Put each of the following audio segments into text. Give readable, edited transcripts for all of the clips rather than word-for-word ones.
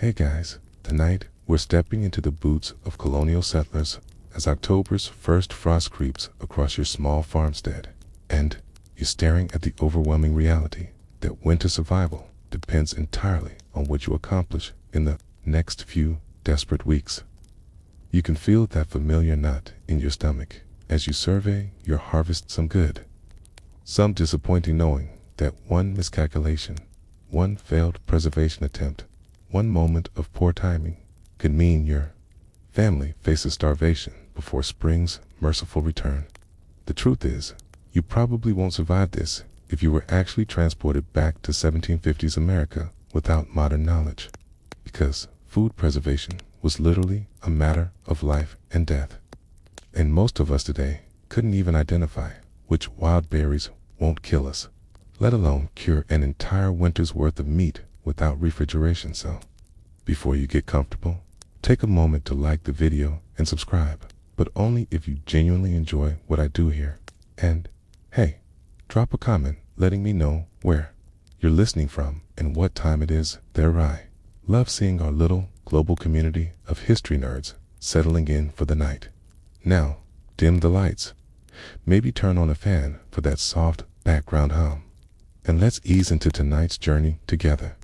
Hey guys, tonight we're stepping into the boots of colonial settlers as October's first frost creeps across your small farmstead, and you're staring at the overwhelming reality that winter survival depends entirely on what you accomplish in the next few desperate weeks. You can feel that familiar knot in your stomach as you survey your harvest. Some good, some disappointing, knowing that one miscalculation, one failed preservation attempt, one moment of poor timing could mean your family faces starvation before spring's merciful return. The truth is, you probably won't survive this if you were actually transported back to 1750s America without modern knowledge, because food preservation was literally a matter of life and death. And most of us today couldn't even identify which wild berries won't kill us, let alone cure an entire winter's worth of meat without refrigeration. So, before you get comfortable, take a moment to like the video and subscribe, but only if you genuinely enjoy what I do here. And hey, drop a comment letting me know where you're listening from and what time it is there. I love seeing our little global community of history nerds settling in for the night. Now, dim the lights, maybe turn on a fan for that soft background hum, and let's ease into tonight's journey together.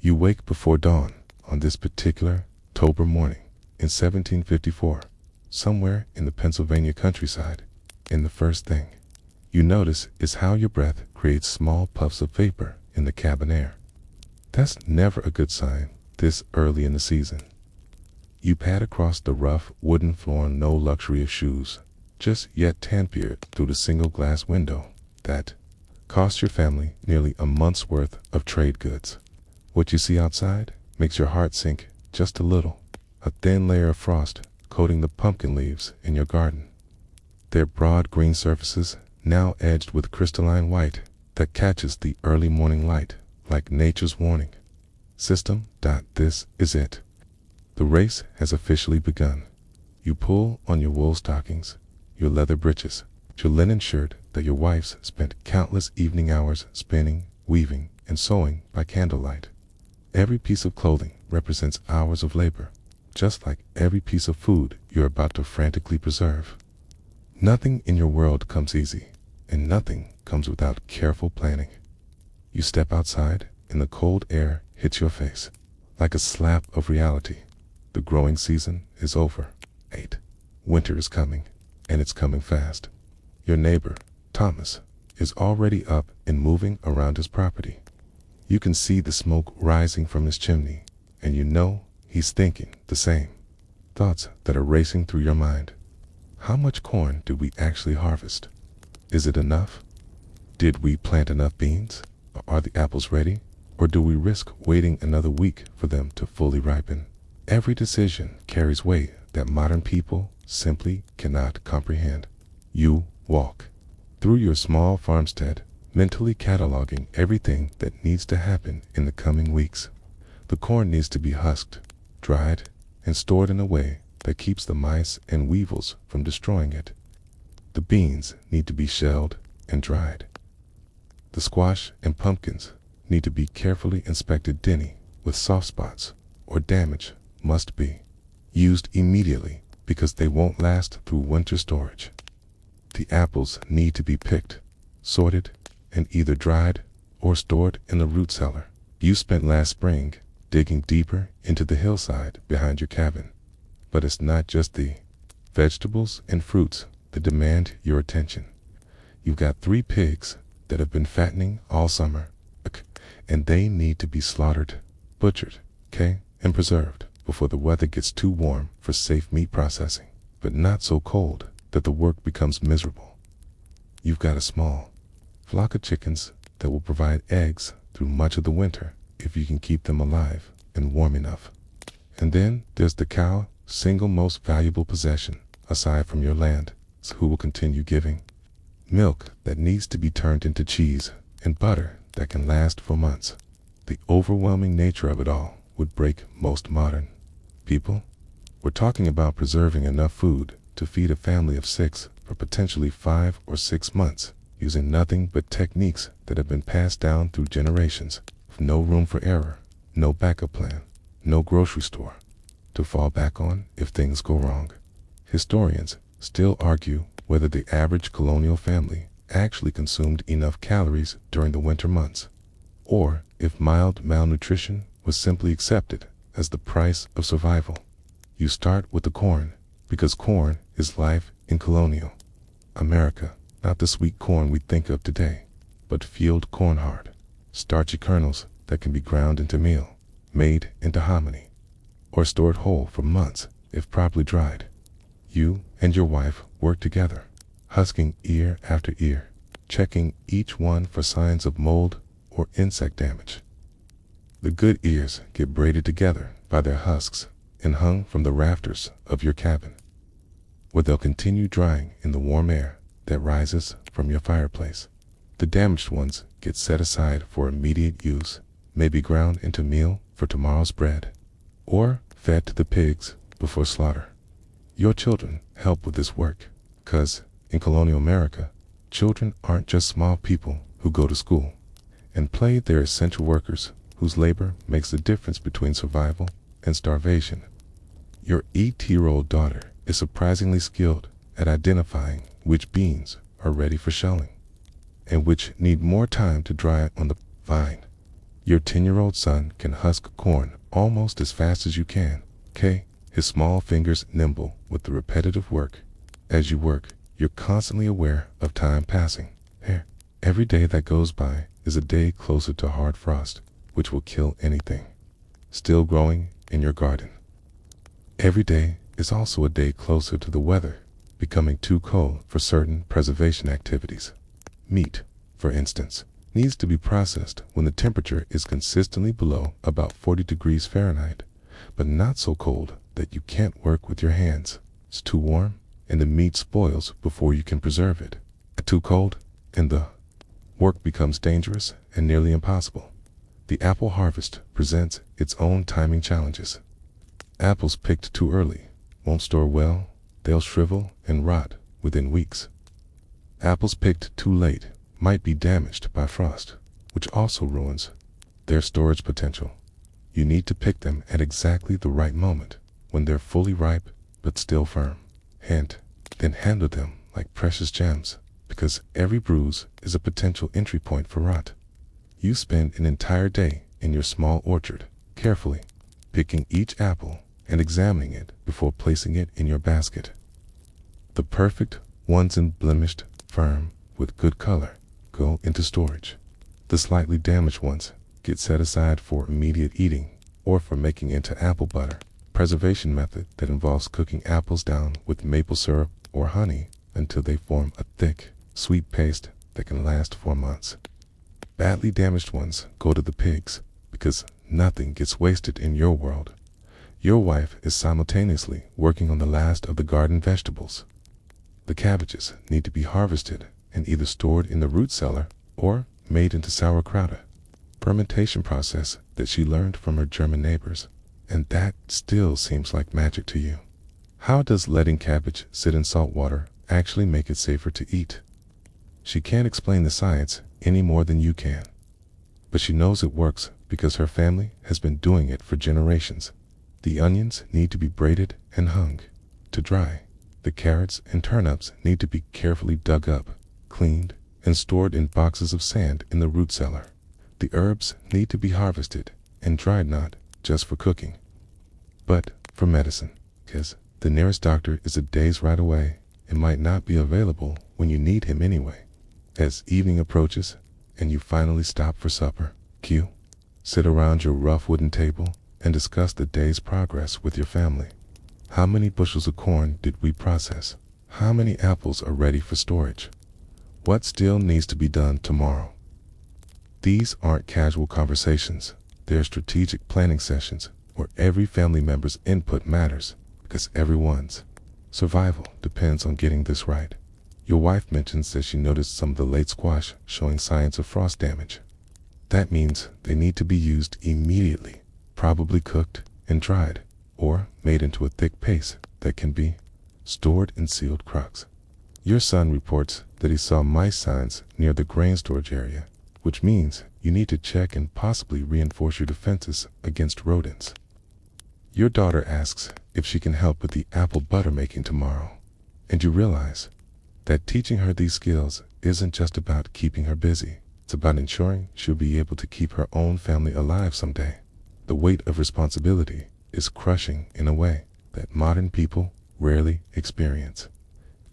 You wake before dawn on this particular October morning in 1754, somewhere in the Pennsylvania countryside, and the first thing you notice is how your breath creates small puffs of vapor in the cabin air. That's never a good sign this early in the season. You pad across the rough wooden floor, no luxury of shoes, just yet tan-peered through the single glass window that cost your family nearly a month's worth of trade goods. What you see outside makes your heart sink just a little. A thin layer of frost coating the pumpkin leaves in your garden, their broad green surfaces now edged with crystalline white that catches the early morning light like nature's warning system. This is it. The race has officially begun. You pull on your wool stockings, your leather breeches, your linen shirt that your wives spent countless evening hours spinning, weaving, and sewing by candlelight. Every piece of clothing represents hours of labor, just like every piece of food you're about to frantically preserve. Nothing in your world comes easy, and nothing comes without careful planning. You step outside, and the cold air hits your face like a slap of reality. The growing season is over. 8. Winter is coming, and it's coming fast. Your neighbor, Thomas, is already up and moving around his property. You can see the smoke rising from his chimney, and you know he's thinking the same thoughts that are racing through your mind. How much corn did we actually harvest? Is it enough? Did we plant enough beans? Are the apples ready? Or do we risk waiting another week for them to fully ripen? Every decision carries weight that modern people simply cannot comprehend. You walk through your small farmstead, mentally cataloging everything that needs to happen in the coming weeks. The corn needs to be husked, dried, and stored in a way that keeps the mice and weevils from destroying it. The beans need to be shelled and dried. The squash and pumpkins need to be carefully inspected. Denny with soft spots or damage must be used immediately because they won't last through winter storage. The apples need to be picked, sorted, and either dried or stored in the root cellar you spent last spring digging deeper into the hillside behind your cabin. But it's not just the vegetables and fruits that demand your attention. You've got 3 pigs that have been fattening all summer, and they need to be slaughtered, butchered, and preserved before the weather gets too warm for safe meat processing, but not so cold that the work becomes miserable. You've got a small flock of chickens that will provide eggs through much of the winter if you can keep them alive and warm enough. And then there's the cow, single most valuable possession aside from your land, who will continue giving milk that needs to be turned into cheese and butter that can last for months. The overwhelming nature of it all would break most modern people. We're talking about preserving enough food to feed a family of 6 for potentially 5 or 6 months, using nothing but techniques that have been passed down through generations, with no room for error, no backup plan, no grocery store to fall back on if things go wrong. Historians still argue whether the average colonial family actually consumed enough calories during the winter months, or if mild malnutrition was simply accepted as the price of survival. You start with the corn, because corn is life in colonial America, not the sweet corn we think of today, but field corn, hard, starchy kernels that can be ground into meal, made into hominy, or stored whole for months if properly dried. You and your wife work together, husking ear after ear, checking each one for signs of mold or insect damage. The good ears get braided together by their husks and hung from the rafters of your cabin, where they'll continue drying in the warm air that rises from your fireplace. The damaged ones get set aside for immediate use, maybe ground into meal for tomorrow's bread, or fed to the pigs before slaughter. Your children help with this work, 'cause in colonial America, children aren't just small people who go to school and play. They're essential workers whose labor makes the difference between survival and starvation. Your 8-year-old daughter is surprisingly skilled at identifying which beans are ready for shelling and which need more time to dry on the vine. Your 10-year-old son can husk corn almost as fast as you can, his small fingers nimble with the repetitive work. As you work, you're constantly aware of time passing. Every day that goes by is a day closer to hard frost, which will kill anything still growing in your garden. Every day is also a day closer to the weather becoming too cold for certain preservation activities. Meat, for instance, needs to be processed when the temperature is consistently below about 40 degrees Fahrenheit, but not so cold that you can't work with your hands. It's too warm, and the meat spoils before you can preserve it. Too cold, and the work becomes dangerous and nearly impossible. The apple harvest presents its own timing challenges. Apples picked too early won't store well, they'll shrivel and rot within weeks. Apples picked too late might be damaged by frost, which also ruins their storage potential. You need to pick them at exactly the right moment, when they're fully ripe but still firm, and then handle them like precious gems, because every bruise is a potential entry point for rot. You spend an entire day in your small orchard, carefully picking each apple and examining it before placing it in your basket. The perfect ones, unblemished, firm, with good color, go into storage. The slightly damaged ones get set aside for immediate eating or for making into apple butter, preservation method that involves cooking apples down with maple syrup or honey until they form a thick, sweet paste that can last for months. Badly damaged ones go to the pigs, because nothing gets wasted in your world. Your wife is simultaneously working on the last of the garden vegetables. The cabbages need to be harvested and either stored in the root cellar or made into sauerkraut, fermentation process that she learned from her German neighbors, and that still seems like magic to you. How does letting cabbage sit in salt water actually make it safer to eat? She can't explain the science any more than you can, but she knows it works because her family has been doing it for generations. The onions need to be braided and hung to dry. The carrots and turnips need to be carefully dug up, cleaned, and stored in boxes of sand in the root cellar. The herbs need to be harvested and dried, not just for cooking, but for medicine, because the nearest doctor is a day's ride away and might not be available when you need him anyway. As evening approaches and you finally stop for supper, sit around your rough wooden table and discuss the day's progress with your family. How many bushels of corn did we process? How many apples are ready for storage? What still needs to be done tomorrow? These aren't casual conversations. They're strategic planning sessions where every family member's input matters, because everyone's survival depends on getting this right. Your wife mentions that she noticed some of the late squash showing signs of frost damage. That means they need to be used immediately, probably cooked and dried, or made into a thick paste that can be stored in sealed crocks. Your son reports that he saw mice signs near the grain storage area, which means you need to check and possibly reinforce your defenses against rodents. Your daughter asks if she can help with the apple butter making tomorrow, and you realize that teaching her these skills isn't just about keeping her busy. It's about ensuring she'll be able to keep her own family alive someday. The weight of responsibility is crushing in a way that modern people rarely experience.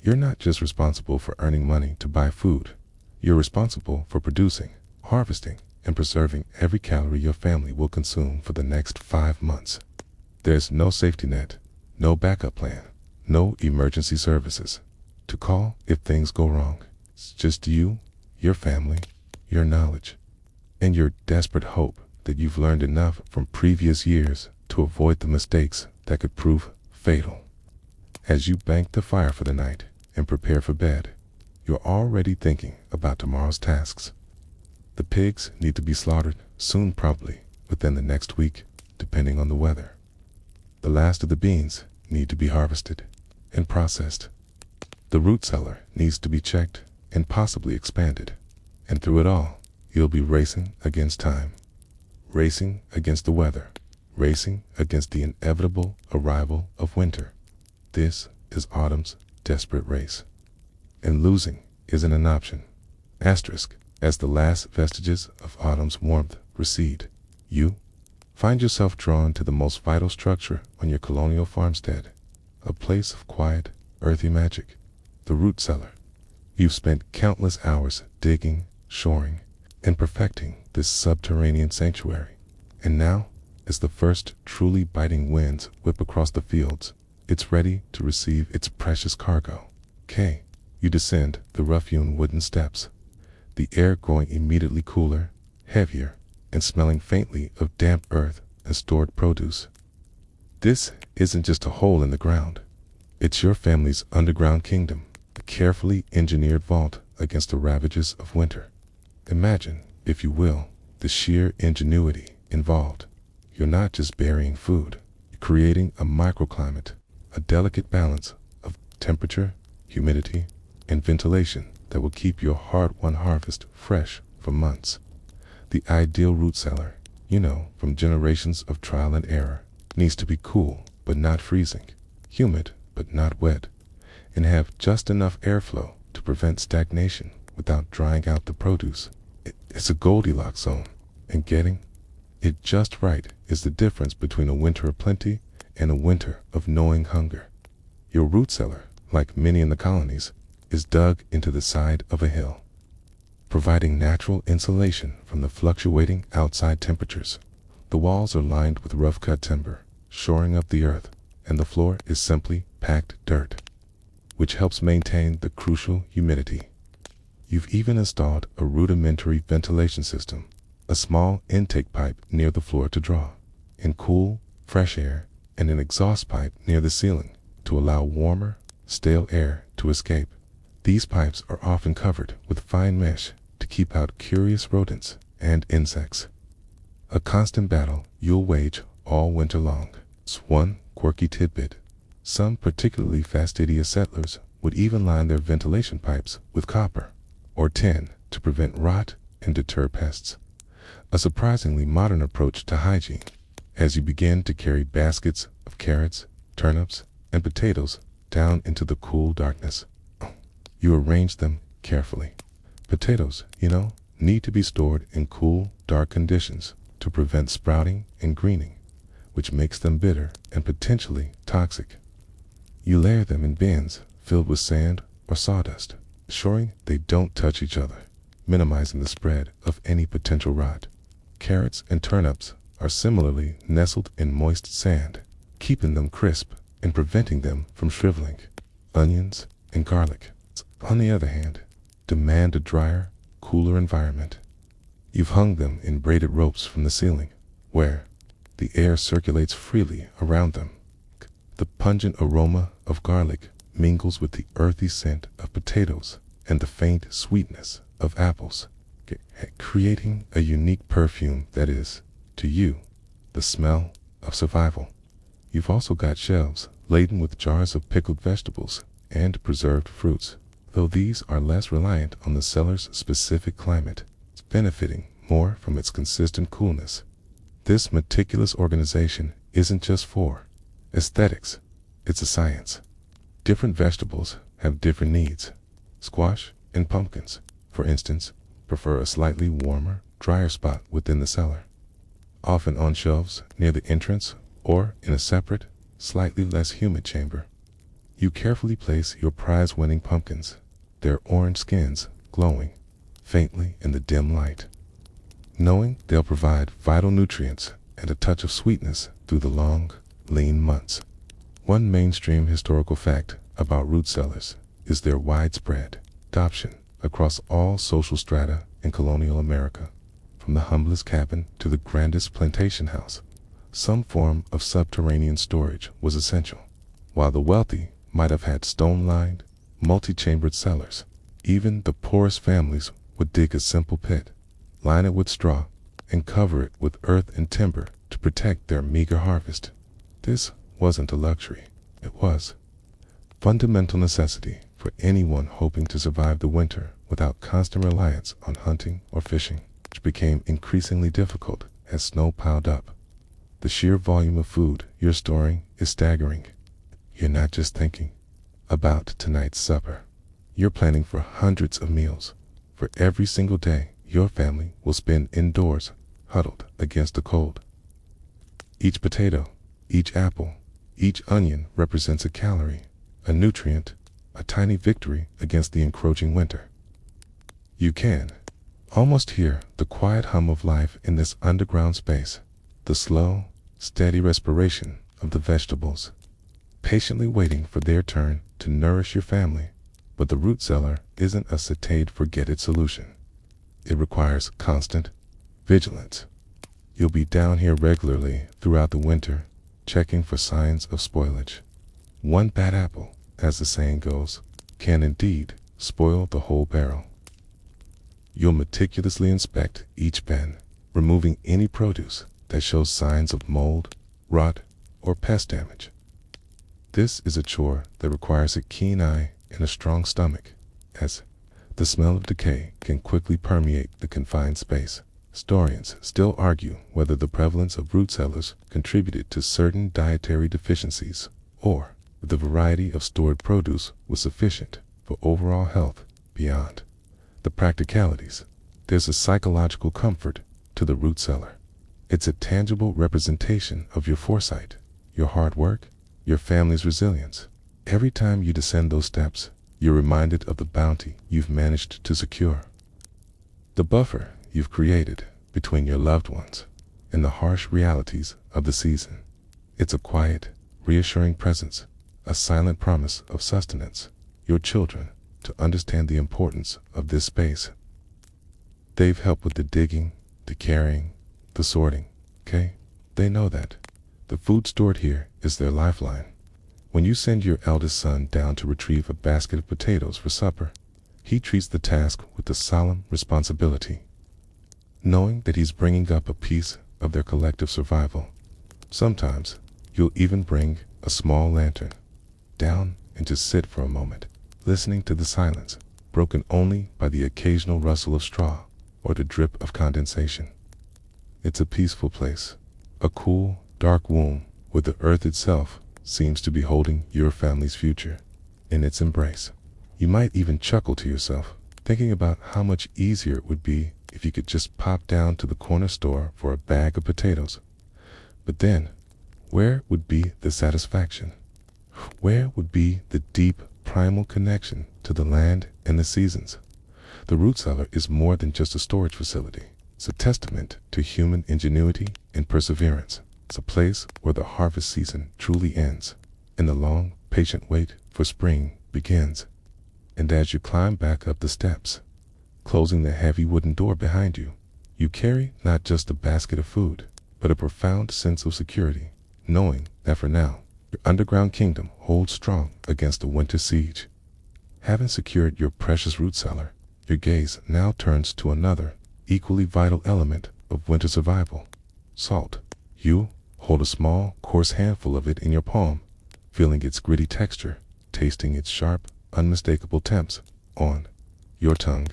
You're not just responsible for earning money to buy food. You're responsible for producing, harvesting, and preserving every calorie your family will consume for the next 5 months. There's no safety net, no backup plan, no emergency services to call if things go wrong. It's just you, your family, your knowledge, and your desperate hope that you've learned enough from previous years to avoid the mistakes that could prove fatal. As you bank the fire for the night and prepare for bed, you're already thinking about tomorrow's tasks. The pigs need to be slaughtered soon, probably within the next week, depending on the weather. The last of the beans need to be harvested and processed. The root cellar needs to be checked and possibly expanded. And through it all, you'll be racing against time, racing against the weather, racing against the inevitable arrival of winter. This is autumn's desperate race. And losing isn't an option. Asterisk, as the last vestiges of autumn's warmth recede, you find yourself drawn to the most vital structure on your colonial farmstead, a place of quiet, earthy magic, the root cellar. You've spent countless hours digging, shoring, and perfecting this subterranean sanctuary. And now, as the first truly biting winds whip across the fields, it's ready to receive its precious cargo. You descend the rough-hewn wooden steps, the air growing immediately cooler, heavier, and smelling faintly of damp earth and stored produce. This isn't just a hole in the ground. It's your family's underground kingdom, a carefully engineered vault against the ravages of winter. Imagine, if you will, the sheer ingenuity involved. You're not just burying food, you're creating a microclimate, a delicate balance of temperature, humidity, and ventilation that will keep your hard-won harvest fresh for months. The ideal root cellar, from generations of trial and error, needs to be cool but not freezing, humid but not wet, and have just enough airflow to prevent stagnation without drying out the produce. It's a Goldilocks zone, and getting it just right is the difference between a winter of plenty and a winter of gnawing hunger. Your root cellar, like many in the colonies, is dug into the side of a hill, providing natural insulation from the fluctuating outside temperatures. The walls are lined with rough-cut timber, shoring up the earth, and the floor is simply packed dirt, which helps maintain the crucial humidity. You've even installed a rudimentary ventilation system, a small intake pipe near the floor to draw in cool, fresh air, and an exhaust pipe near the ceiling to allow warmer, stale air to escape. These pipes are often covered with fine mesh to keep out curious rodents and insects. A constant battle you'll wage all winter long. It's one quirky tidbit. Some particularly fastidious settlers would even line their ventilation pipes with copper or tin to prevent rot and deter pests. A surprisingly modern approach to hygiene. As you begin to carry baskets of carrots, turnips, and potatoes down into the cool darkness, you arrange them carefully. Potatoes, need to be stored in cool, dark conditions to prevent sprouting and greening, which makes them bitter and potentially toxic. You layer them in bins filled with sand or sawdust, ensuring they don't touch each other, minimizing the spread of any potential rot. Carrots and turnips are similarly nestled in moist sand, keeping them crisp and preventing them from shriveling. Onions and garlic, on the other hand, demand a drier, cooler environment. You've hung them in braided ropes from the ceiling, where the air circulates freely around them. The pungent aroma of garlic mingles with the earthy scent of potatoes and the faint sweetness of apples, creating a unique perfume that is, to you, the smell of survival. You've also got shelves laden with jars of pickled vegetables and preserved fruits. Though these are less reliant on the cellar's specific climate, it's benefiting more from its consistent coolness. This meticulous organization isn't just for aesthetics, it's a science. Different vegetables have different needs. Squash and pumpkins, for instance, prefer a slightly warmer, drier spot within the cellar, often on shelves near the entrance or in a separate, slightly less humid chamber. You carefully place your prize-winning pumpkins, their orange skins glowing faintly in the dim light, knowing they'll provide vital nutrients and a touch of sweetness through the long, lean months. One mainstream historical fact about root cellars is their widespread adoption across all social strata in colonial America. From the humblest cabin to the grandest plantation house, some form of subterranean storage was essential. While the wealthy might have had stone-lined, multi-chambered cellars, even the poorest families would dig a simple pit, line it with straw, and cover it with earth and timber to protect their meager harvest. This wasn't a luxury. It was fundamental necessity for anyone hoping to survive the winter without constant reliance on hunting or fishing, which became increasingly difficult as snow piled up. The sheer volume of food you're storing is staggering. You're not just thinking about tonight's supper. You're planning for hundreds of meals, for every single day your family will spend indoors, huddled against the cold. Each potato, each apple, each onion represents a calorie, a nutrient, a tiny victory against the encroaching winter. You can almost hear the quiet hum of life in this underground space, the slow, steady respiration of the vegetables, patiently waiting for their turn to nourish your family. But the root cellar isn't a sated forget-it solution. It requires constant vigilance. You'll be down here regularly throughout the winter, checking for signs of spoilage. One bad apple, as the saying goes, can indeed spoil the whole barrel. You'll meticulously inspect each bin, removing any produce that shows signs of mold, rot, or pest damage. This is a chore that requires a keen eye and a strong stomach, as the smell of decay can quickly permeate the confined space. Historians still argue whether the prevalence of root cellars contributed to certain dietary deficiencies, or if the variety of stored produce was sufficient for overall health. Beyond the practicalities, there's a psychological comfort to the root cellar. It's a tangible representation of your foresight, your hard work, your family's resilience. Every time you descend those steps, you're reminded of the bounty you've managed to secure, the buffer you've created between your loved ones and the harsh realities of the season. It's a quiet, reassuring presence, a silent promise of sustenance. Your children to understand the importance of this space. They've helped with the digging, the carrying, the sorting, okay? They know that the food stored here is their lifeline. When you send your eldest son down to retrieve a basket of potatoes for supper, he treats the task with a solemn responsibility, knowing that he's bringing up a piece of their collective survival. Sometimes you'll even bring a small lantern down and just sit for a moment, listening to the silence, broken only by the occasional rustle of straw or the drip of condensation. It's a peaceful place, a cool, dark womb where the earth itself seems to be holding your family's future in its embrace. You might even chuckle to yourself, thinking about how much easier it would be if you could just pop down to the corner store for a bag of potatoes. But then, where would be the satisfaction? Where would be the deep, primal connection to the land and the seasons? The root cellar is more than just a storage facility. It's a testament to human ingenuity and perseverance. It's a place where the harvest season truly ends, and the long, patient wait for spring begins. And as you climb back up the steps, closing the heavy wooden door behind you, you carry not just a basket of food, but a profound sense of security, knowing that for now, your underground kingdom holds strong against the winter siege. Having secured your precious root cellar, your gaze now turns to another, equally vital element of winter survival: salt. You hold a small, coarse handful of it in your palm, feeling its gritty texture, tasting its sharp, unmistakable temps on your tongue.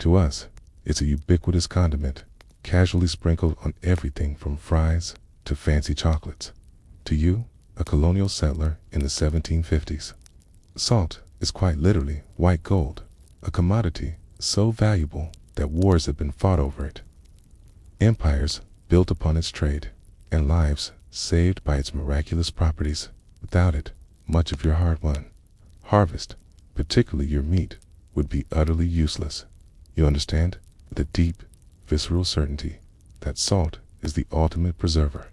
To us, it's a ubiquitous condiment, casually sprinkled on everything from fries to fancy chocolates. To you, a colonial settler in the 1750s, salt is quite literally white gold, a commodity so valuable that wars have been fought over it. Empires built upon its trade, and lives saved by its miraculous properties. Without it, much of your hard-won harvest, particularly your meat, would be utterly useless. You understand, with a deep, visceral certainty, that salt is the ultimate preserver.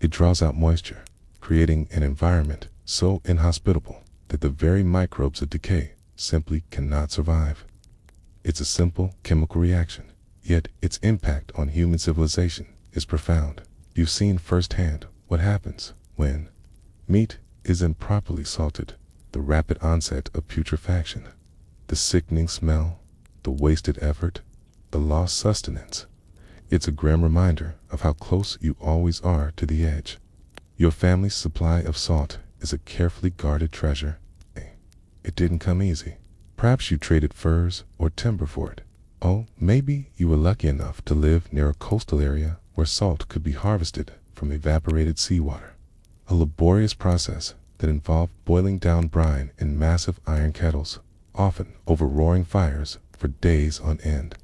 It draws out moisture, creating an environment so inhospitable that the very microbes of decay simply cannot survive. It's a simple chemical reaction, yet its impact on human civilization is profound. You've seen firsthand what happens when meat is improperly salted: the rapid onset of putrefaction, the sickening smell, the wasted effort, the lost sustenance. It's a grim reminder of how close you always are to the edge. Your family's supply of salt is a carefully guarded treasure. It didn't come easy. Perhaps you traded furs or timber for it. Oh, maybe you were lucky enough to live near a coastal area where salt could be harvested from evaporated seawater. A laborious process that involved boiling down brine in massive iron kettles, often over roaring fires for days on end.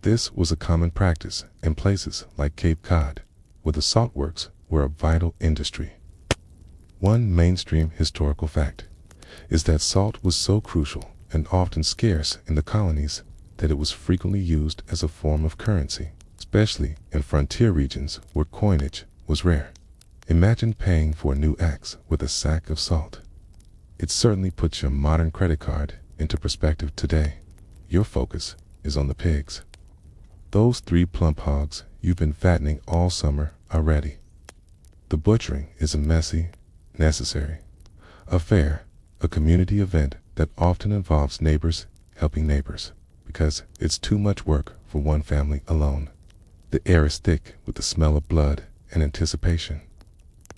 This was a common practice in places like Cape Cod, where the saltworks were a vital industry. One mainstream historical fact is that salt was so crucial and often scarce in the colonies that it was frequently used as a form of currency, especially in frontier regions where coinage was rare. Imagine paying for a new axe with a sack of salt. It certainly puts your modern credit card into perspective today. Your focus is on the pigs. Those 3 plump hogs you've been fattening all summer are ready. The butchering is a messy, necessary affair, a community event that often involves neighbors helping neighbors, because it's too much work for one family alone. The air is thick with the smell of blood and anticipation.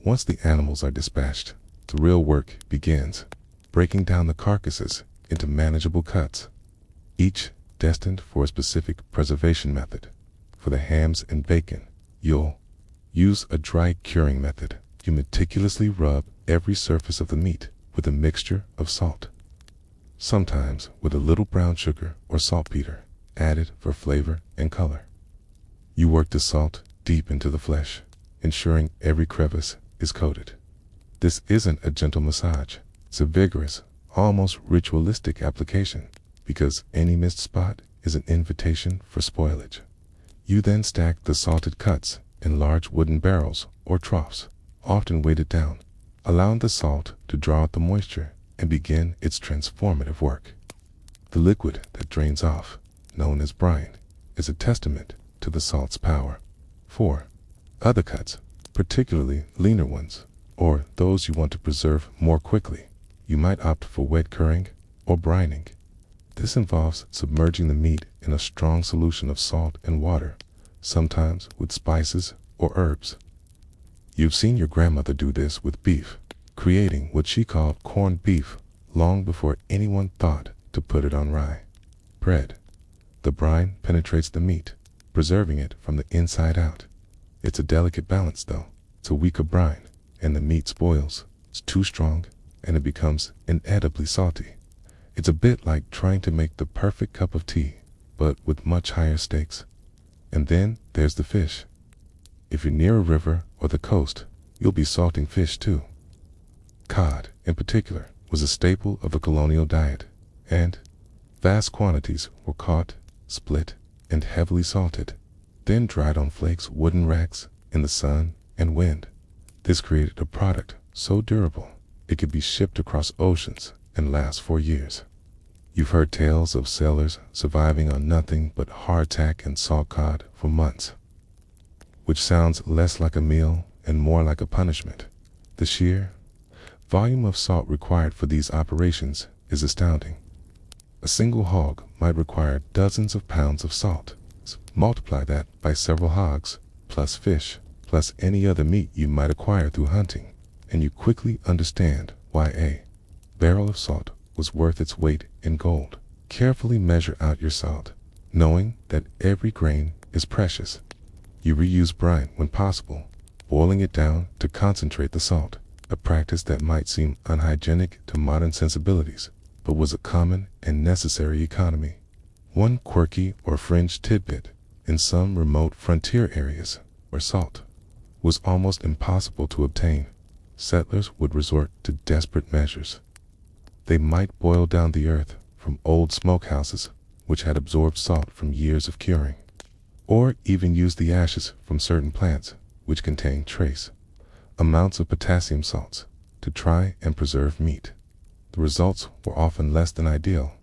Once the animals are dispatched, the real work begins, breaking down the carcasses into manageable cuts, each destined for a specific preservation method. For the hams and bacon, you'll use a dry curing method. You meticulously rub every surface of the meat with a mixture of salt, sometimes with a little brown sugar or saltpeter added for flavor and color. You work the salt deep into the flesh, ensuring every crevice is coated. This isn't a gentle massage. It's a vigorous, almost ritualistic application, because any missed spot is an invitation for spoilage. You then stack the salted cuts in large wooden barrels or troughs, often weighted down, allowing the salt to draw out the moisture and begin its transformative work. The liquid that drains off, known as brine, is a testament to the salt's power. For other cuts, particularly leaner ones, or those you want to preserve more quickly, you might opt for wet curing or brining. This involves submerging the meat in a strong solution of salt and water, sometimes with spices or herbs. You've seen your grandmother do this with beef, creating what she called corned beef long before anyone thought to put it on rye bread. The brine penetrates the meat, preserving it from the inside out. It's a delicate balance, though. It's a weaker brine, and the meat spoils. It's too strong, and it becomes inedibly salty. It's a bit like trying to make the perfect cup of tea, but with much higher stakes. And then there's the fish. If you're near a river or the coast, you'll be salting fish too. Cod, in particular, was a staple of the colonial diet, and vast quantities were caught, split, and heavily salted, then dried on flakes wooden racks in the sun and wind. This created a product so durable it could be shipped across oceans and last for years. You've heard tales of sailors surviving on nothing but hardtack and salt cod for months, which sounds less like a meal and more like a punishment. The sheer volume of salt required for these operations is astounding. A single hog might require dozens of pounds of salt. Multiply that by several hogs, plus fish, plus any other meat you might acquire through hunting, and you quickly understand why a barrel of salt was worth its weight in gold. Carefully measure out your salt, knowing that every grain is precious. You reuse brine when possible, boiling it down to concentrate the salt, a practice that might seem unhygienic to modern sensibilities, but was a common and necessary economy. One quirky or fringe tidbit: in some remote frontier areas where salt was almost impossible to obtain, settlers would resort to desperate measures. They might boil down the earth from old smokehouses which had absorbed salt from years of curing, or even use the ashes from certain plants which contain trace amounts of potassium salts to try and preserve meat. The results were often less than ideal,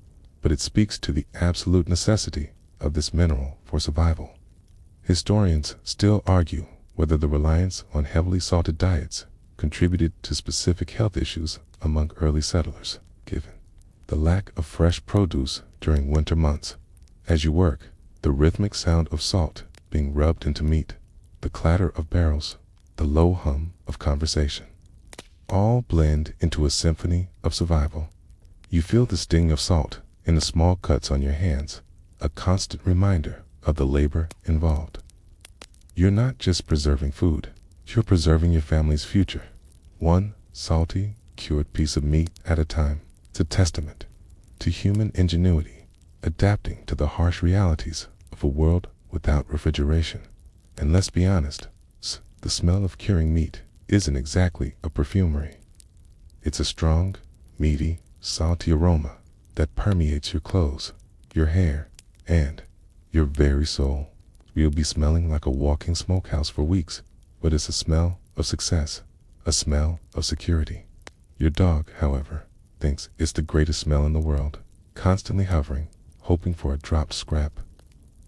but it speaks to the absolute necessity of this mineral for survival. Historians still argue whether the reliance on heavily salted diets contributed to specific health issues among early settlers, given the lack of fresh produce during winter months. As you work, the rhythmic sound of salt being rubbed into meat, the clatter of barrels, the low hum of conversation, all blend into a symphony of survival. You feel the sting of salt in the small cuts on your hands, a constant reminder of the labor involved. You're not just preserving food, you're preserving your family's future, one salty, cured piece of meat at a time. It's a testament to human ingenuity, adapting to the harsh realities of a world without refrigeration. And let's be honest, the smell of curing meat isn't exactly a perfumery. It's a strong, meaty, salty aroma that permeates your clothes, your hair, and your very soul. You'll be smelling like a walking smokehouse for weeks, but it's a smell of success, a smell of security. Your dog, however, thinks it's the greatest smell in the world, constantly hovering, hoping for a dropped scrap.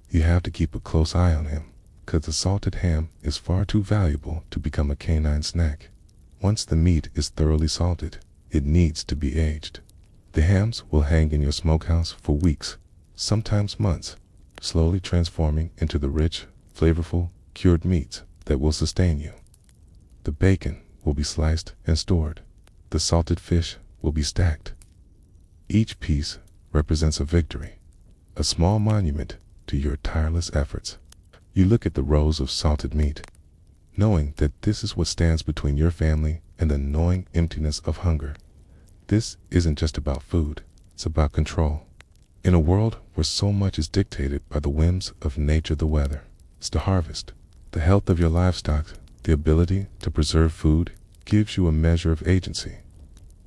You have to keep a close eye on him, because the salted ham is far too valuable to become a canine snack. Once the meat is thoroughly salted, it needs to be aged. The hams will hang in your smokehouse for weeks, sometimes months, slowly transforming into the rich, flavorful, cured meats that will sustain you. The bacon will be sliced and stored. The salted fish will be stacked. Each piece represents a victory, a small monument to your tireless efforts. You look at the rows of salted meat, knowing that this is what stands between your family and the gnawing emptiness of hunger. This isn't just about food, it's about control. In a world where so much is dictated by the whims of nature, the weather, it's the harvest, the health of your livestock, the ability to preserve food gives you a measure of agency.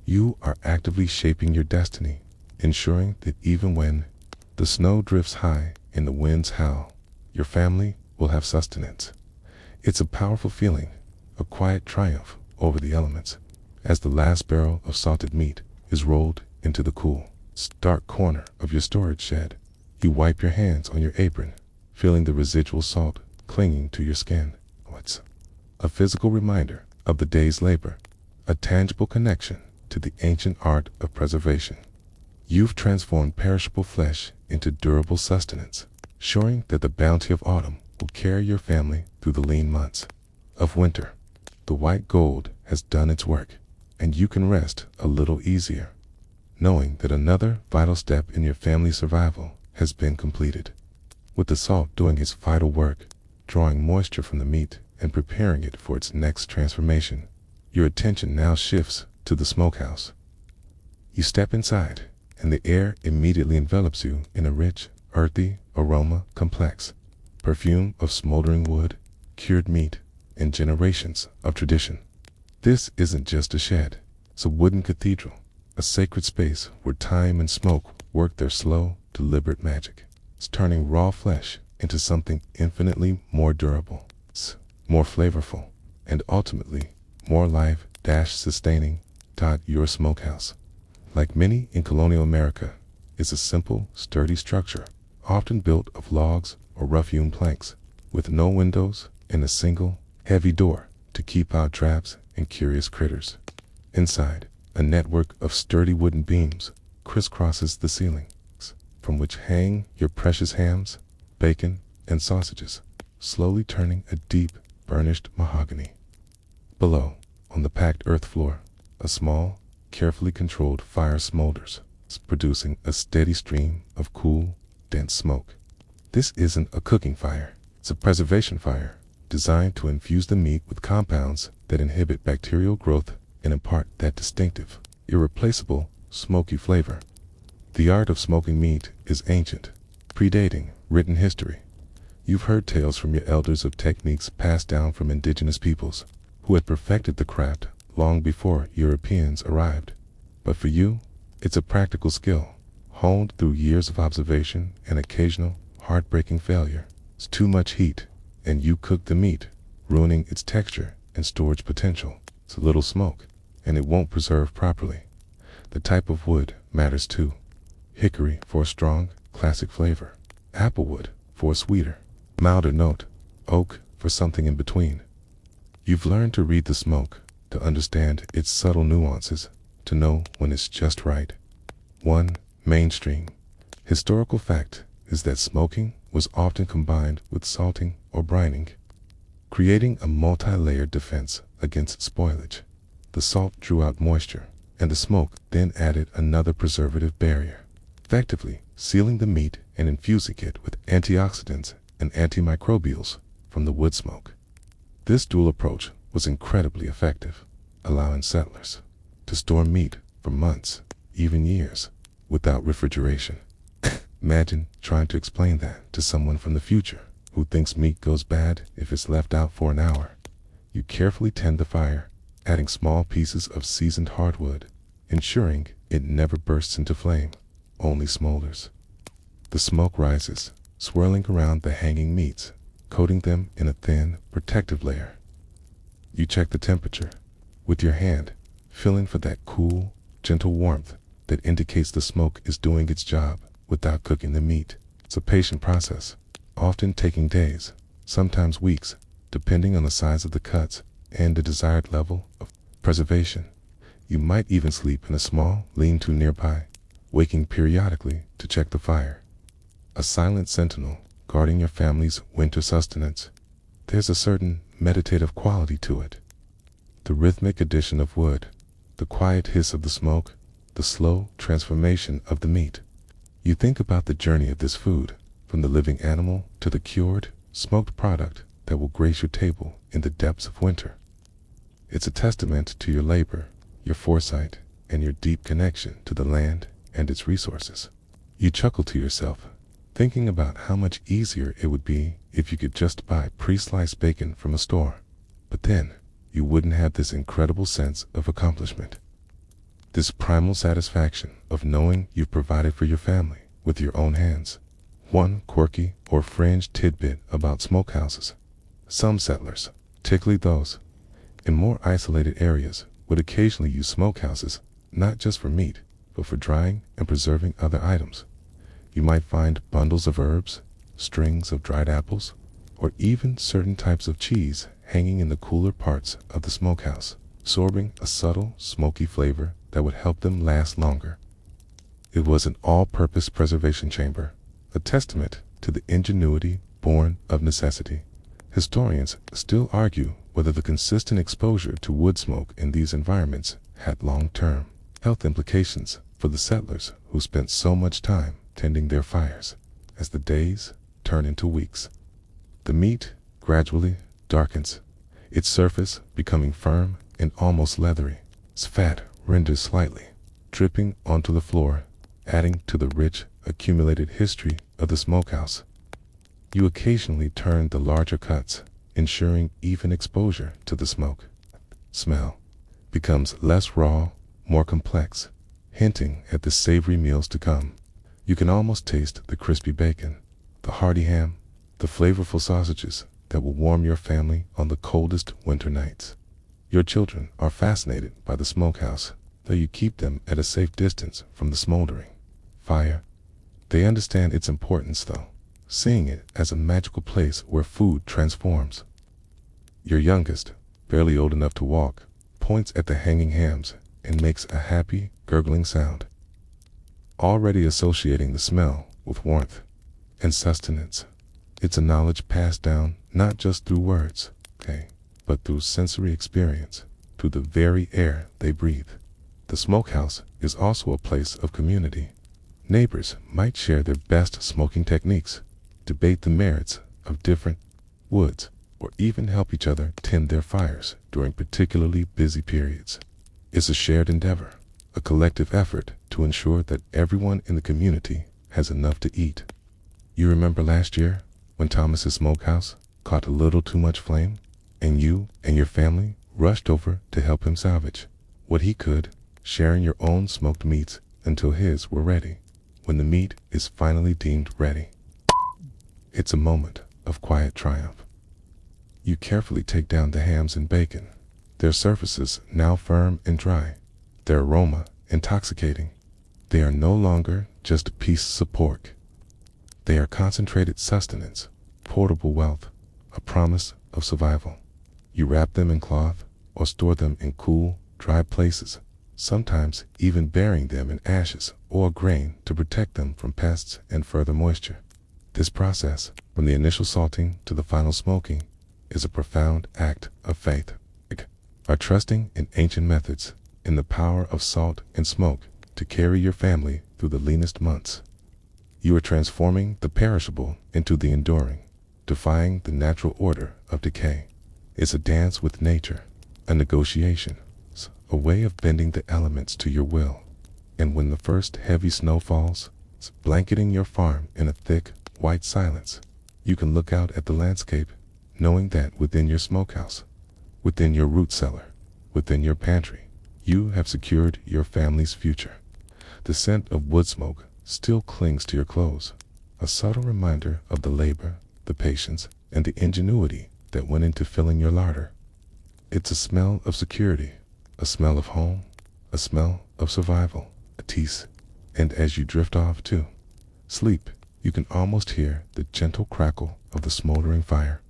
You are actively shaping your destiny, ensuring that even when the snow drifts high and the winds howl, your family will have sustenance. It's a powerful feeling, a quiet triumph over the elements. As the last barrel of salted meat is rolled into the cool, dark corner of your storage shed, you wipe your hands on your apron, feeling the residual salt clinging to your skin. It's a physical reminder of the day's labor, a tangible connection to the ancient art of preservation. You've transformed perishable flesh into durable sustenance, showing that the bounty of autumn will carry your family through the lean months of winter. The white gold has done its work, and you can rest a little easier, knowing that another vital step in your family's survival has been completed. With the salt doing its vital work, drawing moisture from the meat and preparing it for its next transformation, your attention now shifts to the smokehouse. You step inside, and the air immediately envelops you in a rich, earthy aroma complex, perfume of smoldering wood, cured meat, and generations of tradition. This isn't just a shed, it's a wooden cathedral, a sacred space where time and smoke work their slow, deliberate magic. It's turning raw flesh into something infinitely more durable, more flavorful, and ultimately more life-sustaining. Your smokehouse, like many in colonial America, is a simple, sturdy structure, often built of logs or rough-hewn planks, with no windows and a single, heavy door to keep out drafts and curious critters. Inside, a network of sturdy wooden beams crisscrosses the ceiling, from which hang your precious hams, bacon, and sausages, slowly turning a deep, burnished mahogany. Below, on the packed earth floor, a small, carefully controlled fire smolders, producing a steady stream of cool, dense smoke. This isn't a cooking fire, it's a preservation fire, designed to infuse the meat with compounds that inhibit bacterial growth and impart that distinctive, irreplaceable, smoky flavor. The art of smoking meat is ancient, predating written history. You've heard tales from your elders of techniques passed down from indigenous peoples who had perfected the craft long before Europeans arrived. But for you, it's a practical skill, honed through years of observation and occasional, heartbreaking failure. It's too much heat, and you cook the meat, ruining its texture and storage potential. It's a little smoke, and it won't preserve properly. The type of wood matters too. Hickory for a strong, classic flavor. Applewood for a sweeter, milder note. Oak for something in between. You've learned to read the smoke, to understand its subtle nuances, to know when it's just right. One mainstream historical fact is that smoking was often combined with salting or brining, creating a multi-layered defense against spoilage. The salt drew out moisture, and the smoke then added another preservative barrier, effectively sealing the meat and infusing it with antioxidants and antimicrobials from the wood smoke. This dual approach was incredibly effective, allowing settlers to store meat for months, even years, without refrigeration. Imagine trying to explain that to someone from the future who thinks meat goes bad if it's left out for an hour. You carefully tend the fire, adding small pieces of seasoned hardwood, ensuring it never bursts into flame, only smolders. The smoke rises, swirling around the hanging meats, coating them in a thin, protective layer. You check the temperature with your hand, feeling for that cool, gentle warmth that indicates the smoke is doing its job without cooking the meat. It's a patient process, often taking days, sometimes weeks, depending on the size of the cuts and the desired level of preservation. You might even sleep in a small lean-to nearby, waking periodically to check the fire. A silent sentinel guarding your family's winter sustenance. There's a certain meditative quality to it. The rhythmic addition of wood, the quiet hiss of the smoke, the slow transformation of the meat. You think about the journey of this food, from the living animal to the cured, smoked product that will grace your table in the depths of winter. It's a testament to your labor, your foresight, and your deep connection to the land and its resources. You chuckle to yourself, thinking about how much easier it would be if you could just buy pre-sliced bacon from a store. But then, you wouldn't have this incredible sense of accomplishment. This primal satisfaction of knowing you've provided for your family with your own hands. One quirky or fringe tidbit about smokehouses. Some settlers, particularly those in more isolated areas, would occasionally use smokehouses not just for meat, but for drying and preserving other items. You might find bundles of herbs, strings of dried apples, or even certain types of cheese hanging in the cooler parts of the smokehouse, absorbing a subtle, smoky flavor that would help them last longer. It was an all-purpose preservation chamber, a testament to the ingenuity born of necessity. Historians still argue whether the consistent exposure to wood smoke in these environments had long-term health implications for the settlers who spent so much time tending their fires. As the days turn into weeks, the meat gradually darkens, its surface becoming firm and almost leathery. Its fat renders slightly, dripping onto the floor, adding to the rich, accumulated history of the smokehouse. You occasionally turn the larger cuts, ensuring even exposure to the smoke. Smell becomes less raw, more complex, hinting at the savory meals to come. You can almost taste the crispy bacon, the hearty ham, the flavorful sausages that will warm your family on the coldest winter nights. Your children are fascinated by the smokehouse, though you keep them at a safe distance from the smoldering fire. They understand its importance, though, seeing it as a magical place where food transforms. Your youngest, barely old enough to walk, points at the hanging hams and makes a happy, gurgling sound, already associating the smell with warmth and sustenance. It's a knowledge passed down not just through words, but through sensory experience, through the very air they breathe. The smokehouse is also a place of community. Neighbors might share their best smoking techniques, debate the merits of different woods, or even help each other tend their fires during particularly busy periods. It's a shared endeavor, a collective effort to ensure that everyone in the community has enough to eat. You remember last year when Thomas's smokehouse caught a little too much flame, and you and your family rushed over to help him salvage what he could, sharing your own smoked meats until his were ready. When the meat is finally deemed ready, it's a moment of quiet triumph. You carefully take down the hams and bacon, their surfaces now firm and dry, their aroma intoxicating. They are no longer just pieces of pork. They are concentrated sustenance, portable wealth, a promise of survival. You wrap them in cloth or store them in cool, dry places, sometimes even burying them in ashes or grain to protect them from pests and further moisture. This process, from the initial salting to the final smoking, is a profound act of faith. Are trusting in ancient methods, in the power of salt and smoke to carry your family through the leanest months. You are transforming the perishable into the enduring, defying the natural order of decay. It's a dance with nature, a negotiation, a way of bending the elements to your will. And when the first heavy snow falls, blanketing your farm in a thick, white silence, you can look out at the landscape, knowing that within your smokehouse, within your root cellar, within your pantry, you have secured your family's future. The scent of wood smoke still clings to your clothes, a subtle reminder of the labor, the patience, and the ingenuity that went into filling your larder. It's a smell of security, a smell of home, a smell of survival, a tease. And as you drift off to sleep, you can almost hear the gentle crackle of the smoldering fire.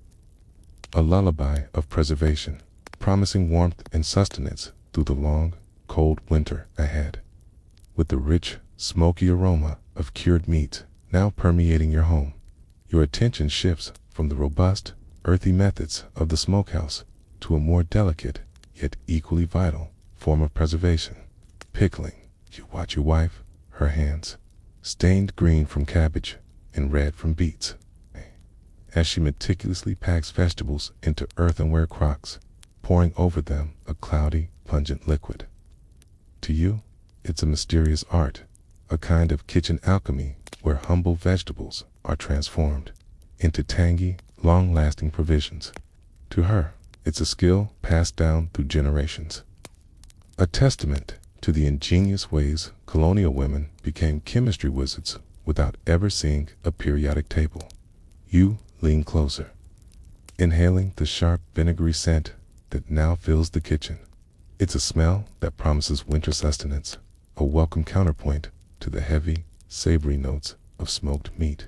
A lullaby of preservation, promising warmth and sustenance through the long, cold winter ahead. With the rich, smoky aroma of cured meat now permeating your home, your attention shifts from the robust, earthy methods of the smokehouse to a more delicate, yet equally vital form of preservation, pickling. You watch your wife, her hands, stained green from cabbage and red from beets, as she meticulously packs vegetables into earthenware crocks, pouring over them a cloudy, pungent liquid. To you, it's a mysterious art, a kind of kitchen alchemy where humble vegetables are transformed into tangy, long-lasting provisions. To her, it's a skill passed down through generations. A testament to the ingenious ways colonial women became chemistry wizards without ever seeing a periodic table. You lean closer, inhaling the sharp vinegary scent that now fills the kitchen. It's a smell that promises winter sustenance, a welcome counterpoint to the heavy, savory notes of smoked meat.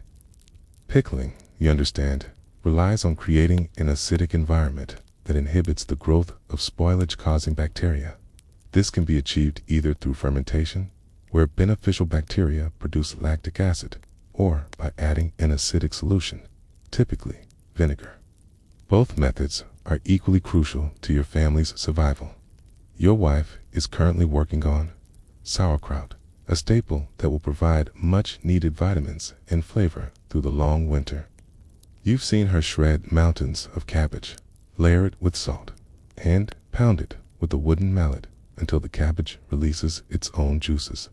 Pickling, you understand, relies on creating an acidic environment that inhibits the growth of spoilage-causing bacteria. This can be achieved either through fermentation, where beneficial bacteria produce lactic acid, or by adding an acidic solution, typically vinegar. Both methods are equally crucial to your family's survival. Your wife is currently working on sauerkraut, a staple that will provide much-needed vitamins and flavor through the long winter. You've seen her shred mountains of cabbage, layer it with salt, and pound it with a wooden mallet until the cabbage releases its own juices,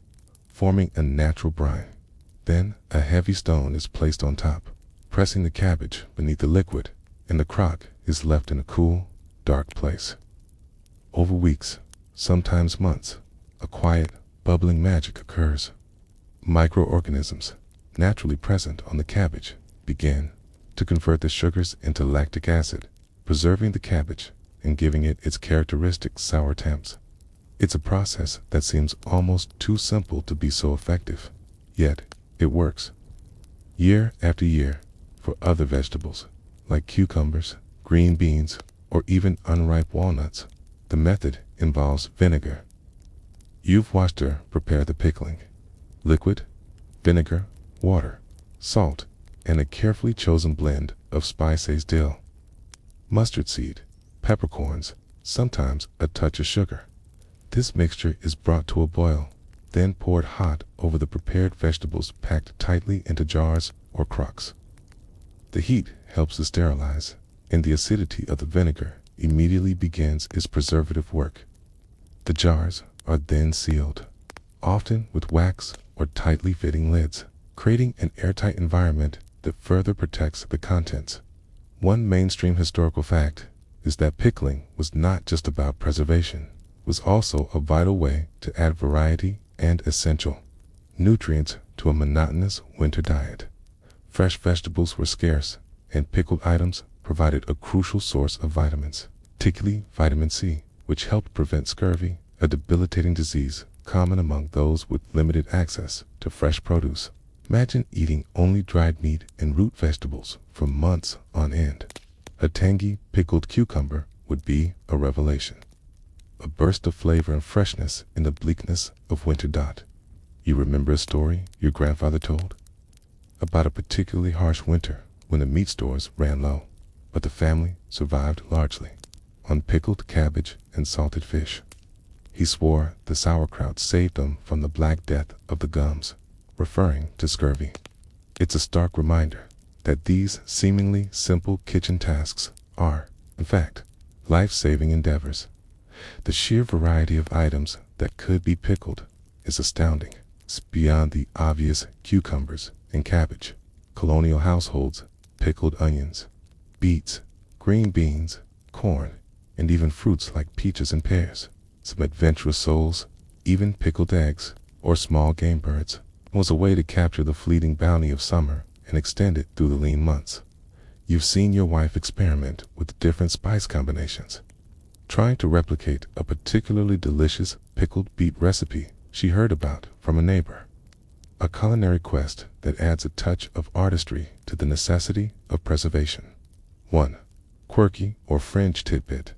forming a natural brine. Then a heavy stone is placed on top, pressing the cabbage beneath the liquid, and the crock is left in a cool, dark place. Over weeks, sometimes months, a quiet, bubbling magic occurs. Microorganisms, naturally present on the cabbage, begin to convert the sugars into lactic acid, preserving the cabbage and giving it its characteristic sour temps. It's a process that seems almost too simple to be so effective, yet it works. Year after year, for other vegetables, like cucumbers, green beans, or even unripe walnuts, the method involves vinegar. You've watched her prepare the pickling. Liquid, vinegar, water, salt, and a carefully chosen blend of spices, dill, mustard seed, peppercorns, sometimes a touch of sugar. This mixture is brought to a boil, then poured hot over the prepared vegetables packed tightly into jars or crocks. The heat helps to sterilize, and the acidity of the vinegar immediately begins its preservative work. The jars are then sealed, often with wax or tightly fitting lids, creating an airtight environment that further protects the contents. One mainstream historical fact is that pickling was not just about preservation, it was also a vital way to add variety and essential nutrients to a monotonous winter diet. Fresh vegetables were scarce, and pickled items provided a crucial source of vitamins, particularly vitamin C, which helped prevent scurvy, a debilitating disease common among those with limited access to fresh produce. Imagine eating only dried meat and root vegetables for months on end. A tangy, pickled cucumber would be a revelation. A burst of flavor and freshness in the bleakness of winter. You remember a story your grandfather told? About a particularly harsh winter when the meat stores ran low, but the family survived largely on pickled cabbage and salted fish. He swore the sauerkraut saved them from the black death of the gums, referring to scurvy. It's a stark reminder that these seemingly simple kitchen tasks are, in fact, life-saving endeavors. The sheer variety of items that could be pickled is astounding. It's beyond the obvious cucumbers and cabbage. Colonial households pickled onions, beets, green beans, corn, and even fruits like peaches and pears. Some adventurous souls even pickled eggs or small game birds. It was a way to capture the fleeting bounty of summer and extend it through the lean months. You've seen your wife experiment with different spice combinations, trying to replicate a particularly delicious pickled beet recipe she heard about from a neighbor. A culinary quest that adds a touch of artistry to the necessity of preservation. 1. Quirky or fringe tidbit.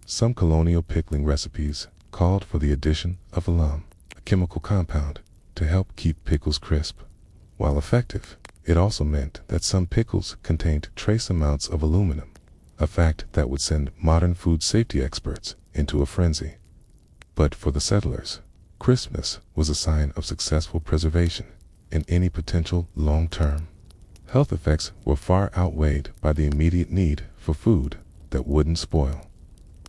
Some colonial pickling recipes called for the addition of alum, a chemical compound, to help keep pickles crisp. While effective, it also meant that some pickles contained trace amounts of aluminum, a fact that would send modern food safety experts into a frenzy. But for the settlers, crispness was a sign of successful preservation, and any potential long-term health effects were far outweighed by the immediate need for food that wouldn't spoil.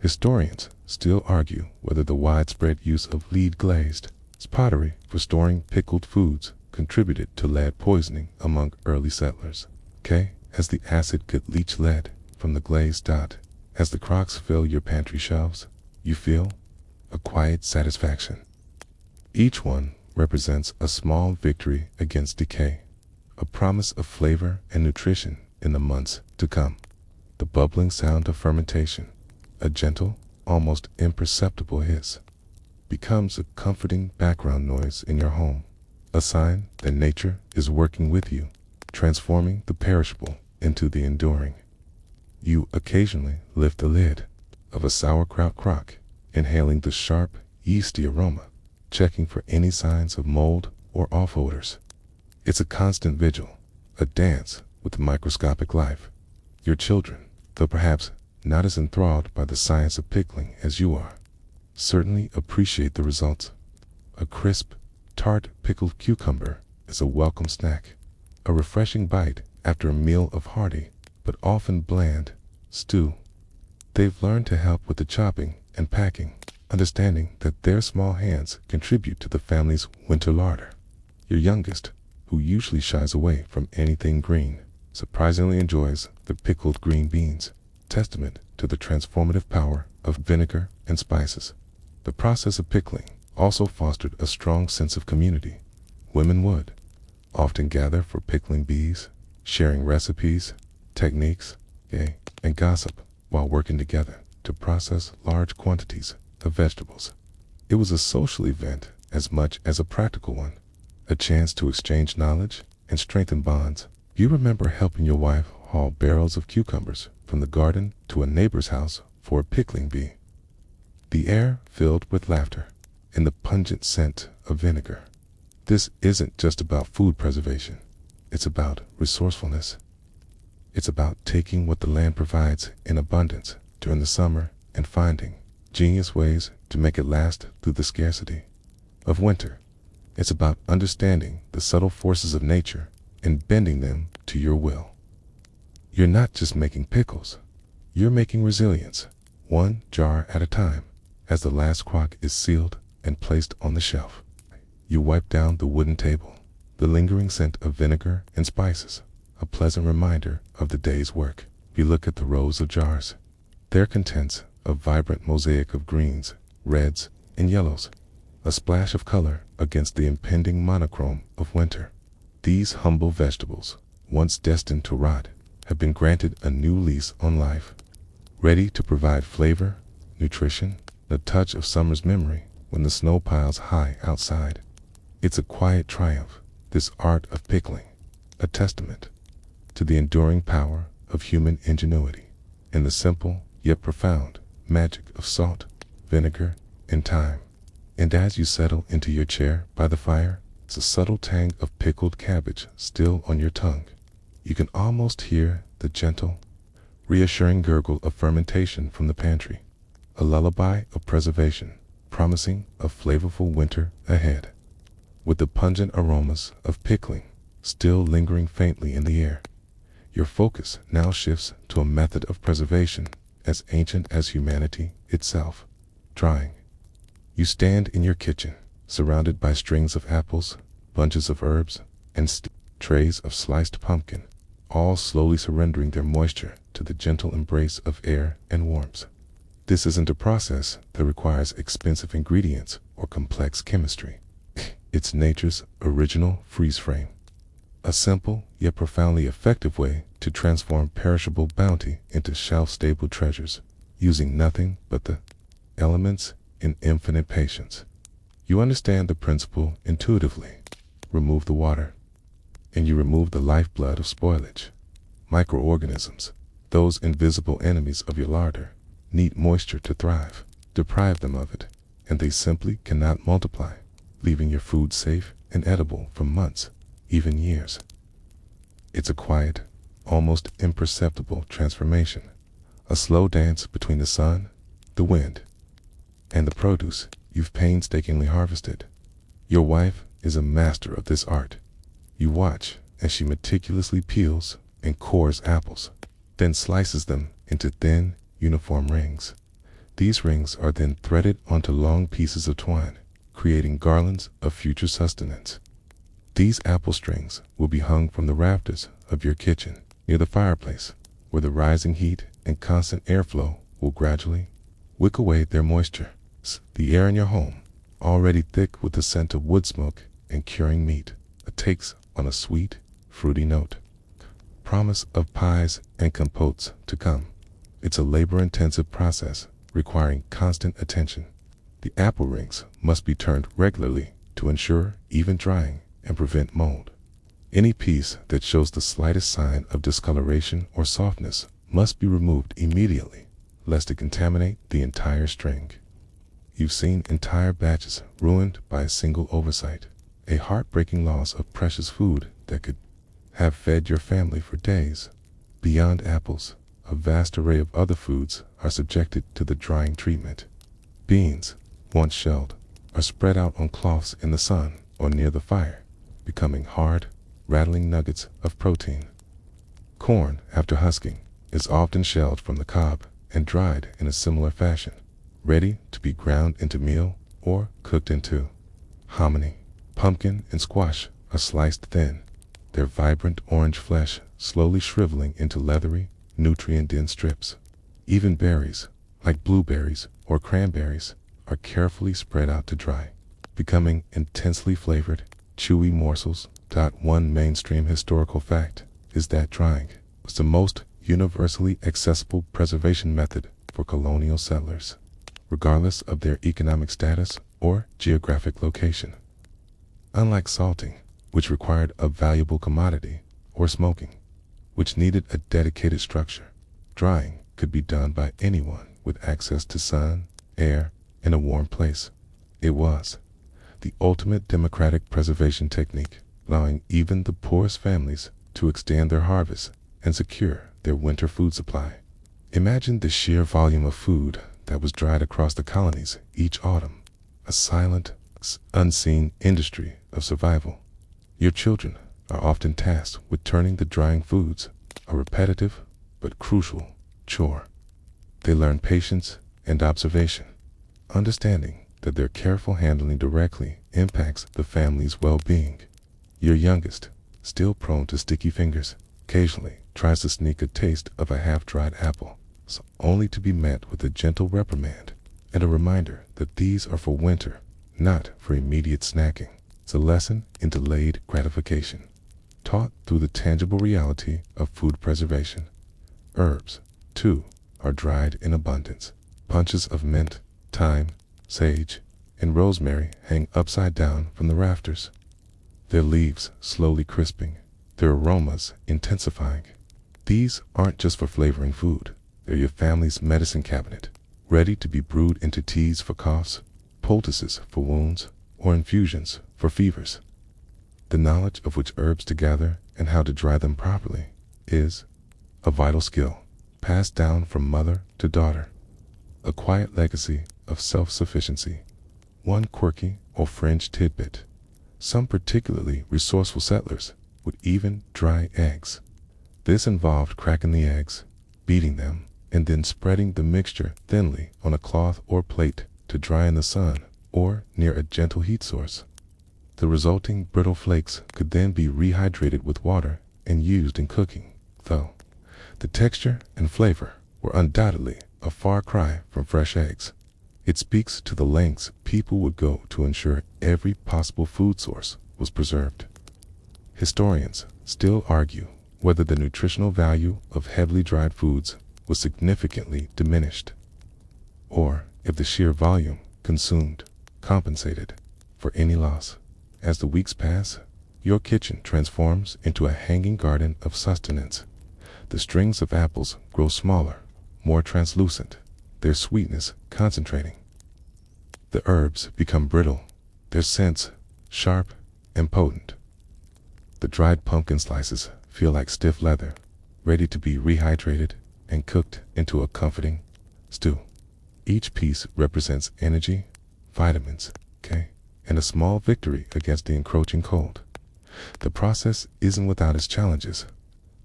Historians still argue whether the widespread use of lead-glazed pottery for storing pickled foods contributed to lead poisoning among early settlers. As the acid could leach lead from the glaze. As the crocks fill your pantry shelves, you feel a quiet satisfaction. Each one represents a small victory against decay, a promise of flavor and nutrition in the months to come. The bubbling sound of fermentation, a gentle, almost imperceptible hiss, becomes a comforting background noise in your home, a sign that nature is working with you, transforming the perishable into the enduring. You occasionally lift the lid of a sauerkraut crock, inhaling the sharp, yeasty aroma, checking for any signs of mold or off odors. It's a constant vigil, a dance with microscopic life. Your children, though perhaps not as enthralled by the science of pickling as you are, certainly appreciate the results. A crisp, tart pickled cucumber is a welcome snack, a refreshing bite after a meal of hearty, but often bland, stew. They've learned to help with the chopping and packing, understanding that their small hands contribute to the family's winter larder. Your youngest, who usually shies away from anything green, surprisingly enjoys the pickled green beans, testament to the transformative power of vinegar and spices. The process of pickling also fostered a strong sense of community. Women would often gather for pickling bees, sharing recipes, techniques, and gossip while working together to process large quantities of vegetables. It was a social event as much as a practical one, a chance to exchange knowledge and strengthen bonds. You remember helping your wife haul barrels of cucumbers from the garden to a neighbor's house for a pickling bee. The air filled with laughter and the pungent scent of vinegar. This isn't just about food preservation. It's about resourcefulness. It's about taking what the land provides in abundance during the summer and finding genius ways to make it last through the scarcity of winter. It's about understanding the subtle forces of nature and bending them to your will. You're not just making pickles. You're making resilience, one jar at a time, as the last crock is sealed and placed on the shelf. You wipe down the wooden table, the lingering scent of vinegar and spices, a pleasant reminder of the day's work. You look at the rows of jars. Their contents, a vibrant mosaic of greens, reds, and yellows, a splash of color against the impending monochrome of winter. These humble vegetables, once destined to rot, have been granted a new lease on life, ready to provide flavor, nutrition, a touch of summer's memory when the snow piles high outside. It's a quiet triumph, this art of pickling, a testament to the enduring power of human ingenuity and the simple yet profound magic of salt, vinegar, and time. And as you settle into your chair by the fire, it's a subtle tang of pickled cabbage still on your tongue. You can almost hear the gentle, reassuring gurgle of fermentation from the pantry, a lullaby of preservation, promising a flavorful winter ahead. With the pungent aromas of pickling still lingering faintly in the air, your focus now shifts to a method of preservation as ancient as humanity itself, drying. You stand in your kitchen, surrounded by strings of apples, bunches of herbs, and trays of sliced pumpkin, all slowly surrendering their moisture to the gentle embrace of air and warmth. This isn't a process that requires expensive ingredients or complex chemistry. It's nature's original freeze frame. A simple yet profoundly effective way to transform perishable bounty into shelf-stable treasures, using nothing but the elements in infinite patience. You understand the principle intuitively. Remove the water, and you remove the lifeblood of spoilage. Microorganisms, those invisible enemies of your larder, need moisture to thrive. Deprive them of it, and they simply cannot multiply, leaving your food safe and edible for months, even years. It's a quiet, almost imperceptible transformation, a slow dance between the sun, the wind, and the produce you've painstakingly harvested. Your wife is a master of this art. You watch as she meticulously peels and cores apples, then slices them into thin, uniform rings. These rings are then threaded onto long pieces of twine, creating garlands of future sustenance. These apple strings will be hung from the rafters of your kitchen near the fireplace, where the rising heat and constant airflow will gradually wick away their moisture. The air in your home, already thick with the scent of wood smoke and curing meat, takes on a sweet, fruity note. Promise of pies and compotes to come. It's a labor-intensive process requiring constant attention. The apple rings must be turned regularly to ensure even drying and prevent mold. Any piece that shows the slightest sign of discoloration or softness must be removed immediately, lest it contaminate the entire string. You've seen entire batches ruined by a single oversight, a heartbreaking loss of precious food that could have fed your family for days. Beyond apples, a vast array of other foods are subjected to the drying treatment. Beans, once shelled, are spread out on cloths in the sun or near the fire, becoming hard, rattling nuggets of protein. Corn, after husking, is often shelled from the cob and dried in a similar fashion, ready to be ground into meal or cooked into hominy. Pumpkin and squash are sliced thin, their vibrant orange flesh slowly shriveling into leathery, nutrient-dense strips. Even berries, like blueberries or cranberries, are carefully spread out to dry, becoming intensely flavored, chewy morsels. One mainstream historical fact is that drying was the most universally accessible preservation method for colonial settlers, regardless of their economic status or geographic location. Unlike salting, which required a valuable commodity, or smoking, which needed a dedicated structure, drying could be done by anyone with access to sun, air, and a warm place. It was the ultimate democratic preservation technique, allowing even the poorest families to extend their harvest and secure their winter food supply. Imagine the sheer volume of food that was dried across the colonies each autumn, a silent, unseen industry of survival. Your children are often tasked with turning the drying foods, a repetitive but crucial chore. They learn patience and observation, understanding that their careful handling directly impacts the family's well-being. Your youngest, still prone to sticky fingers, occasionally tries to sneak a taste of a half-dried apple, so only to be met with a gentle reprimand and a reminder that these are for winter, not for immediate snacking. It's a lesson in delayed gratification, taught through the tangible reality of food preservation. Herbs, too, are dried in abundance. Bunches of mint, thyme, sage, and rosemary hang upside down from the rafters, their leaves slowly crisping, their aromas intensifying. These aren't just for flavoring food. They're your family's medicine cabinet, ready to be brewed into teas for coughs, poultices for wounds, or infusions for fevers. The knowledge of which herbs to gather and how to dry them properly is a vital skill passed down from mother to daughter, a quiet legacy of self-sufficiency. One quirky or fringe tidbit: some particularly resourceful settlers would even dry eggs. This involved cracking the eggs, beating them, and then spreading the mixture thinly on a cloth or plate to dry in the sun or near a gentle heat source. The resulting brittle flakes could then be rehydrated with water and used in cooking, though the texture and flavor were undoubtedly a far cry from fresh eggs. It speaks to the lengths people would go to ensure every possible food source was preserved. Historians still argue whether the nutritional value of heavily dried foods was significantly diminished, or if the sheer volume consumed compensated for any loss. As the weeks pass, your kitchen transforms into a hanging garden of sustenance. The strings of apples grow smaller, more translucent, their sweetness concentrating. The herbs become brittle, their scents sharp and potent. The dried pumpkin slices feel like stiff leather, ready to be rehydrated and cooked into a comforting stew. Each piece represents energy, vitamins, K, and a small victory against the encroaching cold. The process isn't without its challenges.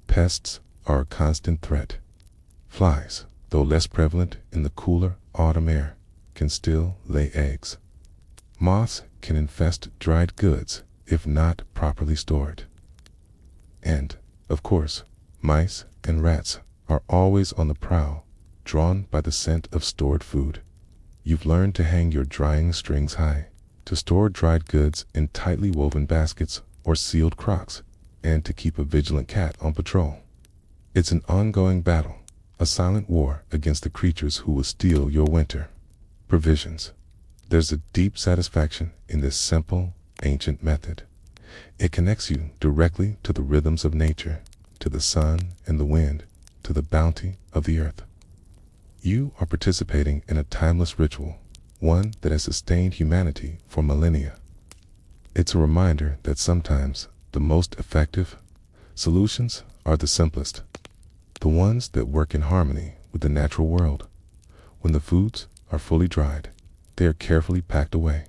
Pests are a constant threat. Flies, though less prevalent in the cooler autumn air, can still lay eggs. Moths can infest dried goods if not properly stored. And, of course, mice and rats are always on the prowl, drawn by the scent of stored food. You've learned to hang your drying strings high, to store dried goods in tightly woven baskets or sealed crocks, and to keep a vigilant cat on patrol. It's an ongoing battle, a silent war against the creatures who will steal your winter provisions. There's a deep satisfaction in this simple, ancient method. It connects you directly to the rhythms of nature, to the sun and the wind, to the bounty of the earth. You are participating in a timeless ritual, one that has sustained humanity for millennia. It's a reminder that sometimes the most effective solutions are the simplest, the ones that work in harmony with the natural world. When the foods are fully dried, they are carefully packed away.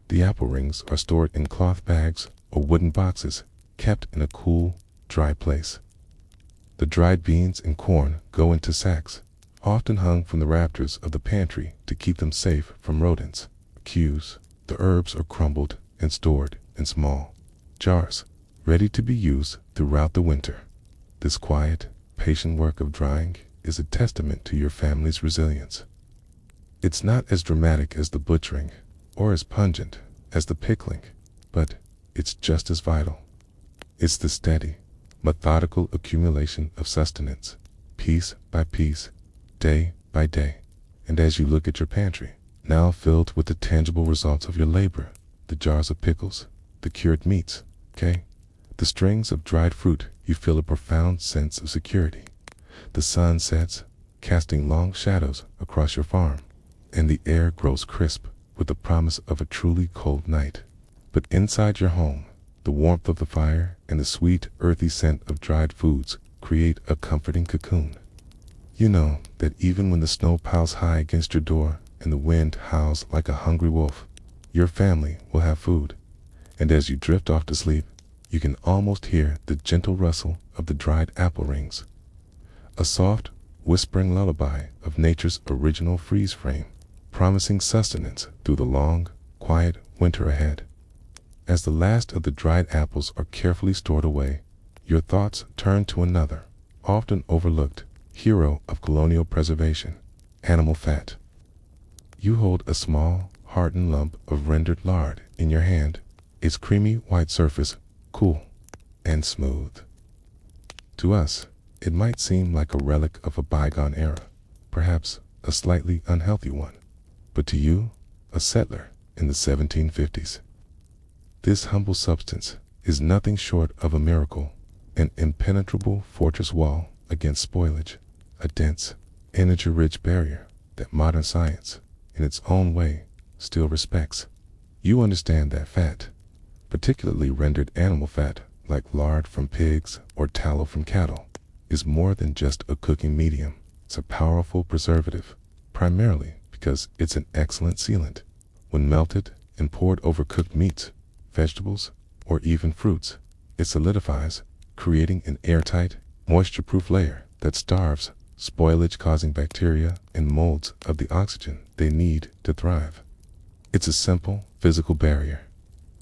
The apple rings are stored in cloth bags or wooden boxes, kept in a cool, dry place. The dried beans and corn go into sacks, often hung from the rafters of the pantry to keep them safe from rodents. Cues: the herbs are crumbled and stored in small jars, ready to be used throughout the winter. This quiet, patient work of drying is a testament to your family's resilience. It's not as dramatic as the butchering, or as pungent as the pickling, but it's just as vital. It's the steady, methodical accumulation of sustenance, piece by piece, day by day. And as you look at your pantry, now filled with the tangible results of your labor, the jars of pickles, the cured meats, the strings of dried fruit, you feel a profound sense of security. The sun sets, casting long shadows across your farm, and the air grows crisp with the promise of a truly cold night. But inside your home, the warmth of the fire and the sweet, earthy scent of dried foods create a comforting cocoon. You know that even when the snow piles high against your door and the wind howls like a hungry wolf, your family will have food. And as you drift off to sleep, you can almost hear the gentle rustle of the dried apple rings. A soft, whispering lullaby of nature's original freeze frame, promising sustenance through the long, quiet winter ahead. As the last of the dried apples are carefully stored away, your thoughts turn to another, often overlooked, hero of colonial preservation: animal fat. You hold a small, hardened lump of rendered lard in your hand, its creamy white surface cool and smooth. To us, it might seem like a relic of a bygone era, perhaps a slightly unhealthy one, but to you, a settler in the 1750s, this humble substance is nothing short of a miracle, an impenetrable fortress wall against spoilage, a dense, energy-rich barrier that modern science, in its own way, still respects. You understand that fat, particularly rendered animal fat like lard from pigs or tallow from cattle, is more than just a cooking medium. It's a powerful preservative, primarily because it's an excellent sealant. When melted and poured over cooked meats, vegetables, or even fruits, it solidifies, creating an airtight, moisture-proof layer that starves spoilage-causing bacteria and molds of the oxygen they need to thrive. It's a simple, physical barrier,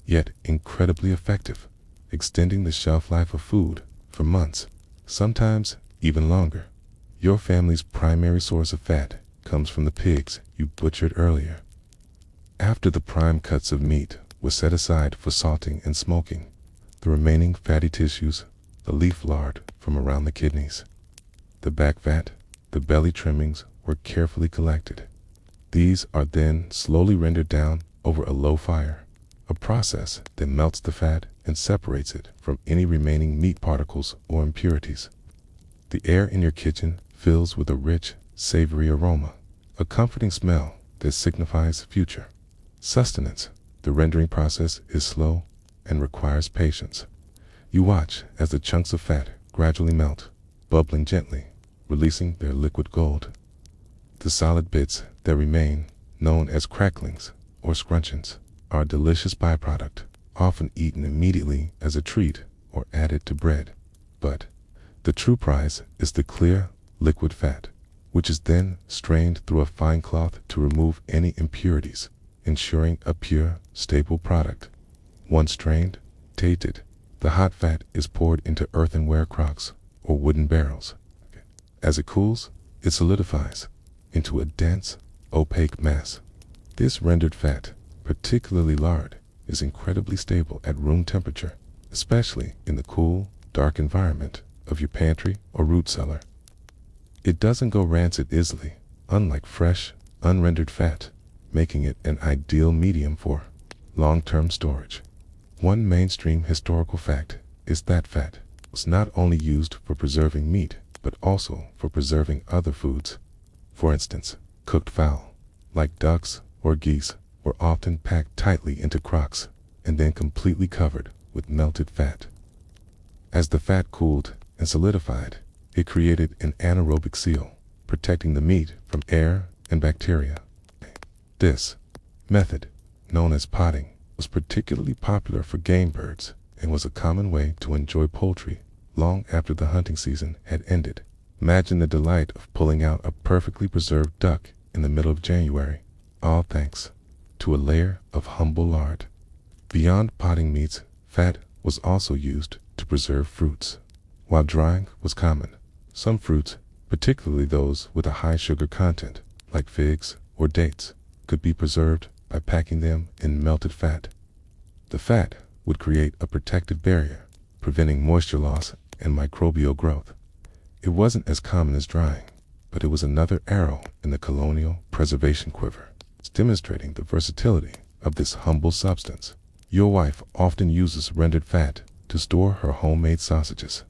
yet incredibly effective, extending the shelf life of food for months, sometimes even longer. Your family's primary source of fat comes from the pigs you butchered earlier. After the prime cuts of meat were set aside for salting and smoking, the remaining fatty tissues, the leaf lard from around the kidneys, the back fat, the belly trimmings were carefully collected. These are then slowly rendered down over a low fire, a process that melts the fat and separates it from any remaining meat particles or impurities. The air in your kitchen fills with a rich, savory aroma, a comforting smell that signifies future sustenance. The rendering process is slow and requires patience. You watch as the chunks of fat gradually melt, bubbling gently, releasing their liquid gold. The solid bits that remain, known as cracklings or scrunchions, are a delicious byproduct, often eaten immediately as a treat or added to bread. But the true prize is the clear, liquid fat, which is then strained through a fine cloth to remove any impurities, ensuring a pure, stable product. Once strained, tainted, the hot fat is poured into earthenware crocks or wooden barrels. As it cools, it solidifies into a dense, opaque mass. This rendered fat, particularly lard, is incredibly stable at room temperature, especially in the cool, dark environment of your pantry or root cellar. It doesn't go rancid easily, unlike fresh, unrendered fat, making it an ideal medium for long-term storage. One mainstream historical fact is that fat was not only used for preserving meat, but also for preserving other foods. For instance, cooked fowl, like ducks or geese, were often packed tightly into crocks and then completely covered with melted fat. As the fat cooled and solidified, it created an anaerobic seal, protecting the meat from air and bacteria. This method, known as potting, was particularly popular for game birds and was a common way to enjoy poultry long after the hunting season had ended. Imagine the delight of pulling out a perfectly preserved duck in the middle of January, all thanks to a layer of humble lard. Beyond potting meats, fat was also used to preserve fruits. While drying was common, some fruits, particularly those with a high sugar content, like figs or dates, could be preserved by packing them in melted fat. The fat would create a protective barrier, preventing moisture loss and microbial growth. It wasn't as common as drying, but it was another arrow in the colonial preservation quiver. It's demonstrating the versatility of this humble substance. Your wife often uses rendered fat to store her homemade sausages.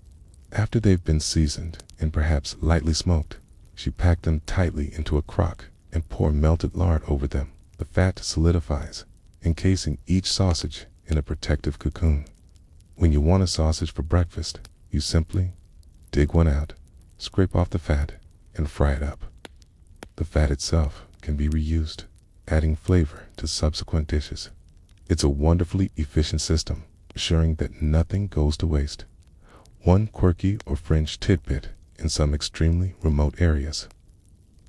After they've been seasoned and perhaps lightly smoked, she packed them tightly into a crock and pour melted lard over them. The fat solidifies, encasing each sausage in a protective cocoon. When you want a sausage for breakfast, you simply dig one out, scrape off the fat, and fry it up. The fat itself can be reused, adding flavor to subsequent dishes. It's a wonderfully efficient system, ensuring that nothing goes to waste. One quirky or fringe tidbit in some extremely remote areas.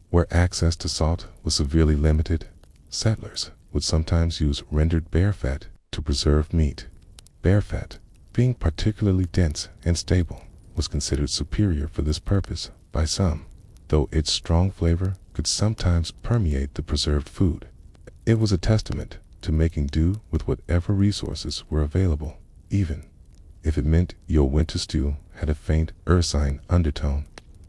Where access to salt was severely limited, settlers would sometimes use rendered bear fat to preserve meat. Bear fat, being particularly dense and stable, was considered superior for this purpose by some, though its strong flavor could sometimes permeate the preserved food. It was a testament to making do with whatever resources were available, even if it meant your winter stew had a faint ursine undertone.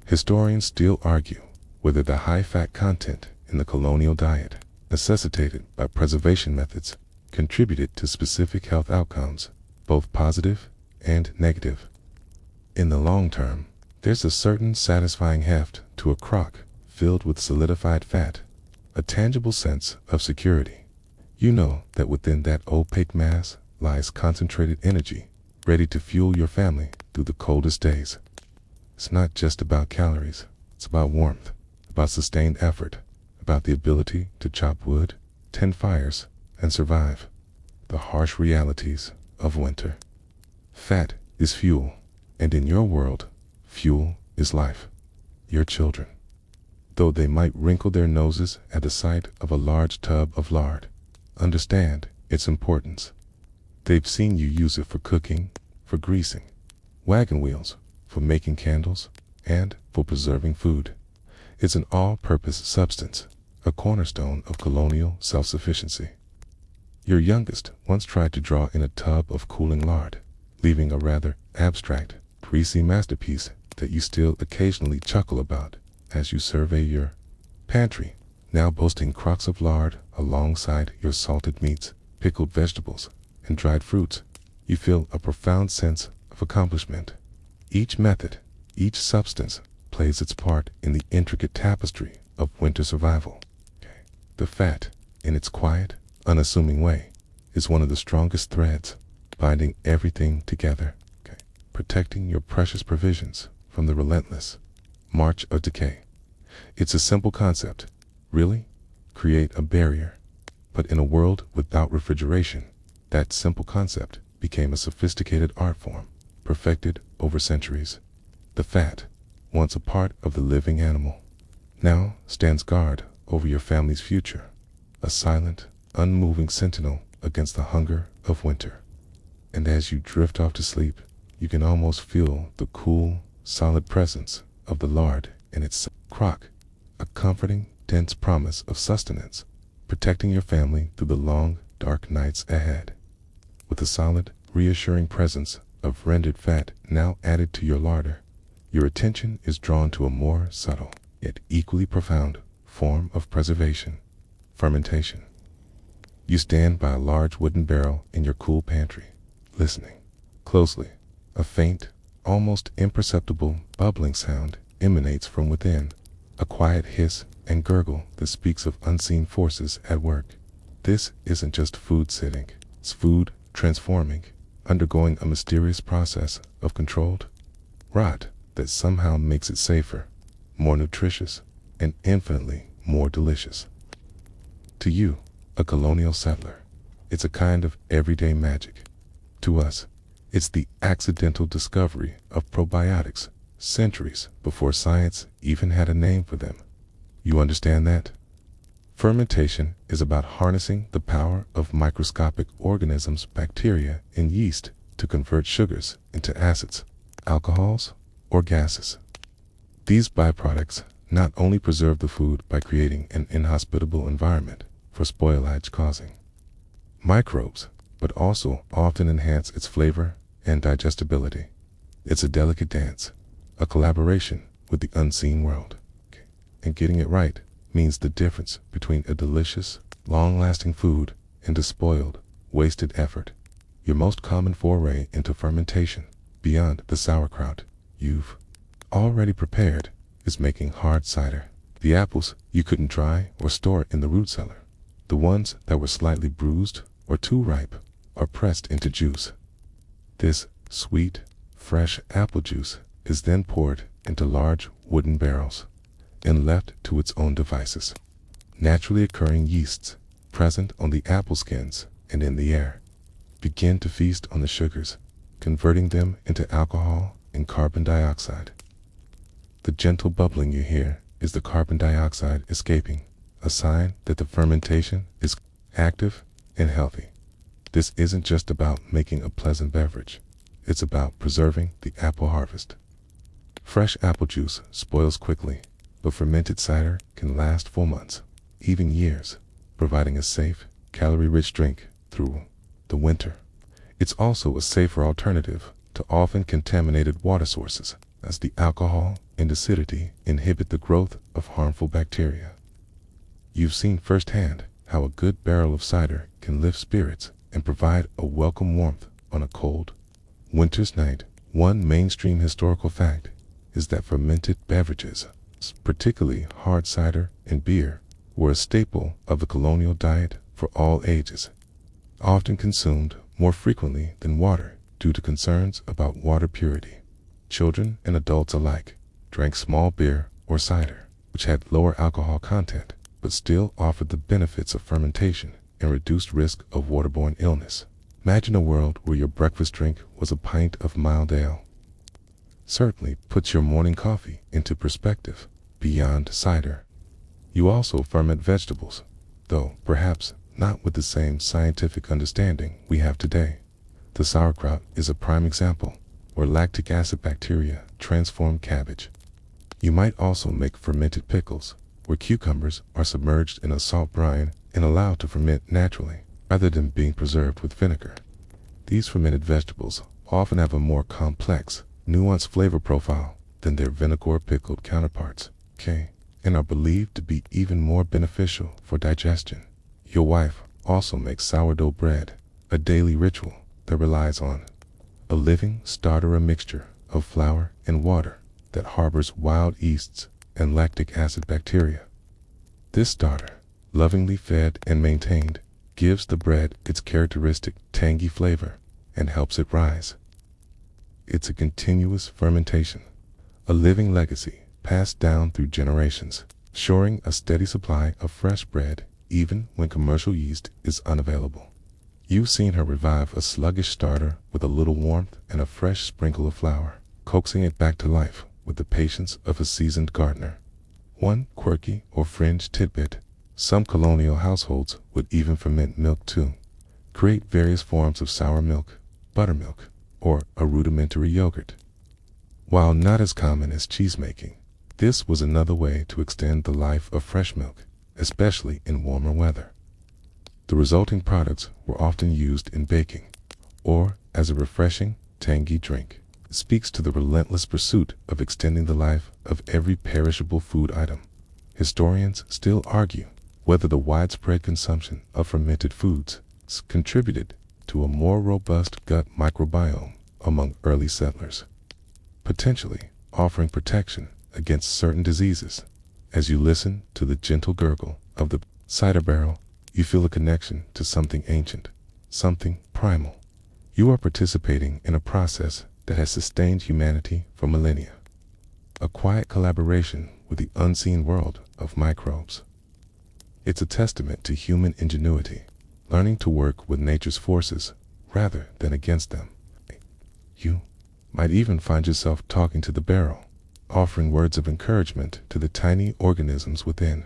Historians still argue whether the high fat content in the colonial diet, necessitated by preservation methods, contributed to specific health outcomes, both positive and negative. In the long term, there's a certain satisfying heft to a crock filled with solidified fat, a tangible sense of security. You know that within that opaque mass lies concentrated energy, ready to fuel your family through the coldest days. It's not just about calories, it's about warmth, about sustained effort, about the ability to chop wood, tend fires, and survive the harsh realities of winter. Fat is fuel, and in your world, fuel is life. Your children, though they might wrinkle their noses at the sight of a large tub of lard, understand its importance. They've seen you use it for cooking, for greasing, wagon wheels, for making candles, and for preserving food. It's an all-purpose substance, a cornerstone of colonial self-sufficiency. Your youngest once tried to draw in a tub of cooling lard, leaving a rather abstract, greasy masterpiece that you still occasionally chuckle about as you survey your pantry, now boasting crocks of lard alongside your salted meats, pickled vegetables, and dried fruits. You feel a profound sense of accomplishment. Each method, each substance, plays its part in the intricate tapestry of winter survival. The fat, in its quiet, unassuming way, is one of the strongest threads, binding everything together, protecting your precious provisions from the relentless march of decay. It's a simple concept, really. Create a barrier. But in a world without refrigeration, that simple concept became a sophisticated art form, perfected over centuries. The fat, once a part of the living animal, now stands guard over your family's future, a silent, unmoving sentinel against the hunger of winter. And as you drift off to sleep, you can almost feel the cool, solid presence of the lard in its crock, a comforting, dense promise of sustenance, protecting your family through the long, dark nights ahead. With the solid, reassuring presence of rendered fat now added to your larder, your attention is drawn to a more subtle, yet equally profound, form of preservation: fermentation. You stand by a large wooden barrel in your cool pantry, listening closely. A faint, almost imperceptible bubbling sound emanates from within, a quiet hiss and gurgle that speaks of unseen forces at work. This isn't just food sitting, it's food transforming, undergoing a mysterious process of controlled rot that somehow makes it safer, more nutritious, and infinitely more delicious. To you, a colonial settler, it's a kind of everyday magic. To us, it's the accidental discovery of probiotics centuries before science even had a name for them. You understand that? Fermentation is about harnessing the power of microscopic organisms, bacteria, and yeast to convert sugars into acids, alcohols, or gases. These byproducts not only preserve the food by creating an inhospitable environment for spoilage-causing microbes, but also often enhance its flavor and digestibility. It's a delicate dance, a collaboration with the unseen world. And getting it right means the difference between a delicious, long-lasting food and a spoiled, wasted effort. Your most common foray into fermentation, beyond the sauerkraut you've already prepared, is making hard cider. The apples you couldn't dry or store in the root cellar, the ones that were slightly bruised or too ripe, are pressed into juice. This sweet, fresh apple juice is then poured into large wooden barrels and left to its own devices. Naturally occurring yeasts, present on the apple skins and in the air, begin to feast on the sugars, converting them into alcohol and carbon dioxide. The gentle bubbling you hear is the carbon dioxide escaping, a sign that the fermentation is active and healthy. This isn't just about making a pleasant beverage. It's about preserving the apple harvest. Fresh apple juice spoils quickly, but fermented cider can last for months, even years, providing a safe, calorie-rich drink through the winter. It's also a safer alternative to often contaminated water sources, as the alcohol and acidity inhibit the growth of harmful bacteria. You've seen firsthand how a good barrel of cider can lift spirits and provide a welcome warmth on a cold winter's night. One mainstream historical fact is that fermented beverages, particularly hard cider and beer, were a staple of the colonial diet for all ages, often consumed more frequently than water due to concerns about water purity. Children and adults alike drank small beer or cider, which had lower alcohol content, but still offered the benefits of fermentation and reduced risk of waterborne illness. Imagine a world where your breakfast drink was a pint of mild ale. Certainly puts your morning coffee into perspective. Beyond cider, you also ferment vegetables, though perhaps not with the same scientific understanding we have today. The sauerkraut is a prime example, where lactic acid bacteria transform cabbage. You might also make fermented pickles, where cucumbers are submerged in a salt brine and allowed to ferment naturally, rather than being preserved with vinegar. These fermented vegetables often have a more complex, nuanced flavor profile than their vinegar-pickled counterparts, and are believed to be even more beneficial for digestion. Your wife also makes sourdough bread, a daily ritual that relies on a living starter, a mixture of flour and water that harbors wild yeasts and lactic acid bacteria. This starter, lovingly fed and maintained, gives the bread its characteristic tangy flavor and helps it rise. It's a continuous fermentation, a living legacy passed down through generations, ensuring a steady supply of fresh bread even when commercial yeast is unavailable. You've seen her revive a sluggish starter with a little warmth and a fresh sprinkle of flour, coaxing it back to life with the patience of a seasoned gardener. One quirky or fringe tidbit: some colonial households would even ferment milk too, create various forms of sour milk, buttermilk, or a rudimentary yogurt. While not as common as cheesemaking, this was another way to extend the life of fresh milk, especially in warmer weather. The resulting products were often used in baking, or as a refreshing, tangy drink. It speaks to the relentless pursuit of extending the life of every perishable food item. Historians still argue whether the widespread consumption of fermented foods contributed to a more robust gut microbiome among early settlers, potentially offering protection against certain diseases. As you listen to the gentle gurgle of the cider barrel, you feel a connection to something ancient, something primal. You are participating in a process that has sustained humanity for millennia, a quiet collaboration with the unseen world of microbes. It's a testament to human ingenuity, learning to work with nature's forces rather than against them. You might even find yourself talking to the barrel, offering words of encouragement to the tiny organisms within,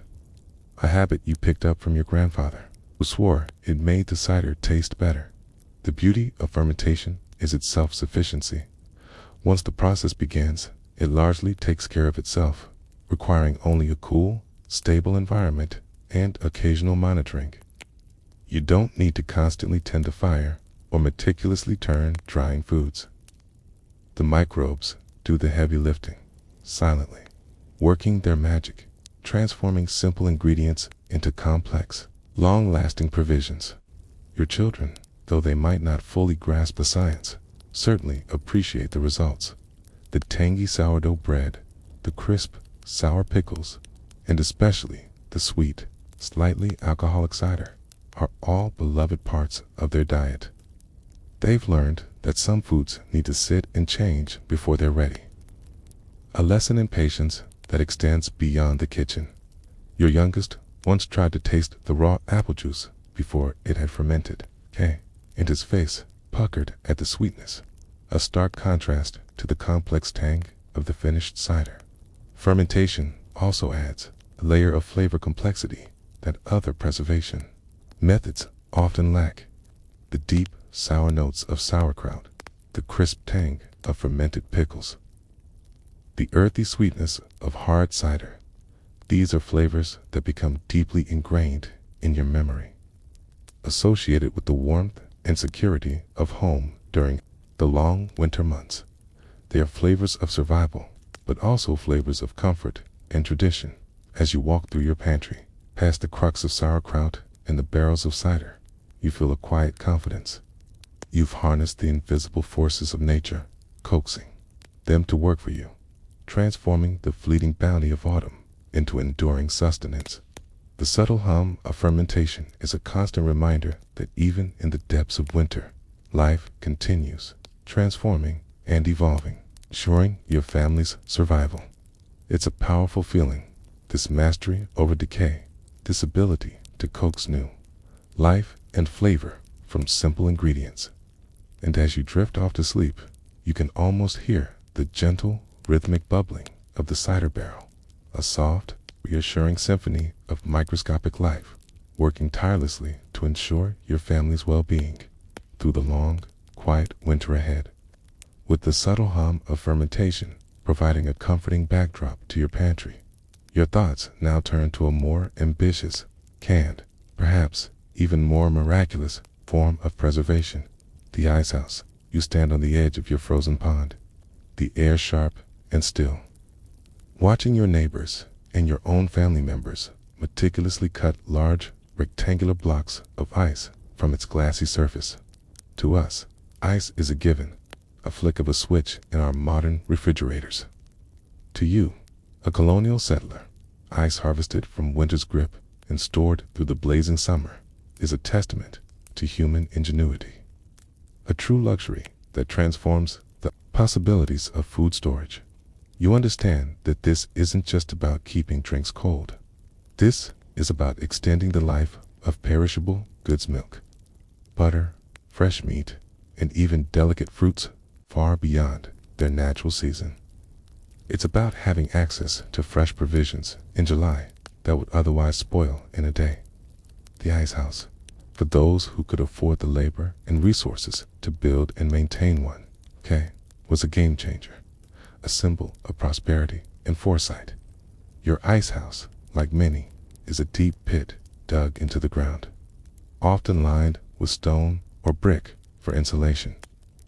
a habit you picked up from your grandfather, who swore it made the cider taste better. The beauty of fermentation is its self-sufficiency. Once the process begins, it largely takes care of itself, requiring only a cool, stable environment and occasional monitoring. You don't need to constantly tend a fire or meticulously turn drying foods. The microbes do the heavy lifting, silently, working their magic, transforming simple ingredients into complex, long-lasting provisions. Your children, though they might not fully grasp the science, certainly appreciate the results. The tangy sourdough bread, the crisp, sour pickles, and especially the sweet, slightly alcoholic cider are all beloved parts of their diet. They've learned that some foods need to sit and change before they're ready. A lesson in patience that extends beyond the kitchen. Your youngest once tried to taste the raw apple juice before it had fermented, and his face puckered at the sweetness, a stark contrast to the complex tang of the finished cider. Fermentation also adds a layer of flavor complexity that other preservation methods often lack. The deep, sour notes of sauerkraut, the crisp tang of fermented pickles, the earthy sweetness of hard cider. These are flavors that become deeply ingrained in your memory, associated with the warmth and security of home during the long winter months. They are flavors of survival, but also flavors of comfort and tradition. As you walk through your pantry, past the crux of sauerkraut and the barrels of cider, you feel a quiet confidence. You've harnessed the invisible forces of nature, coaxing them to work for you, transforming the fleeting bounty of autumn into enduring sustenance. The subtle hum of fermentation is a constant reminder that even in the depths of winter, life continues, transforming and evolving, ensuring your family's survival. It's a powerful feeling, this mastery over decay, this ability to coax new life and flavor from simple ingredients. And as you drift off to sleep, you can almost hear the gentle, rhythmic bubbling of the cider barrel, a soft, reassuring symphony of microscopic life, working tirelessly to ensure your family's well-being through the long, quiet winter ahead. With the subtle hum of fermentation providing a comforting backdrop to your pantry, your thoughts now turn to a more ambitious, canned, perhaps even more miraculous form of preservation, the ice house. You stand on the edge of your frozen pond, the air sharp and still, watching your neighbors and your own family members meticulously cut large, rectangular blocks of ice from its glassy surface. To us, ice is a given, a flick of a switch in our modern refrigerators. To you, a colonial settler, ice harvested from winter's grip and stored through the blazing summer is a testament to human ingenuity, a true luxury that transforms the possibilities of food storage. You understand that this isn't just about keeping drinks cold. This is about extending the life of perishable goods, milk, butter, fresh meat, and even delicate fruits far beyond their natural season. It's about having access to fresh provisions in July that would otherwise spoil in a day. The ice house, for those who could afford the labor and resources to build and maintain one, was a game changer, a symbol of prosperity and foresight. Your ice house, like many, is a deep pit dug into the ground, often lined with stone or brick for insulation.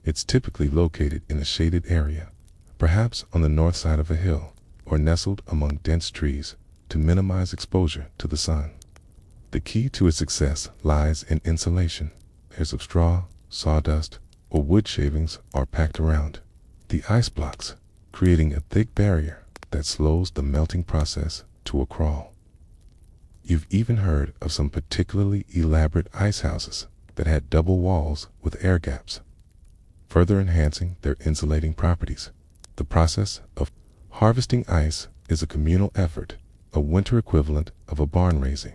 It's typically located in a shaded area, perhaps on the north side of a hill or nestled among dense trees to minimize exposure to the sun. The key to its success lies in insulation. Layers of straw, sawdust, or wood shavings are packed around the ice blocks, creating a thick barrier that slows the melting process to a crawl. You've even heard of some particularly elaborate ice houses that had double walls with air gaps, further enhancing their insulating properties. The process of harvesting ice is a communal effort, a winter equivalent of a barn raising.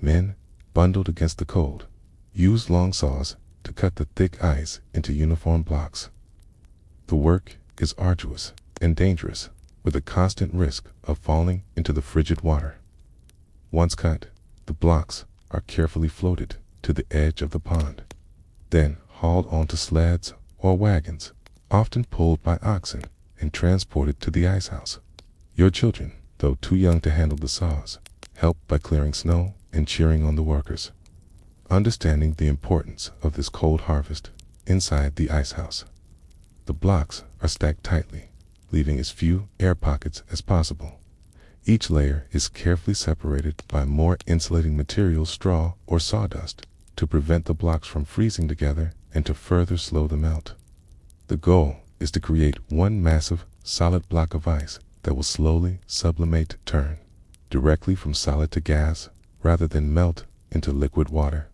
Men, bundled against the cold, use long saws to cut the thick ice into uniform blocks. The work is arduous and dangerous, with a constant risk of falling into the frigid water. Once cut, the blocks are carefully floated to the edge of the pond, then hauled onto sleds or wagons, often pulled by oxen, and transported to the ice house. Your children, though too young to handle the saws, help by clearing snow and cheering on the workers, understanding the importance of this cold harvest inside the ice house. The blocks are stacked tightly, leaving as few air pockets as possible. Each layer is carefully separated by more insulating materials, straw or sawdust, to prevent the blocks from freezing together and to further slow the melt. The goal is to create one massive, solid block of ice that will slowly sublimate, turn directly from solid to gas rather than melt into liquid water.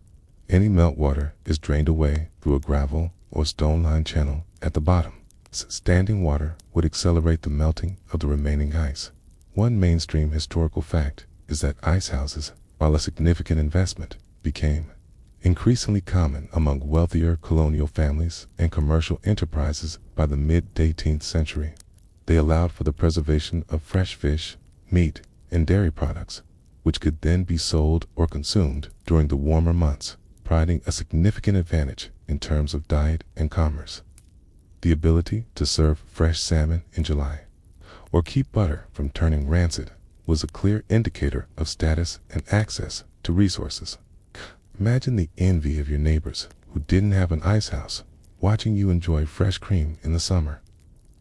Any meltwater is drained away through a gravel or stone-lined channel at the bottom. Standing water would accelerate the melting of the remaining ice. One mainstream historical fact is that ice houses, while a significant investment, became increasingly common among wealthier colonial families and commercial enterprises by the mid-18th century. They allowed for the preservation of fresh fish, meat, and dairy products, which could then be sold or consumed during the warmer months, providing a significant advantage in terms of diet and commerce. The ability to serve fresh salmon in July, or keep butter from turning rancid, was a clear indicator of status and access to resources. Imagine the envy of your neighbors who didn't have an ice house, watching you enjoy fresh cream in the summer.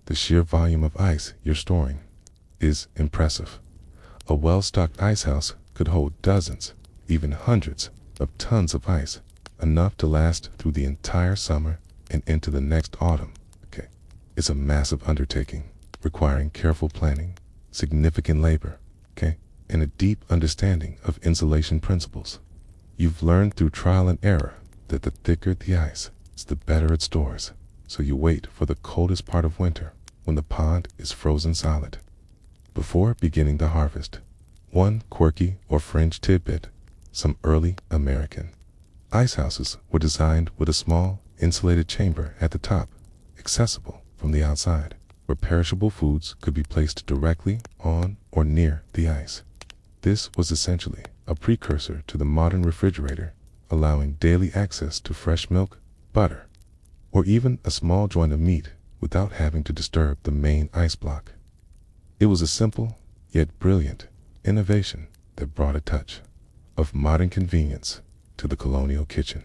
The sheer volume of ice you're storing is impressive. A well-stocked ice house could hold dozens, even hundreds, of tons of ice, enough to last through the entire summer and into the next autumn. It's a massive undertaking, requiring careful planning, significant labor, and a deep understanding of insulation principles. You've learned through trial and error that the thicker the ice, the better it stores, so you wait for the coldest part of winter when the pond is frozen solid. Before beginning the harvest, one quirky or fringe tidbit: some early American ice houses were designed with a small, insulated chamber at the top, accessible from the outside, where perishable foods could be placed directly on or near the ice. This was essentially a precursor to the modern refrigerator, allowing daily access to fresh milk, butter, or even a small joint of meat without having to disturb the main ice block. It was a simple, yet brilliant, innovation that brought a touch of modern convenience to the colonial kitchen.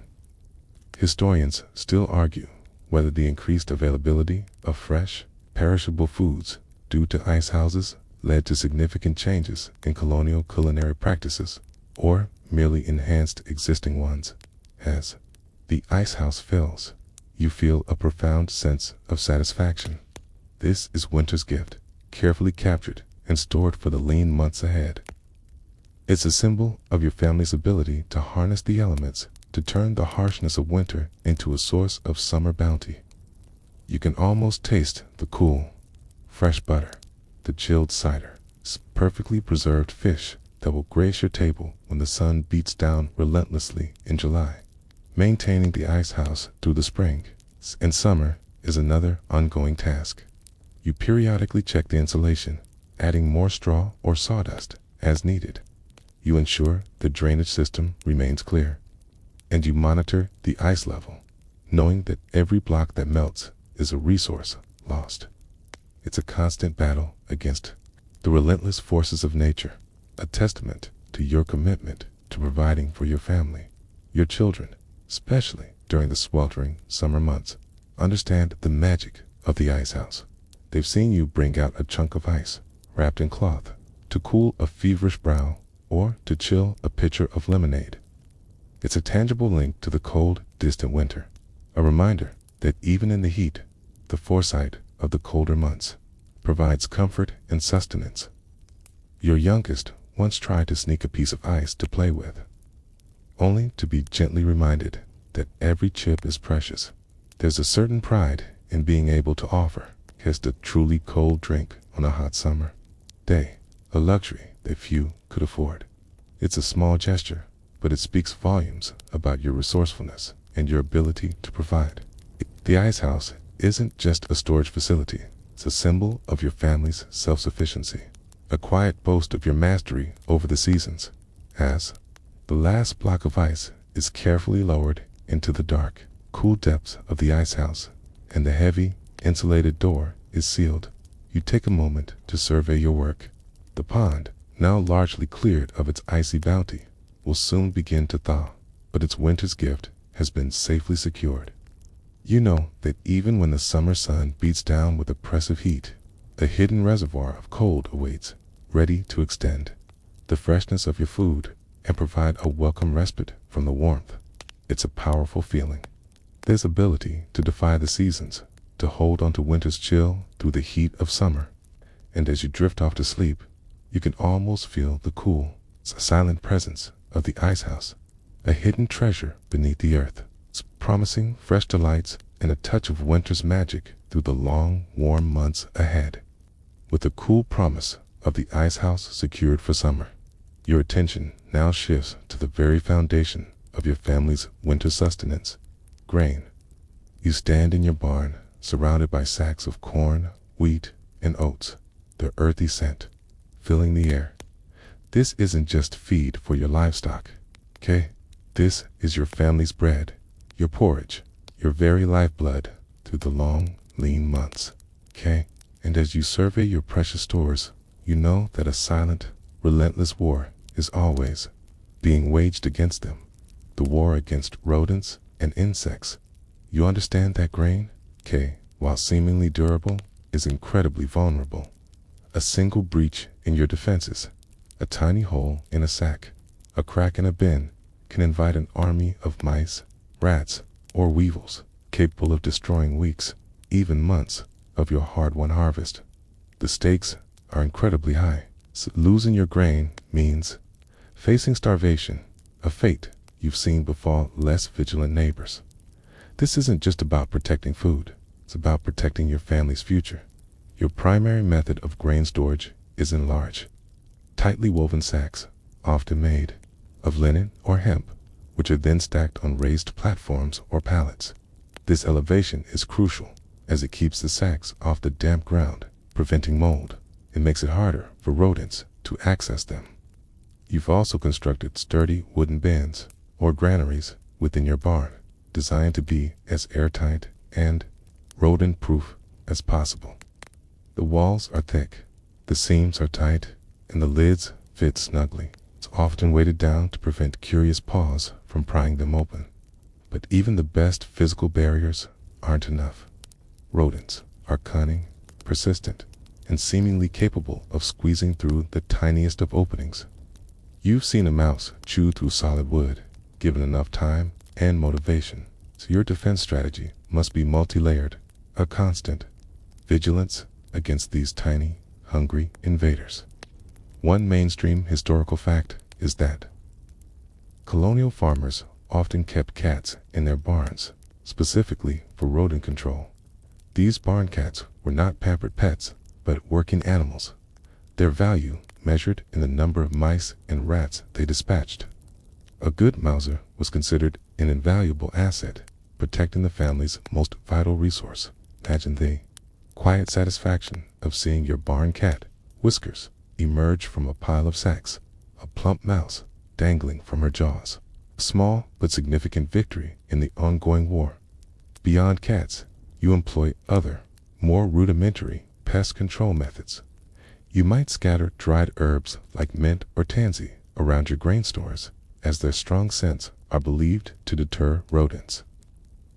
Historians still argue whether the increased availability of fresh, perishable foods due to ice houses led to significant changes in colonial culinary practices, or merely enhanced existing ones. As the ice house fills, you feel a profound sense of satisfaction. This is winter's gift, carefully captured and stored for the lean months ahead. It's a symbol of your family's ability to harness the elements to turn the harshness of winter into a source of summer bounty. You can almost taste the cool, fresh butter, the chilled cider, perfectly preserved fish that will grace your table when the sun beats down relentlessly in July. Maintaining the ice house through the spring and summer is another ongoing task. You periodically check the insulation, adding more straw or sawdust as needed. You ensure the drainage system remains clear, and you monitor the ice level, knowing that every block that melts is a resource lost. It's a constant battle against the relentless forces of nature, a testament to your commitment to providing for your family. Your children, especially during the sweltering summer months, understand the magic of the ice house. They've seen you bring out a chunk of ice, wrapped in cloth, to cool a feverish brow or to chill a pitcher of lemonade. It's a tangible link to the cold, distant winter, a reminder that even in the heat, the foresight of the colder months provides comfort and sustenance. Your youngest once tried to sneak a piece of ice to play with, only to be gently reminded that every chip is precious. There's a certain pride in being able to offer just a truly cold drink on a hot summer day, a luxury that few could afford. It's a small gesture, but it speaks volumes about your resourcefulness and your ability to provide. The ice house isn't just a storage facility, it's a symbol of your family's self-sufficiency, a quiet boast of your mastery over the seasons. As the last block of ice is carefully lowered into the dark, cool depths of the ice house, and the heavy, insulated door is sealed, you take a moment to survey your work. The pond, now largely cleared of its icy bounty, will soon begin to thaw, but its winter's gift has been safely secured. You know that even when the summer sun beats down with oppressive heat, a hidden reservoir of cold awaits, ready to extend the freshness of your food and provide a welcome respite from the warmth. It's a powerful feeling. This ability to defy the seasons, to hold onto winter's chill through the heat of summer, and as you drift off to sleep, you can almost feel the cool, silent presence of the ice house, a hidden treasure beneath the earth, promising fresh delights and a touch of winter's magic through the long, warm months ahead. With the cool promise of the ice house secured for summer, your attention now shifts to the very foundation of your family's winter sustenance, grain. You stand in your barn, surrounded by sacks of corn, wheat, and oats, their earthy scent filling the air. This isn't just feed for your livestock, okay? This is your family's bread, your porridge, your very lifeblood through the long, lean months, okay? And as you survey your precious stores, you know that a silent, relentless war is always being waged against them. The war against rodents and insects. You understand that grain, okay, while seemingly durable, is incredibly vulnerable. A single breach in your defenses, a tiny hole in a sack, a crack in a bin, can invite an army of mice, rats, or weevils, capable of destroying weeks, even months, of your hard-won harvest. The stakes are incredibly high. So losing your grain means facing starvation, a fate you've seen befall less vigilant neighbors. This isn't just about protecting food, it's about protecting your family's future. Your primary method of grain storage is in large, tightly woven sacks, often made of linen or hemp, which are then stacked on raised platforms or pallets. This elevation is crucial, as it keeps the sacks off the damp ground, preventing mold. It makes it harder for rodents to access them. You've also constructed sturdy wooden bins or granaries within your barn, designed to be as airtight and rodent-proof as possible. The walls are thick, the seams are tight, and the lids fit snugly. It's often weighted down to prevent curious paws from prying them open. But even the best physical barriers aren't enough. Rodents are cunning, persistent, and seemingly capable of squeezing through the tiniest of openings. You've seen a mouse chew through solid wood, given enough time and motivation. So your defense strategy must be multi-layered, a constant vigilance against these tiny, hungry invaders. One mainstream historical fact is that colonial farmers often kept cats in their barns, specifically for rodent control. These barn cats were not pampered pets, but working animals, their value measured in the number of mice and rats they dispatched. A good mouser was considered an invaluable asset, protecting the family's most vital resource. Imagine the quiet satisfaction of seeing your barn cat, Whiskers, emerge from a pile of sacks, a plump mouse dangling from her jaws. A small but significant victory in the ongoing war. Beyond cats, you employ other, more rudimentary pest control methods. You might scatter dried herbs like mint or tansy around your grain stores, as their strong scents are believed to deter rodents.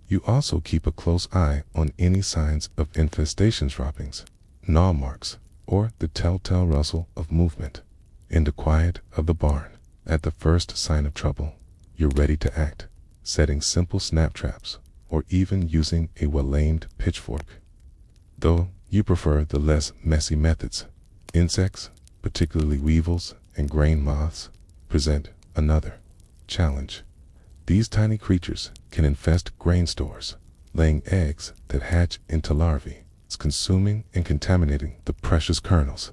You also keep a close eye on any signs of infestation droppings, gnaw marks, or the telltale rustle of movement. In the quiet of the barn, at the first sign of trouble, you're ready to act, setting simple snap traps, or even using a well-aimed pitchfork. Though you prefer the less messy methods, insects, particularly weevils and grain moths, present another challenge. These tiny creatures can infest grain stores, laying eggs that hatch into larvae, consuming and contaminating the precious kernels.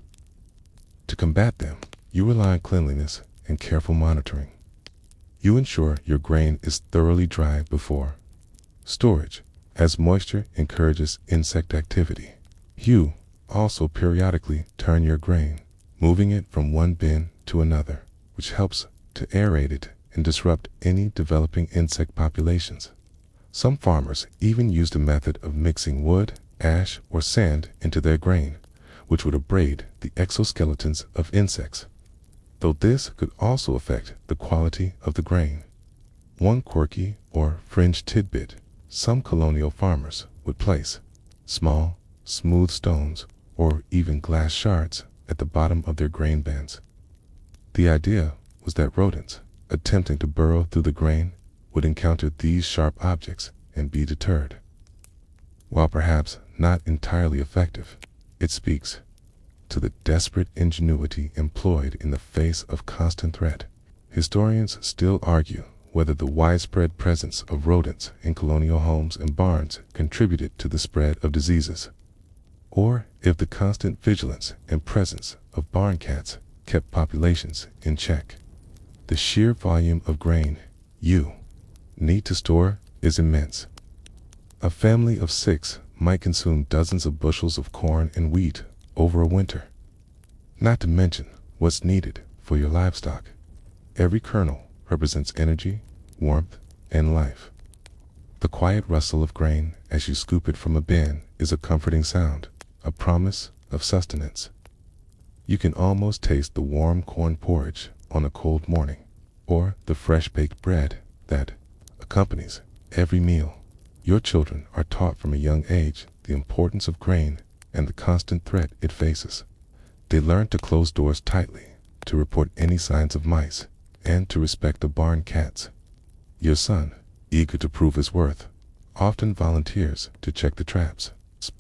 To combat them, you rely on cleanliness and careful monitoring. You ensure your grain is thoroughly dry before storage, as moisture encourages insect activity. You also periodically turn your grain, moving it from one bin to another, which helps to aerate it and disrupt any developing insect populations. Some farmers even used a method of mixing wood, ash, or sand into their grain, which would abrade the exoskeletons of insects, though this could also affect the quality of the grain. One quirky or fringe tidbit: some colonial farmers would place small, smooth stones or even glass shards at the bottom of their grain bins. The idea was that rodents, attempting to burrow through the grain, would encounter these sharp objects and be deterred. While perhaps not entirely effective, it speaks to the desperate ingenuity employed in the face of constant threat. Historians still argue whether the widespread presence of rodents in colonial homes and barns contributed to the spread of diseases, or if the constant vigilance and presence of barn cats kept populations in check. The sheer volume of grain you need to store is immense. A family of 6 might consume dozens of bushels of corn and wheat over a winter. Not to mention what's needed for your livestock. Every kernel represents energy, warmth, and life. The quiet rustle of grain as you scoop it from a bin is a comforting sound, a promise of sustenance. You can almost taste the warm corn porridge on a cold morning, or the fresh baked bread that accompanies every meal. Your children are taught from a young age the importance of grain and the constant threat it faces. They learn to close doors tightly, to report any signs of mice, and to respect the barn cats. Your son, eager to prove his worth, often volunteers to check the traps,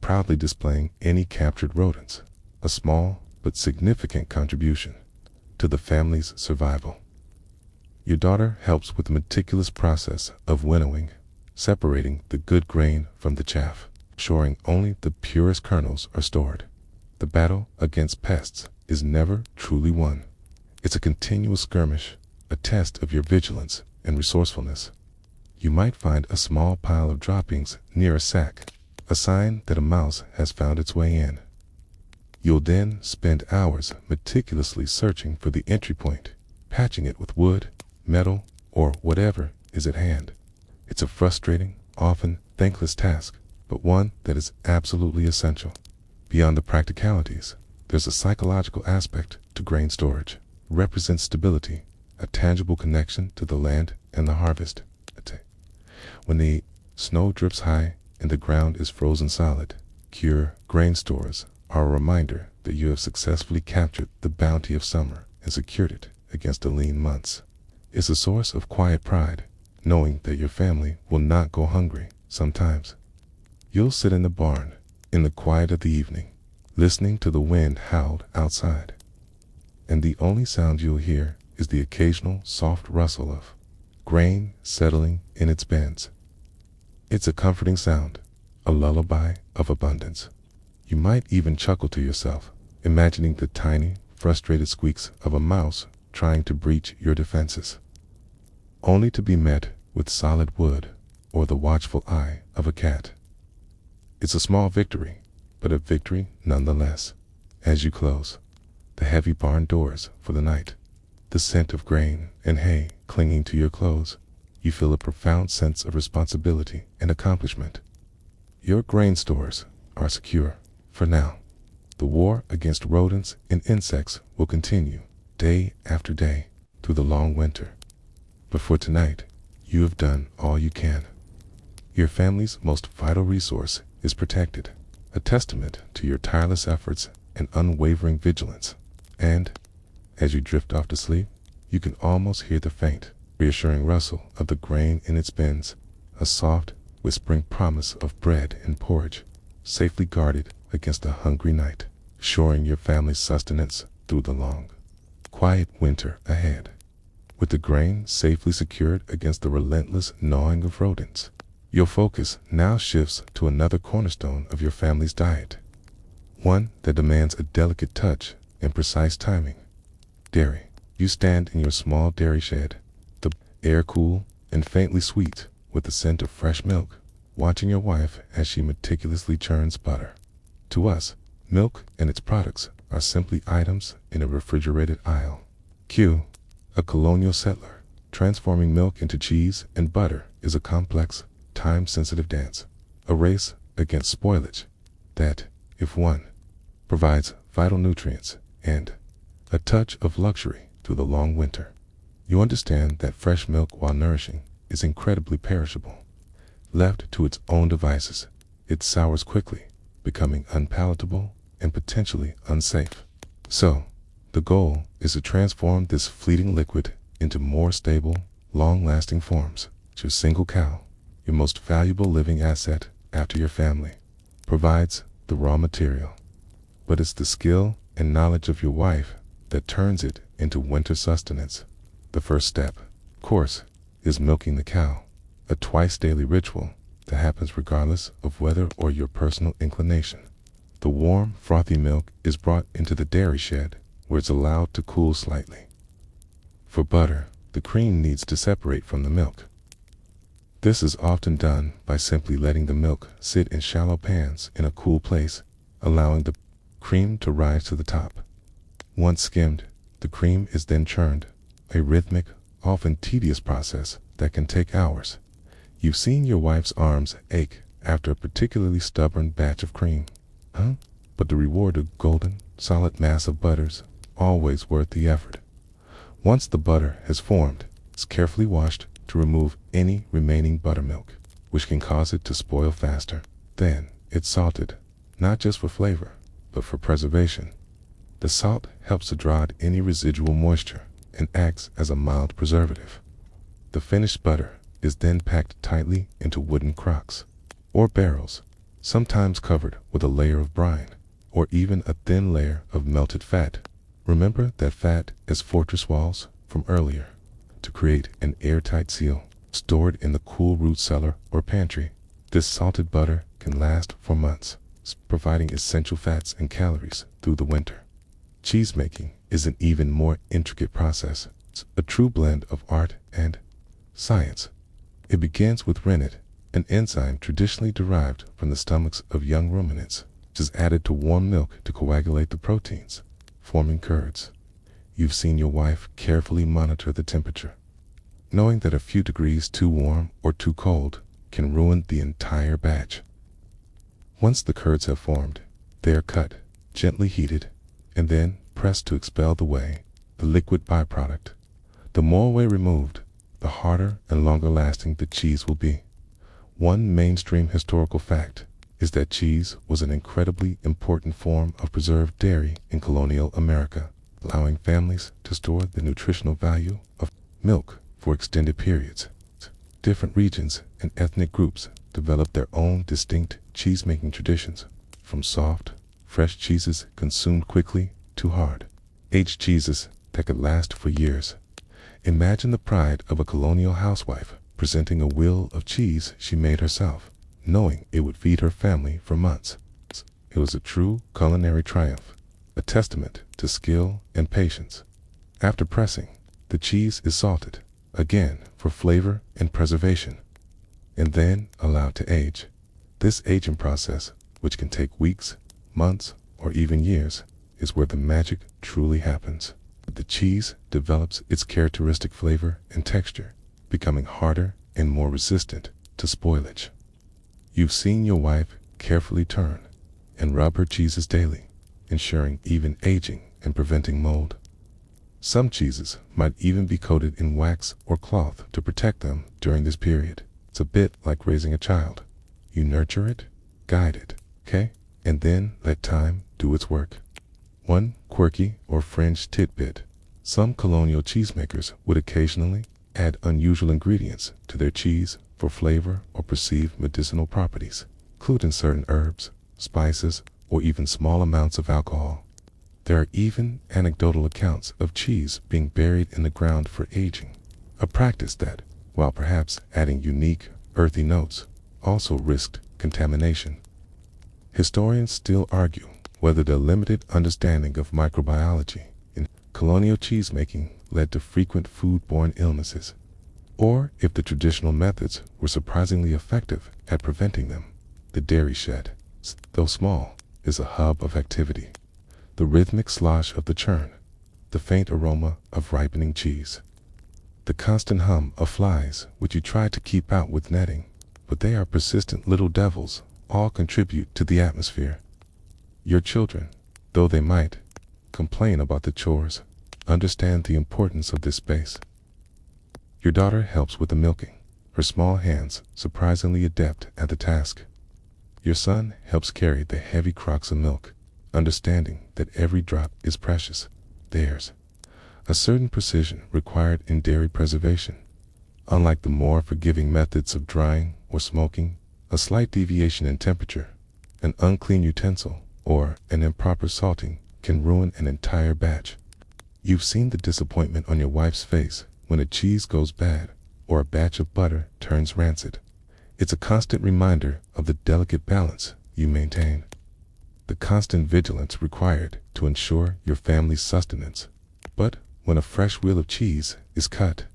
proudly displaying any captured rodents, a small but significant contribution to the family's survival. Your daughter helps with the meticulous process of winnowing, separating the good grain from the chaff, ensuring only the purest kernels are stored. The battle against pests is never truly won. It's a continual skirmish, a test of your vigilance and resourcefulness. You might find a small pile of droppings near a sack, a sign that a mouse has found its way in. You'll then spend hours meticulously searching for the entry point, patching it with wood, metal, or whatever is at hand. It's a frustrating, often thankless task, but one that is absolutely essential. Beyond the practicalities, there's a psychological aspect to grain storage. It represents stability, a tangible connection to the land and the harvest. When the snow drips high and the ground is frozen solid, your grain stores are a reminder that you have successfully captured the bounty of summer and secured it against the lean months. It's a source of quiet pride, knowing that your family will not go hungry. Sometimes you'll sit in the barn in the quiet of the evening, listening to the wind howl outside, and the only sound you'll hear is the occasional soft rustle of grain settling in its bins. It's a comforting sound, a lullaby of abundance. You might even chuckle to yourself, imagining the tiny, frustrated squeaks of a mouse trying to breach your defenses, only to be met with solid wood or the watchful eye of a cat. It's a small victory, but a victory nonetheless. As you close the heavy barn doors for the night, the scent of grain and hay clinging to your clothes, you feel a profound sense of responsibility and accomplishment. Your grain stores are secure for now. The war against rodents and insects will continue day after day through the long winter. But for tonight, you have done all you can. Your family's most vital resource is protected, a testament to your tireless efforts and unwavering vigilance. And as you drift off to sleep, you can almost hear the faint, reassuring rustle of the grain in its bins, a soft, whispering promise of bread and porridge, safely guarded against a hungry night, assuring your family's sustenance through the long, quiet winter ahead. With the grain safely secured against the relentless gnawing of rodents, your focus now shifts to another cornerstone of your family's diet, one that demands a delicate touch and precise timing: dairy. You stand in your small dairy shed, the air cool and faintly sweet with the scent of fresh milk, watching your wife as she meticulously churns butter. To us, milk and its products are simply items in a refrigerated aisle. A colonial settler, transforming milk into cheese and butter is a complex, time-sensitive dance, a race against spoilage that, if won, provides vital nutrients and a touch of luxury through the long winter. You understand that fresh milk, while nourishing, is incredibly perishable. Left to its own devices, it sours quickly, becoming unpalatable and potentially unsafe. So, the goal is to transform this fleeting liquid into more stable, long-lasting forms. Your single cow, your most valuable living asset after your family, provides the raw material. But it's the skill and knowledge of your wife that turns it into winter sustenance. The first step, of course, is milking the cow, a twice-daily ritual that happens regardless of weather or your personal inclination. The warm, frothy milk is brought into the dairy shed, where it's allowed to cool slightly. For butter, the cream needs to separate from the milk. This is often done by simply letting the milk sit in shallow pans in a cool place, allowing the cream to rise to the top. Once skimmed, the cream is then churned, a rhythmic, often tedious process that can take hours. You've seen your wife's arms ache after a particularly stubborn batch of cream, huh? But the reward of golden, solid mass of butter's always worth the effort. Once the butter has formed, it's carefully washed to remove any remaining buttermilk, which can cause it to spoil faster. Then it's salted, not just for flavor, but for preservation. The salt helps to draw out any residual moisture and acts as a mild preservative. The finished butter is then packed tightly into wooden crocks or barrels, sometimes covered with a layer of brine or even a thin layer of melted fat. Remember that fat as fortress walls from earlier, to create an airtight seal stored in the cool root cellar or pantry. This salted butter can last for months, providing essential fats and calories through the winter. Cheese making is an even more intricate process. It's a true blend of art and science. It begins with rennet, an enzyme traditionally derived from the stomachs of young ruminants, which is added to warm milk to coagulate the proteins, forming curds. You've seen your wife carefully monitor the temperature, knowing that a few degrees too warm or too cold can ruin the entire batch. Once the curds have formed, they are cut, gently heated, and then pressed to expel the whey, the liquid byproduct. The more whey removed, the harder and longer lasting the cheese will be. One mainstream historical fact is that cheese was an incredibly important form of preserved dairy in colonial America, allowing families to store the nutritional value of milk for extended periods. Different regions and ethnic groups developed their own distinct cheese-making traditions, from soft, fresh cheeses consumed quickly to hard, aged cheeses that could last for years. Imagine the pride of a colonial housewife presenting a wheel of cheese she made herself, knowing it would feed her family for months. It was a true culinary triumph, a testament to skill and patience. After pressing, the cheese is salted, again for flavor and preservation, and then allowed to age. This aging process, which can take weeks, months, or even years, is where the magic truly happens. The cheese develops its characteristic flavor and texture, becoming harder and more resistant to spoilage. You've seen your wife carefully turn and rub her cheeses daily, ensuring even aging and preventing mold. Some cheeses might even be coated in wax or cloth to protect them during this period. It's a bit like raising a child. You nurture it, guide it, okay? And then let time do its work. One quirky or fringe tidbit: some colonial cheesemakers would occasionally add unusual ingredients to their cheese for flavor or perceived medicinal properties, including certain herbs, spices, or even small amounts of alcohol. There are even anecdotal accounts of cheese being buried in the ground for aging, a practice that, while perhaps adding unique, earthy notes, also risked contamination. Historians still argue whether the limited understanding of microbiology in colonial cheesemaking led to frequent foodborne illnesses, or if the traditional methods were surprisingly effective at preventing them. The dairy shed, though small, is a hub of activity. The rhythmic slosh of the churn, the faint aroma of ripening cheese, the constant hum of flies which you try to keep out with netting, but they are persistent little devils, all contribute to the atmosphere. Your children, though they might complain about the chores, understand the importance of this space. Your daughter helps with the milking, her small hands surprisingly adept at the task. Your son helps carry the heavy crocks of milk, understanding that every drop is precious. There's a certain precision required in dairy preservation. Unlike the more forgiving methods of drying or smoking, a slight deviation in temperature, an unclean utensil, or an improper salting can ruin an entire batch. You've seen the disappointment on your wife's face when a cheese goes bad or a batch of butter turns rancid. It's a constant reminder of the delicate balance you maintain, the constant vigilance required to ensure your family's sustenance. But when a fresh wheel of cheese is cut,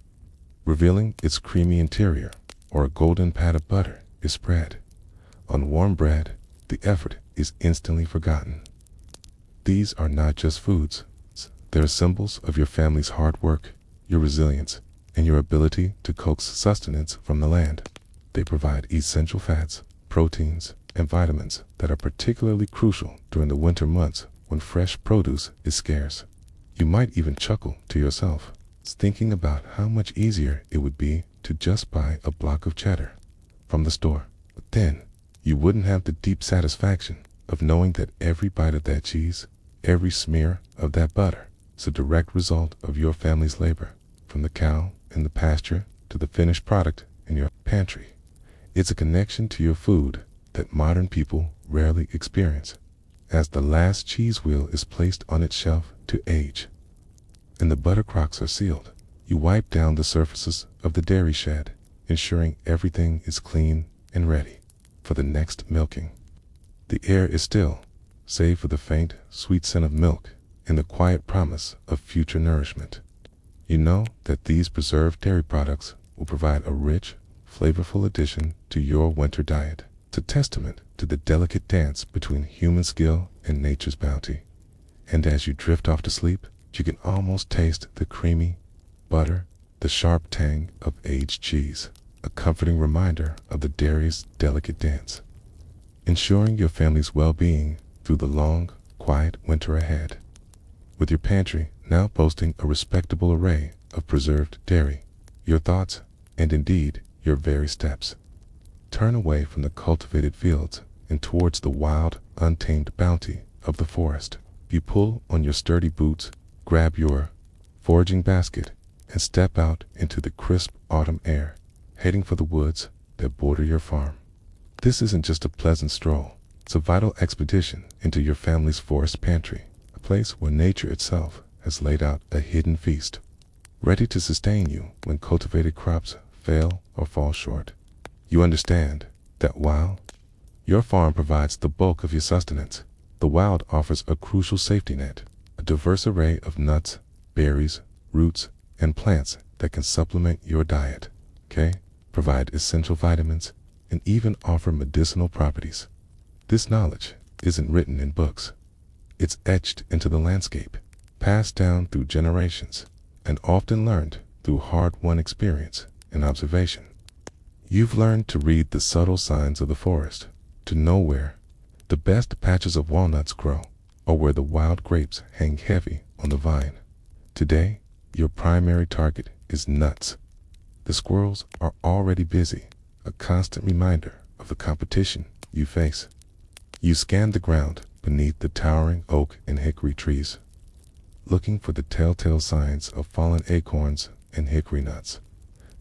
revealing its creamy interior, or a golden pat of butter is spread on warm bread, the effort is instantly forgotten. These are not just foods. They're symbols of your family's hard work, your resilience, and your ability to coax sustenance from the land. They provide essential fats, proteins, and vitamins that are particularly crucial during the winter months when fresh produce is scarce. You might even chuckle to yourself, thinking about how much easier it would be to just buy a block of cheddar from the store. But then, you wouldn't have the deep satisfaction of knowing that every bite of that cheese, every smear of that butter, is a direct result of your family's labor, from the cow in the pasture to the finished product in your pantry. It's a connection to your food that modern people rarely experience. As the last cheese wheel is placed on its shelf to age, and the butter crocks are sealed, you wipe down the surfaces of the dairy shed, ensuring everything is clean and ready for the next milking. The air is still, save for the faint, sweet scent of milk and the quiet promise of future nourishment. You know that these preserved dairy products will provide a rich, flavorful addition to your winter diet. It's a testament to the delicate dance between human skill and nature's bounty. And as you drift off to sleep, you can almost taste the creamy butter, the sharp tang of aged cheese, a comforting reminder of the dairy's delicate dance, ensuring your family's well-being through the long, quiet winter ahead. With your pantry now boasting a respectable array of preserved dairy, your thoughts, and indeed your very steps, turn away from the cultivated fields and towards the wild, untamed bounty of the forest. You pull on your sturdy boots, grab your foraging basket, and step out into the crisp autumn air, heading for the woods that border your farm. This isn't just a pleasant stroll. It's a vital expedition into your family's forest pantry, a place where nature itself has laid out a hidden feast, ready to sustain you when cultivated crops fail or fall short. You understand that while your farm provides the bulk of your sustenance, the wild offers a crucial safety net, a diverse array of nuts, berries, roots, and plants that can supplement your diet, provide essential vitamins, and even offer medicinal properties. This knowledge isn't written in books. It's etched into the landscape, passed down through generations, and often learned through hard-won experience and observation. You've learned to read the subtle signs of the forest, to know where the best patches of walnuts grow, or where the wild grapes hang heavy on the vine. Today, your primary target is nuts. The squirrels are already busy, a constant reminder of the competition you face. You scan the ground beneath the towering oak and hickory trees, looking for the telltale signs of fallen acorns and hickory nuts.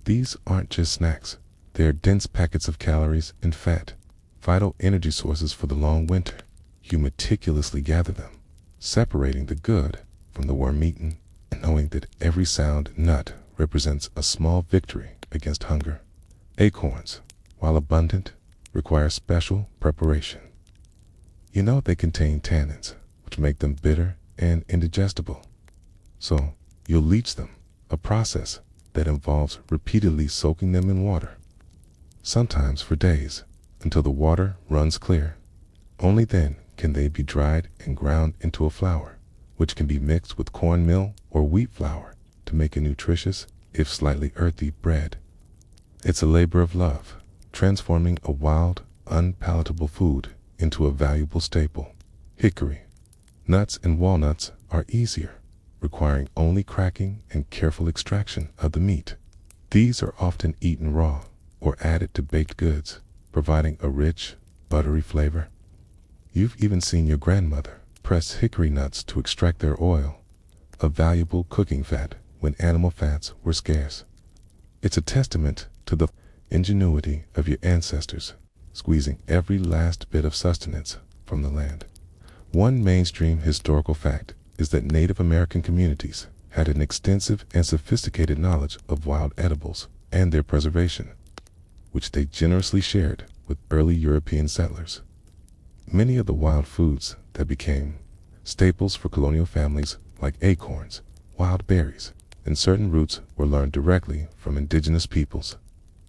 These aren't just snacks. They are dense packets of calories and fat, vital energy sources for the long winter. You meticulously gather them, separating the good from the worm-eaten, and knowing that every sound nut represents a small victory against hunger. Acorns, while abundant, require special preparation. You know they contain tannins, which make them bitter and indigestible. So, you'll leach them, a process that involves repeatedly soaking them in water, sometimes for days, until the water runs clear. Only then can they be dried and ground into a flour, which can be mixed with cornmeal or wheat flour to make a nutritious, if slightly earthy, bread. It's a labor of love, transforming a wild, unpalatable food into a valuable staple. Hickory nuts and walnuts are easier, requiring only cracking and careful extraction of the meat. These are often eaten raw or added to baked goods, providing a rich, buttery flavor. You've even seen your grandmother press hickory nuts to extract their oil, a valuable cooking fat when animal fats were scarce. It's a testament to the ingenuity of your ancestors, squeezing every last bit of sustenance from the land. One mainstream historical fact is that Native American communities had an extensive and sophisticated knowledge of wild edibles and their preservation, which they generously shared with early European settlers. Many of the wild foods that became staples for colonial families, like acorns, wild berries, and certain roots, were learned directly from indigenous peoples.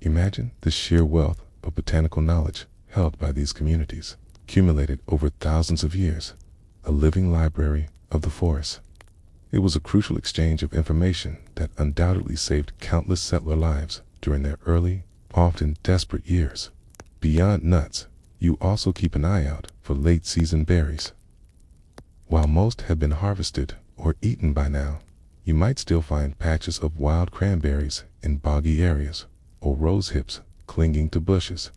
Imagine the sheer wealth of botanical knowledge held by these communities, accumulated over thousands of years. a living library of the forest. It was a crucial exchange of information that undoubtedly saved countless settler lives during their early, often desperate years. Beyond nuts, you also keep an eye out for late-season berries. While most have been harvested or eaten by now, you might still find patches of wild cranberries in boggy areas or rose hips clinging to bushes.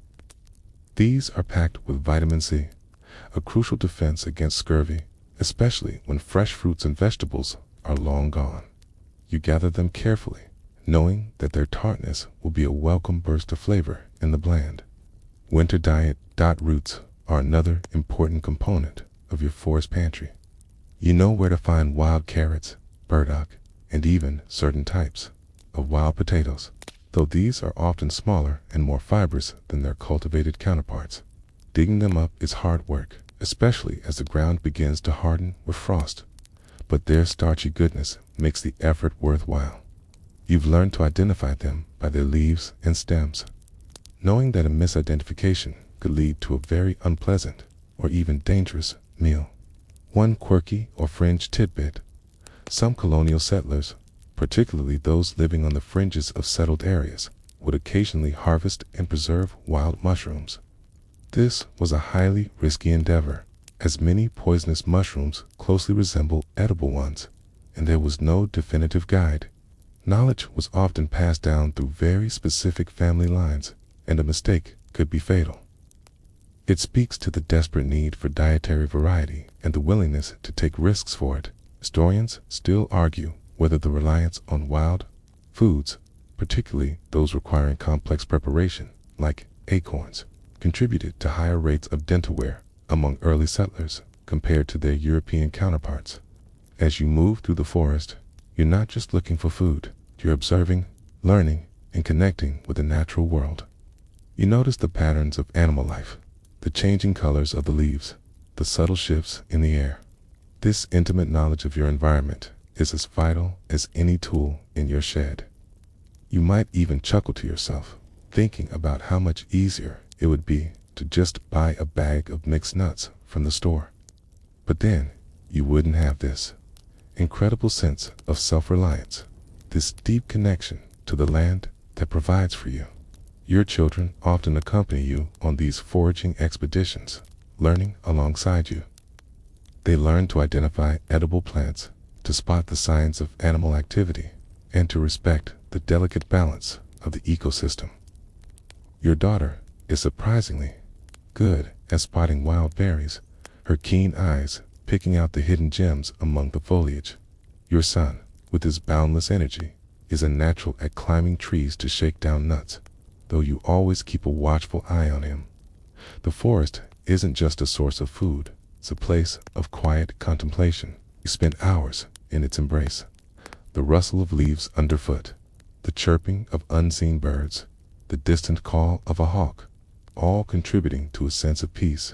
These are packed with vitamin C, a crucial defense against scurvy, especially when fresh fruits and vegetables are long gone. You gather them carefully, knowing that their tartness will be a welcome burst of flavor in the bland winter diet. Roots are another important component of your forest pantry. You know where to find wild carrots, burdock, and even certain types of wild potatoes, though these are often smaller and more fibrous than their cultivated counterparts. Digging them up is hard work, especially as the ground begins to harden with frost, but their starchy goodness makes the effort worthwhile. You've learned to identify them by their leaves and stems, knowing that a misidentification could lead to a very unpleasant or even dangerous meal. One quirky or fringe tidbit: some colonial settlers, particularly those living on the fringes of settled areas, would occasionally harvest and preserve wild mushrooms. This was a highly risky endeavor, as many poisonous mushrooms closely resemble edible ones, and there was no definitive guide. Knowledge was often passed down through very specific family lines, and a mistake could be fatal. It speaks to the desperate need for dietary variety and the willingness to take risks for it. Historians still argue whether the reliance on wild foods, particularly those requiring complex preparation, like acorns, contributed to higher rates of dental wear among early settlers compared to their European counterparts. As you move through the forest, you're not just looking for food, you're observing, learning, and connecting with the natural world. You notice the patterns of animal life, the changing colors of the leaves, the subtle shifts in the air. This intimate knowledge of your environment is as vital as any tool in your shed. You might even chuckle to yourself, thinking about how much easier it would be to just buy a bag of mixed nuts from the store. But then, you wouldn't have this incredible sense of self-reliance, this deep connection to the land that provides for you. Your children often accompany you on these foraging expeditions, learning alongside you. They learn to identify edible plants, to spot the signs of animal activity, and to respect the delicate balance of the ecosystem. Your daughter is surprisingly good at spotting wild berries, her keen eyes picking out the hidden gems among the foliage. Your son, with his boundless energy, is a natural at climbing trees to shake down nuts, though you always keep a watchful eye on him. The forest isn't just a source of food, it's a place of quiet contemplation. You spend hours in its embrace. The rustle of leaves underfoot, the chirping of unseen birds, the distant call of a hawk, all contributing to a sense of peace.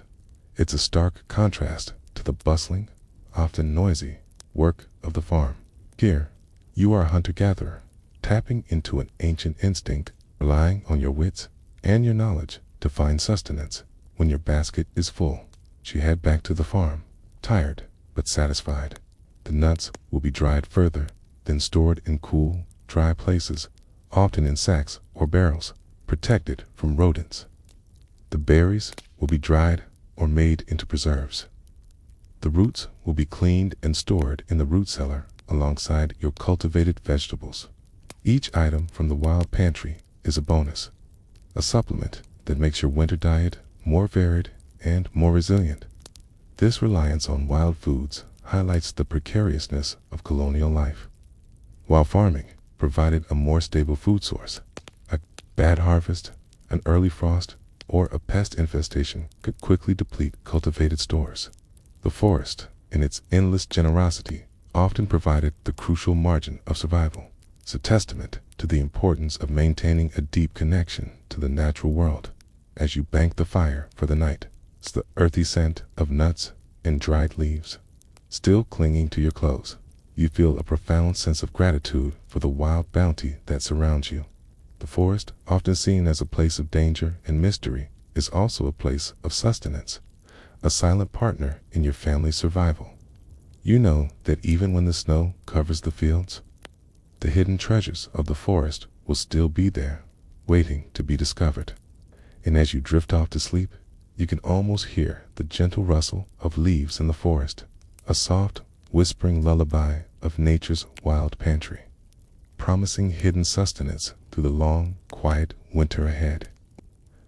It's a stark contrast to the bustling, often noisy, work of the farm. Here, you are a hunter-gatherer, tapping into an ancient instinct, relying on your wits and your knowledge to find sustenance. When your basket is full, you head back to the farm, tired but satisfied. The nuts will be dried further, then stored in cool, dry places, often in sacks or barrels, protected from rodents. The berries will be dried or made into preserves. The roots will be cleaned and stored in the root cellar alongside your cultivated vegetables. Each item from the wild pantry is a bonus, a supplement that makes your winter diet more varied and more resilient. This reliance on wild foods highlights the precariousness of colonial life. While farming provided a more stable food source, a bad harvest, an early frost, or a pest infestation could quickly deplete cultivated stores. The forest, in its endless generosity, often provided the crucial margin of survival. It's a testament to the importance of maintaining a deep connection to the natural world. As you bank the fire for the night, it's the earthy scent of nuts and dried leaves still clinging to your clothes. You feel a profound sense of gratitude for the wild bounty that surrounds you. The forest, often seen as a place of danger and mystery, is also a place of sustenance, a silent partner in your family's survival. You know that even when the snow covers the fields, the hidden treasures of the forest will still be there, waiting to be discovered. And as you drift off to sleep, you can almost hear the gentle rustle of leaves in the forest, a soft, whispering lullaby of nature's wild pantry, promising hidden sustenance through the long, quiet winter ahead.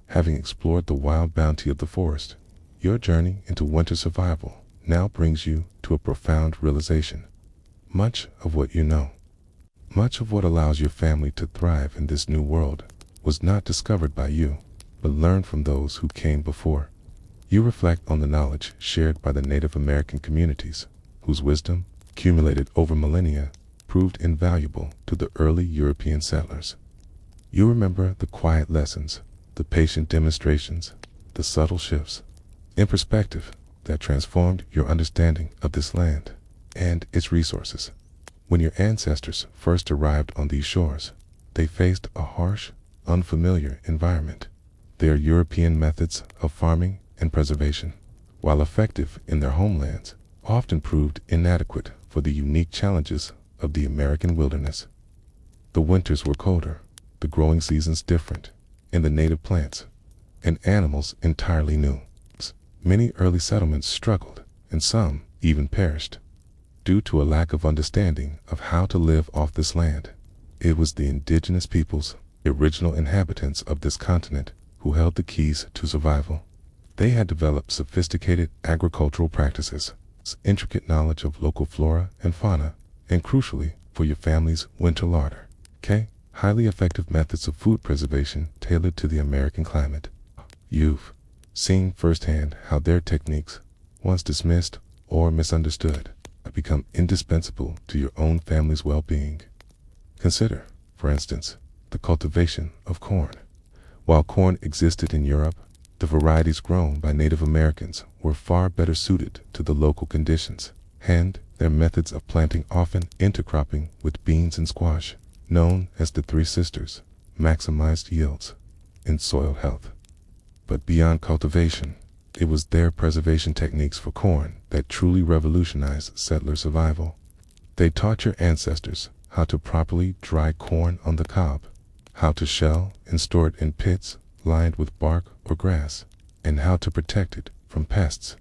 Having explored the wild bounty of the forest, your journey into winter survival now brings you to a profound realization. Much of what you know, much of what allows your family to thrive in this new world, was not discovered by you, but learned from those who came before. You reflect on the knowledge shared by the Native American communities, whose wisdom, accumulated over millennia, proved invaluable to the early European settlers. You remember the quiet lessons, the patient demonstrations, the subtle shifts in perspective that transformed your understanding of this land and its resources. When your ancestors first arrived on these shores, they faced a harsh, unfamiliar environment. Their European methods of farming and preservation, while effective in their homelands, often proved inadequate for the unique challenges of the American wilderness. The winters were colder, the growing seasons different, and the native plants and animals entirely new. Many early settlements struggled, and some even perished, due to a lack of understanding of how to live off this land. It was the indigenous peoples, the original inhabitants of this continent, who held the keys to survival. They had developed sophisticated agricultural practices, intricate knowledge of local flora and fauna, and crucially, for your family's winter larder, highly effective methods of food preservation tailored to the American climate. You've seen firsthand how their techniques, once dismissed or misunderstood, have become indispensable to your own family's well-being. Consider, for instance, the cultivation of corn. While corn existed in Europe, the varieties grown by Native Americans were far better suited to the local conditions, and their methods of planting often intercropping with beans and squash, known as the Three Sisters, maximized yields and soil health. But beyond cultivation, it was their preservation techniques for corn that truly revolutionized settler survival. They taught your ancestors how to properly dry corn on the cob, how to shell and store it in pits lined with bark or grass, and how to protect it from pests.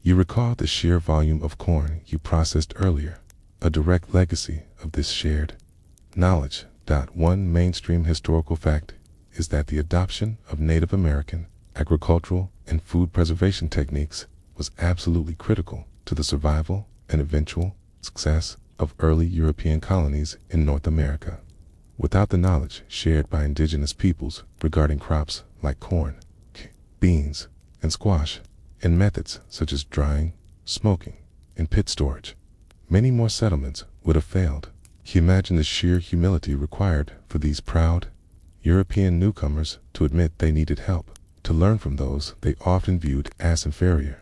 You recall the sheer volume of corn you processed earlier, a direct legacy of this shared knowledge. One mainstream historical fact is that the adoption of Native American agricultural and food preservation techniques was absolutely critical to the survival and eventual success of early European colonies in North America. Without the knowledge shared by indigenous peoples regarding crops like corn, beans, and squash, and methods such as drying, smoking, and pit storage, many more settlements would have failed. Imagine the sheer humility required for these proud European newcomers to admit they needed help, to learn from those they often viewed as inferior.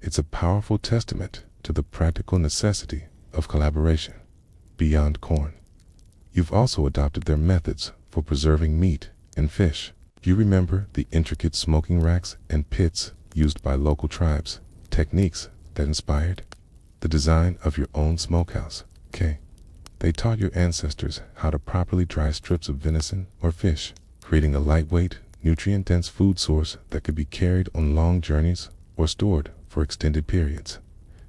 It's a powerful testament to the practical necessity of collaboration. Beyond corn, you've also adopted their methods for preserving meat and fish. You remember the intricate smoking racks and pits used by local tribes, techniques that inspired the design of your own smokehouse. They taught your ancestors how to properly dry strips of venison or fish, creating a lightweight, nutrient-dense food source that could be carried on long journeys or stored for extended periods.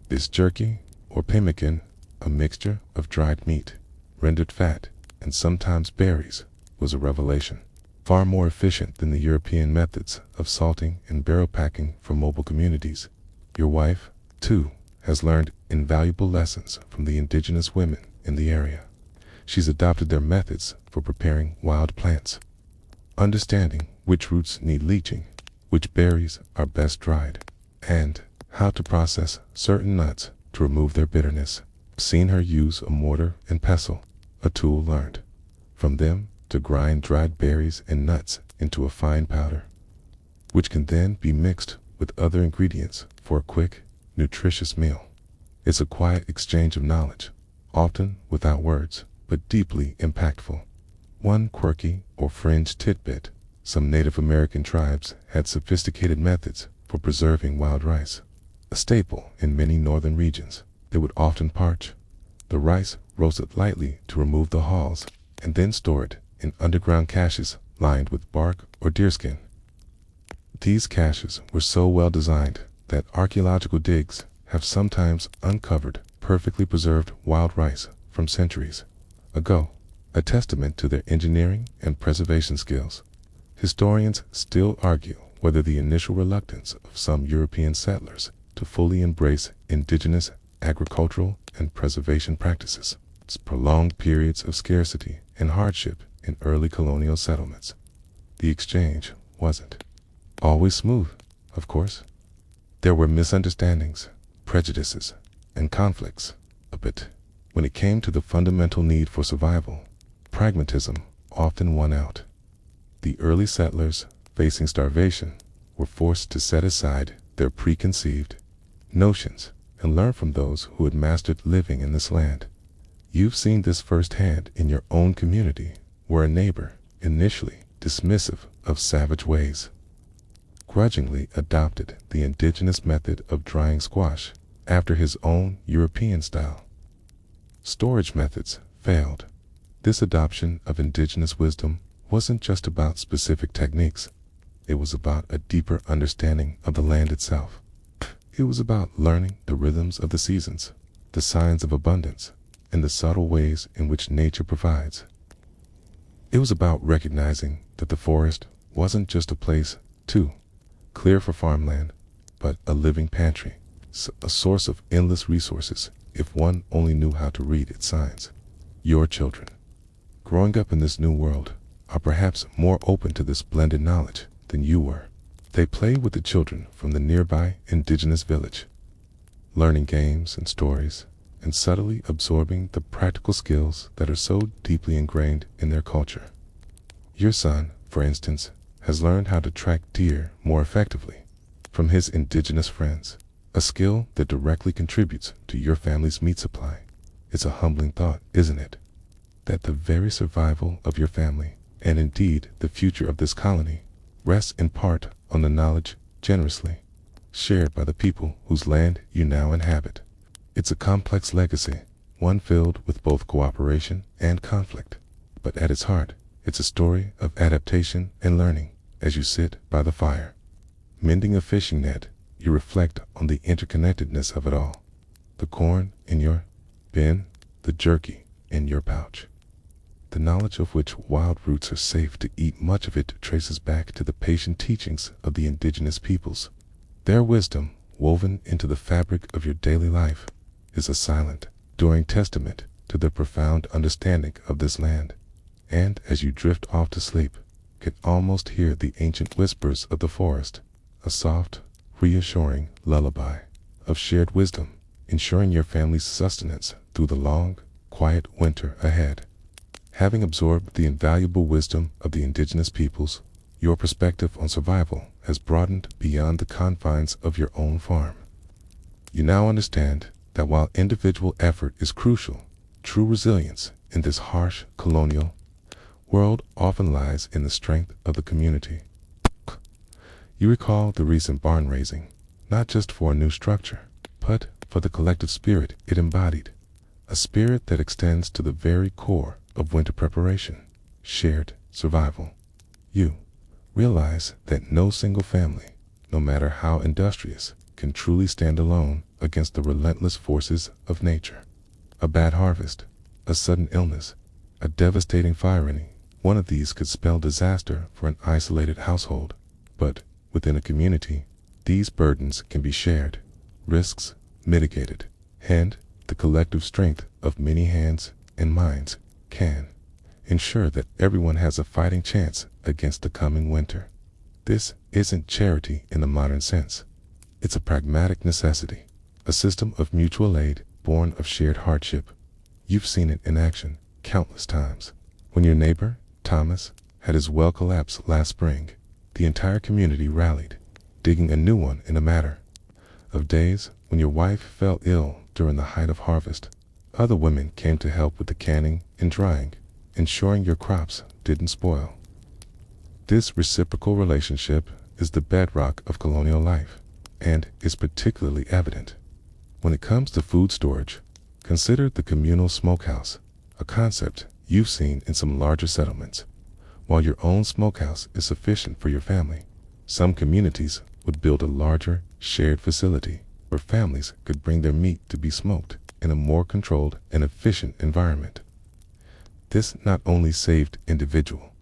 This jerky, or pemmican, a mixture of dried meat, rendered fat, and sometimes berries, was a revelation. Far more efficient than the European methods of salting and barrel packing for mobile communities. Your wife, too, has learned invaluable lessons from the indigenous women in the area. She's adopted their methods for preparing wild plants, understanding which roots need leaching, which berries are best dried, and how to process certain nuts to remove their bitterness. I've seen her use a mortar and pestle, a tool learned from them, to grind dried berries and nuts into a fine powder, which can then be mixed with other ingredients for a quick, nutritious meal. It's a quiet exchange of knowledge, often without words, but deeply impactful. One quirky or fringe tidbit: some Native American tribes had sophisticated methods for preserving wild rice, a staple in many northern regions. They would often parch the rice, roast it lightly to remove the hulls, and then store it in underground caches lined with bark or deerskin. These caches were so well designed that archaeological digs have sometimes uncovered perfectly preserved wild rice from centuries ago, a testament to their engineering and preservation skills. Historians still argue whether the initial reluctance of some European settlers to fully embrace indigenous agricultural and preservation practices, prolonged periods of scarcity and hardship in early colonial settlements. The exchange wasn't always smooth, of course. There were misunderstandings, prejudices, and conflicts, but when it came to the fundamental need for survival, pragmatism often won out. The early settlers, facing starvation, were forced to set aside their preconceived notions and learn from those who had mastered living in this land. You've seen this firsthand in your own community, where a neighbor, initially dismissive of savage ways, grudgingly adopted the indigenous method of drying squash after his own European style. Storage methods failed. This adoption of indigenous wisdom wasn't just about specific techniques. It was about a deeper understanding of the land itself. It was about learning the rhythms of the seasons, the signs of abundance, and the subtle ways in which nature provides. It was about recognizing that the forest wasn't just a place to clear for farmland, but a living pantry, a source of endless resources if one only knew how to read its signs. Your children, growing up in this new world, are perhaps more open to this blended knowledge than you were. They play with the children from the nearby indigenous village, learning games and stories, and subtly absorbing the practical skills that are so deeply ingrained in their culture. Your son, for instance, has learned how to track deer more effectively from his indigenous friends, a skill that directly contributes to your family's meat supply. It's a humbling thought, isn't it? That the very survival of your family, and indeed the future of this colony, rests in part on the knowledge generously shared by the people whose land you now inhabit. It's a complex legacy, one filled with both cooperation and conflict. But at its heart, it's a story of adaptation and learning. As you sit by the fire, mending a fishing net, you reflect on the interconnectedness of it all. The corn in your bin, the jerky in your pouch. The knowledge of which wild roots are safe to eat, much of it traces back to the patient teachings of the indigenous peoples. Their wisdom, woven into the fabric of your daily life, is a silent, enduring testament to their profound understanding of this land. And as you drift off to sleep, can almost hear the ancient whispers of the forest, a soft, reassuring lullaby of shared wisdom, ensuring your family's sustenance through the long, quiet winter ahead. Having absorbed the invaluable wisdom of the indigenous peoples, your perspective on survival has broadened beyond the confines of your own farm. You now understand that while individual effort is crucial, true resilience in this harsh colonial world often lies in the strength of the community. You recall the recent barn raising, not just for a new structure, but for the collective spirit it embodied, a spirit that extends to the very core of winter preparation, shared survival. You realize that no single family, no matter how industrious, can truly stand alone against the relentless forces of nature. A bad harvest, a sudden illness, a devastating fire, one of these could spell disaster for an isolated household. But within a community, these burdens can be shared, risks mitigated, and the collective strength of many hands and minds can ensure that everyone has a fighting chance against the coming winter. This isn't charity in the modern sense. It's a pragmatic necessity, a system of mutual aid born of shared hardship. You've seen it in action countless times. When your neighbor, Thomas, had his well collapse last spring, the entire community rallied, digging a new one in a matter of days. When your wife fell ill during the height of harvest, other women came to help with the canning and drying, ensuring your crops didn't spoil. This reciprocal relationship is the bedrock of colonial life. and is particularly evident. When it comes to food storage, consider the communal smokehouse, a concept you've seen in some larger settlements. While your own smokehouse is sufficient for your family, some communities would build a larger, shared facility where families could bring their meat to be smoked in a more controlled and efficient environment. This not only saved individual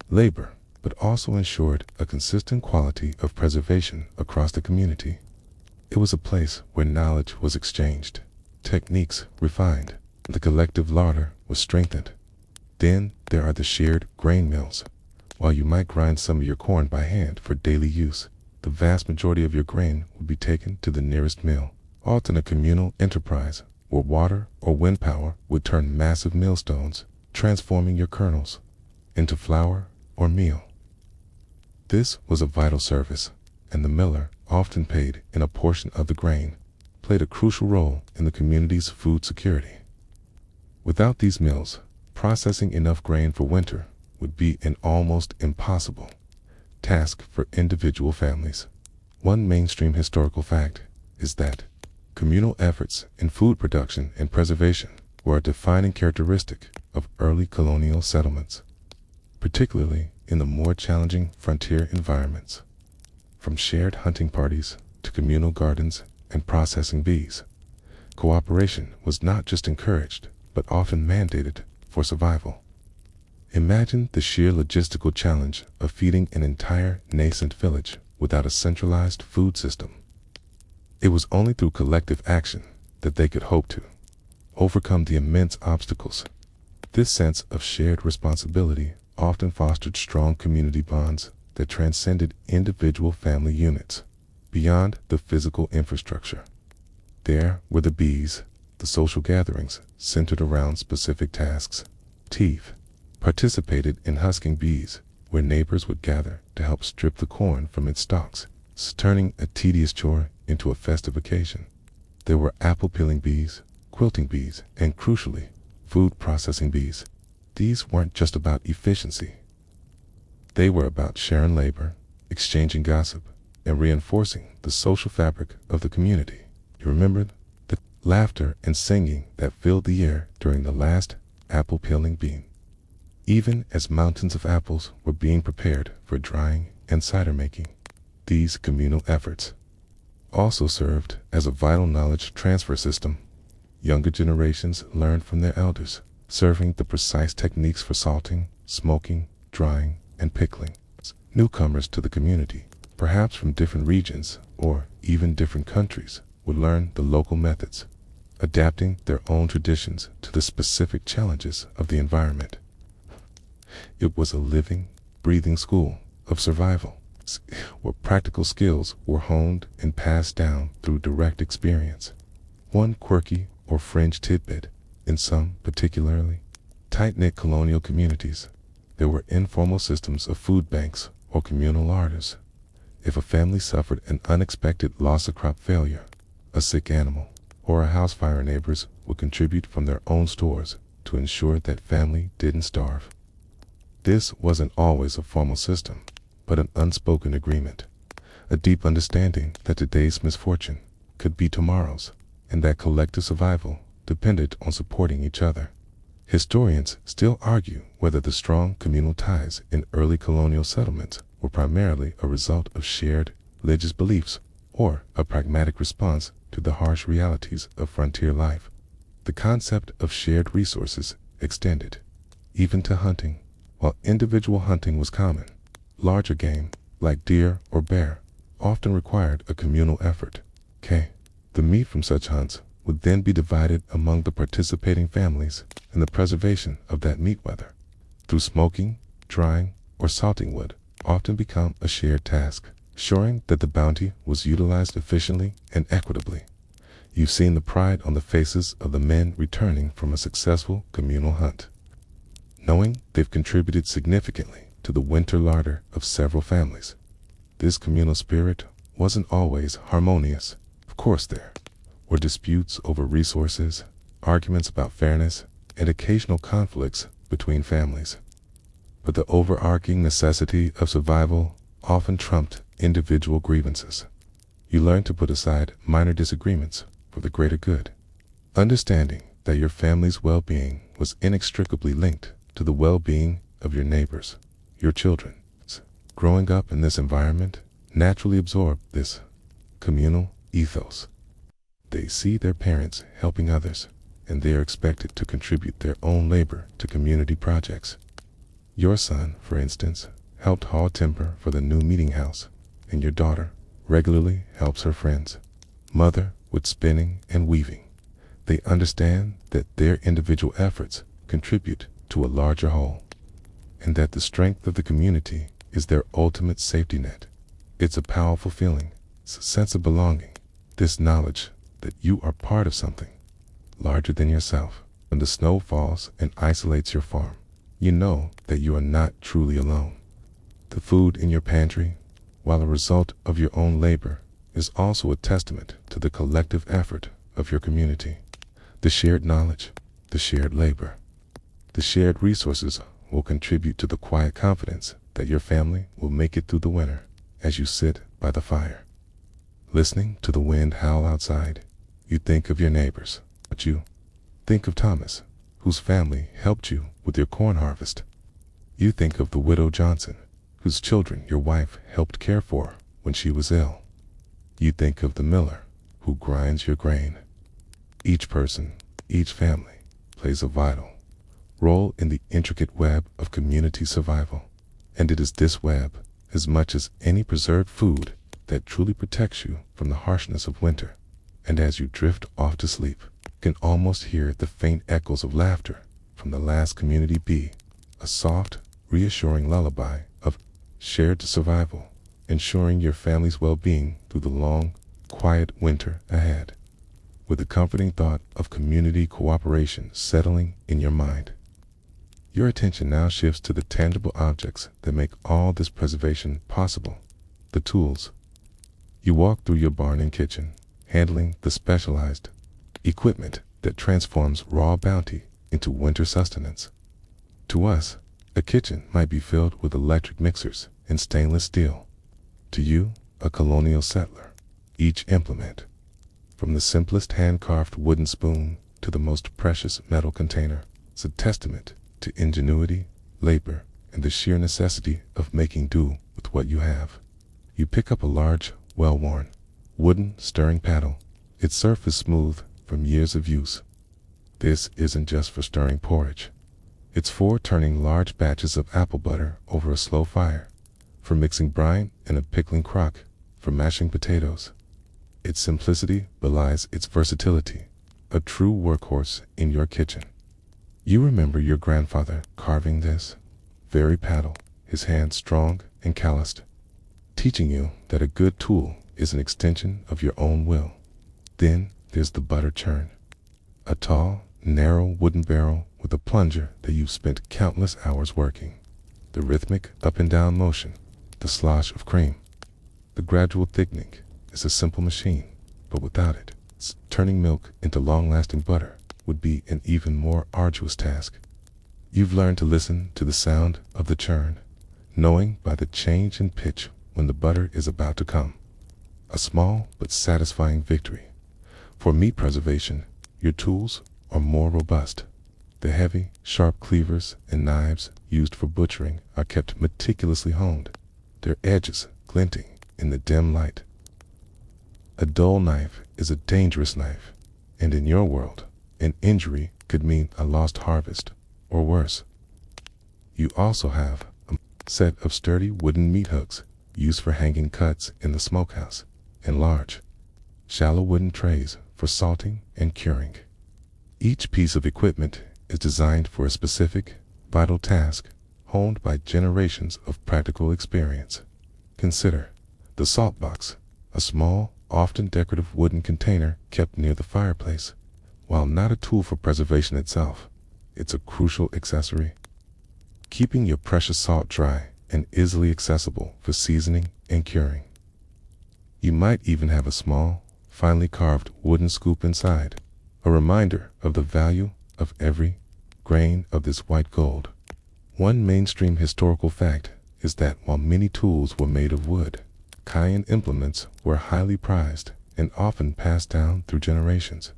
labor, but also ensured a consistent quality of preservation across the community. It was a place where knowledge was exchanged, techniques refined, and the collective larder was strengthened. Then there are the shared grain mills. While you might grind some of your corn by hand for daily use, the vast majority of your grain would be taken to the nearest mill, often a communal enterprise where water or wind power would turn massive millstones, transforming your kernels into flour or meal. This was a vital service, and the miller, often paid in a portion of the grain, played a crucial role in the community's food security. Without these mills, processing enough grain for winter would be an almost impossible task for individual families. One mainstream historical fact is that communal efforts in food production and preservation were a defining characteristic of early colonial settlements, particularly in the more challenging frontier environments. From shared hunting parties to communal gardens and processing bees, cooperation was not just encouraged, but often mandated for survival. Imagine the sheer logistical challenge of feeding an entire nascent village without a centralized food system. It was only through collective action that they could hope to overcome the immense obstacles. This sense of shared responsibility often fostered strong community bonds that transcended individual family units. Beyond the physical infrastructure, there were the bees, the social gatherings centered around specific tasks. Teeth participated in husking bees, where neighbors would gather to help strip the corn from its stalks, turning a tedious chore into a festive occasion. There were apple-peeling bees, quilting bees, and crucially, food processing bees. These weren't just about efficiency. They were about sharing labor, exchanging gossip, and reinforcing the social fabric of the community. You remember the laughter and singing that filled the air during the last apple-peeling bean, even as mountains of apples were being prepared for drying and cider making. These communal efforts also served as a vital knowledge transfer system. Younger generations learned from their elders, serving the precise techniques for salting, smoking, drying, and pickling. Newcomers to the community, perhaps from different regions or even different countries, would learn the local methods, adapting their own traditions to the specific challenges of the environment. It was a living, breathing school of survival, where practical skills were honed and passed down through direct experience. One quirky or fringe tidbit: in some particularly tight-knit colonial communities, there were informal systems of food banks or communal larders. If a family suffered an unexpected loss of crop failure, a sick animal, or a house fire, neighbors would contribute from their own stores to ensure that family didn't starve. This wasn't always a formal system, but an unspoken agreement, a deep understanding that today's misfortune could be tomorrow's, and that collective survival depended on supporting each other. Historians still argue whether the strong communal ties in early colonial settlements were primarily a result of shared religious beliefs or a pragmatic response to the harsh realities of frontier life. The concept of shared resources extended even to hunting. While individual hunting was common, larger game, like deer or bear, often required a communal effort. The meat from such hunts would then be divided among the participating families, and the preservation of that meat, whether through smoking, drying, or salting, would often become a shared task, ensuring that the bounty was utilized efficiently and equitably. You've seen the pride on the faces of the men returning from a successful communal hunt, knowing they've contributed significantly to the winter larder of several families. This communal spirit wasn't always harmonious. Of course, there were disputes over resources, arguments about fairness, and occasional conflicts between families. But the overarching necessity of survival often trumped individual grievances. You learn to put aside minor disagreements for the greater good, understanding that your family's well-being was inextricably linked to the well-being of your neighbors. Your children, growing up in this environment, naturally absorb this communal ethos. They see their parents helping others, and they are expected to contribute their own labor to community projects. Your son, for instance, helped haul timber for the new meeting house, and your daughter regularly helps her friends' mother with spinning and weaving. They understand that their individual efforts contribute to a larger whole, and that the strength of the community is their ultimate safety net. It's a powerful feeling. It's a sense of belonging, this knowledge that you are part of something larger than yourself. When the snow falls and isolates your farm, you know that you are not truly alone. The food in your pantry, while a result of your own labor, is also a testament to the collective effort of your community. The shared knowledge, the shared labor, the shared resources will contribute to the quiet confidence that your family will make it through the winter as you sit by the fire. Listening to the wind howl outside, you think of your neighbors, but you think of Thomas, whose family helped you with your corn harvest. You think of the widow Johnson, whose children your wife helped care for when she was ill. You think of the miller who grinds your grain. Each person, each family, plays a vital role in the intricate web of community survival. And it is this web, as much as any preserved food, that truly protects you from the harshness of winter. And as you drift off to sleep, you can almost hear the faint echoes of laughter from the last community bee, a soft, reassuring lullaby of shared survival, ensuring your family's well-being through the long, quiet winter ahead. With the comforting thought of community cooperation settling in your mind, your attention now shifts to the tangible objects that make all this preservation possible, the tools. You walk through your barn and kitchen, handling the specialized equipment that transforms raw bounty into winter sustenance. To us, a kitchen might be filled with electric mixers and stainless steel. To you, a colonial settler, each implement, from the simplest hand-carved wooden spoon to the most precious metal container, is a testament to ingenuity, labor, and the sheer necessity of making do with what you have. You pick up a large, well-worn, wooden stirring paddle, its surface smooth from years of use. This isn't just for stirring porridge. It's for turning large batches of apple butter over a slow fire, for mixing brine in a pickling crock, for mashing potatoes. Its simplicity belies its versatility, a true workhorse in your kitchen. You remember your grandfather carving this very paddle, his hands strong and calloused, teaching you that a good tool is an extension of your own will. Then there's the butter churn, a tall, narrow wooden barrel with a plunger that you've spent countless hours working. The rhythmic up and down motion, the slosh of cream, the gradual thickening is a simple machine, but without it, turning milk into long-lasting butter would be an even more arduous task. You've learned to listen to the sound of the churn, knowing by the change in pitch when the butter is about to come. A small but satisfying victory. For meat preservation, your tools are more robust. The heavy, sharp cleavers and knives used for butchering are kept meticulously honed, their edges glinting in the dim light. A dull knife is a dangerous knife, and in your world, an injury could mean a lost harvest, or worse. You also have a set of sturdy wooden meat hooks used for hanging cuts in the smokehouse, and large, shallow wooden trays for salting and curing. Each piece of equipment is designed for a specific, vital task, honed by generations of practical experience. Consider the salt box, a small, often decorative wooden container kept near the fireplace. While not a tool for preservation itself, it's a crucial accessory, keeping your precious salt dry and easily accessible for seasoning and curing. You might even have a small, finely carved wooden scoop inside, a reminder of the value of every grain of this white gold. One mainstream historical fact is that while many tools were made of wood, Cayenne implements were highly prized and often passed down through generations.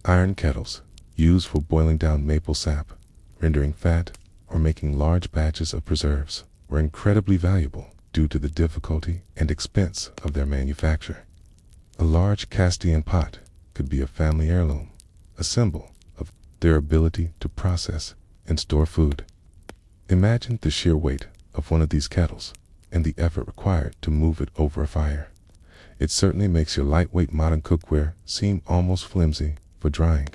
Iron kettles, used for boiling down maple sap, rendering fat, or making large batches of preserves, were incredibly valuable due to the difficulty and expense of their manufacture. A large Castilian pot could be a family heirloom, a symbol of their ability to process and store food. Imagine the sheer weight of one of these kettles and the effort required to move it over a fire. It certainly makes your lightweight modern cookware seem almost flimsy for drying.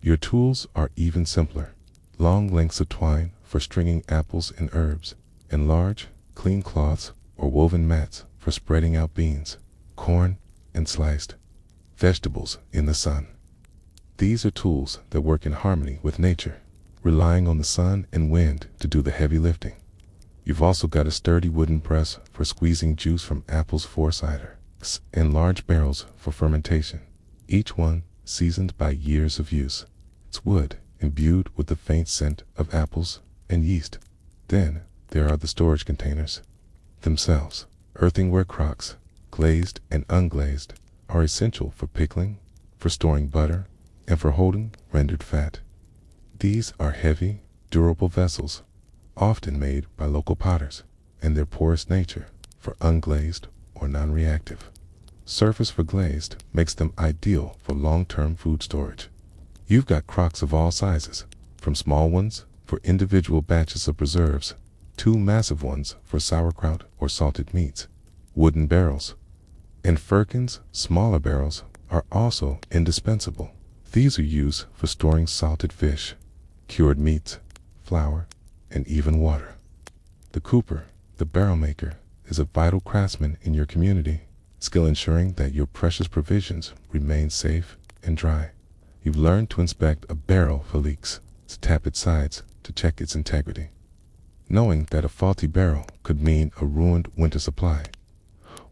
Your tools are even simpler. Long lengths of twine for stringing apples and herbs, and large, clean cloths or woven mats for spreading out beans, corn, and sliced vegetables in the sun. These are tools that work in harmony with nature, relying on the sun and wind to do the heavy lifting. You've also got a sturdy wooden press for squeezing juice from apples for cider, and large barrels for fermentation, each one seasoned by years of use. It's wood imbued with the faint scent of apples and yeast. Then there are the storage containers themselves. Earthenware crocks, glazed and unglazed, are essential for pickling, for storing butter, and for holding rendered fat. These are heavy, durable vessels, often made by local potters, and their porous nature for unglazed or non-reactive. Surface for glazed makes them ideal for long-term food storage. You've got crocks of all sizes, from small ones for individual batches of preserves, to massive ones for sauerkraut or salted meats. Wooden barrels and firkins, smaller barrels, are also indispensable. These are used for storing salted fish, cured meats, flour, and even water. The cooper, the barrel maker, is a vital craftsman in your community, skill ensuring that your precious provisions remain safe and dry. You've learned to inspect a barrel for leaks, to tap its sides to check its integrity, knowing that a faulty barrel could mean a ruined winter supply.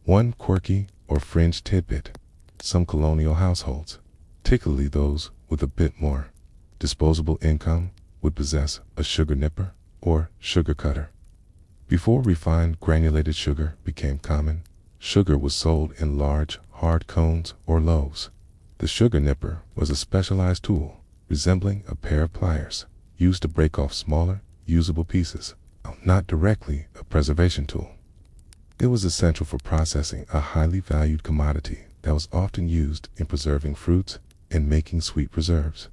One quirky or fringe tidbit: some colonial households, particularly those with a bit more disposable income, would possess a sugar nipper or sugar cutter. Before refined granulated sugar became common, sugar was sold in large, hard cones or loaves. The sugar nipper was a specialized tool, resembling a pair of pliers, used to break off smaller, usable pieces, not directly a preservation tool. It was essential for processing a highly valued commodity that was often used in preserving fruits and making sweet preserves.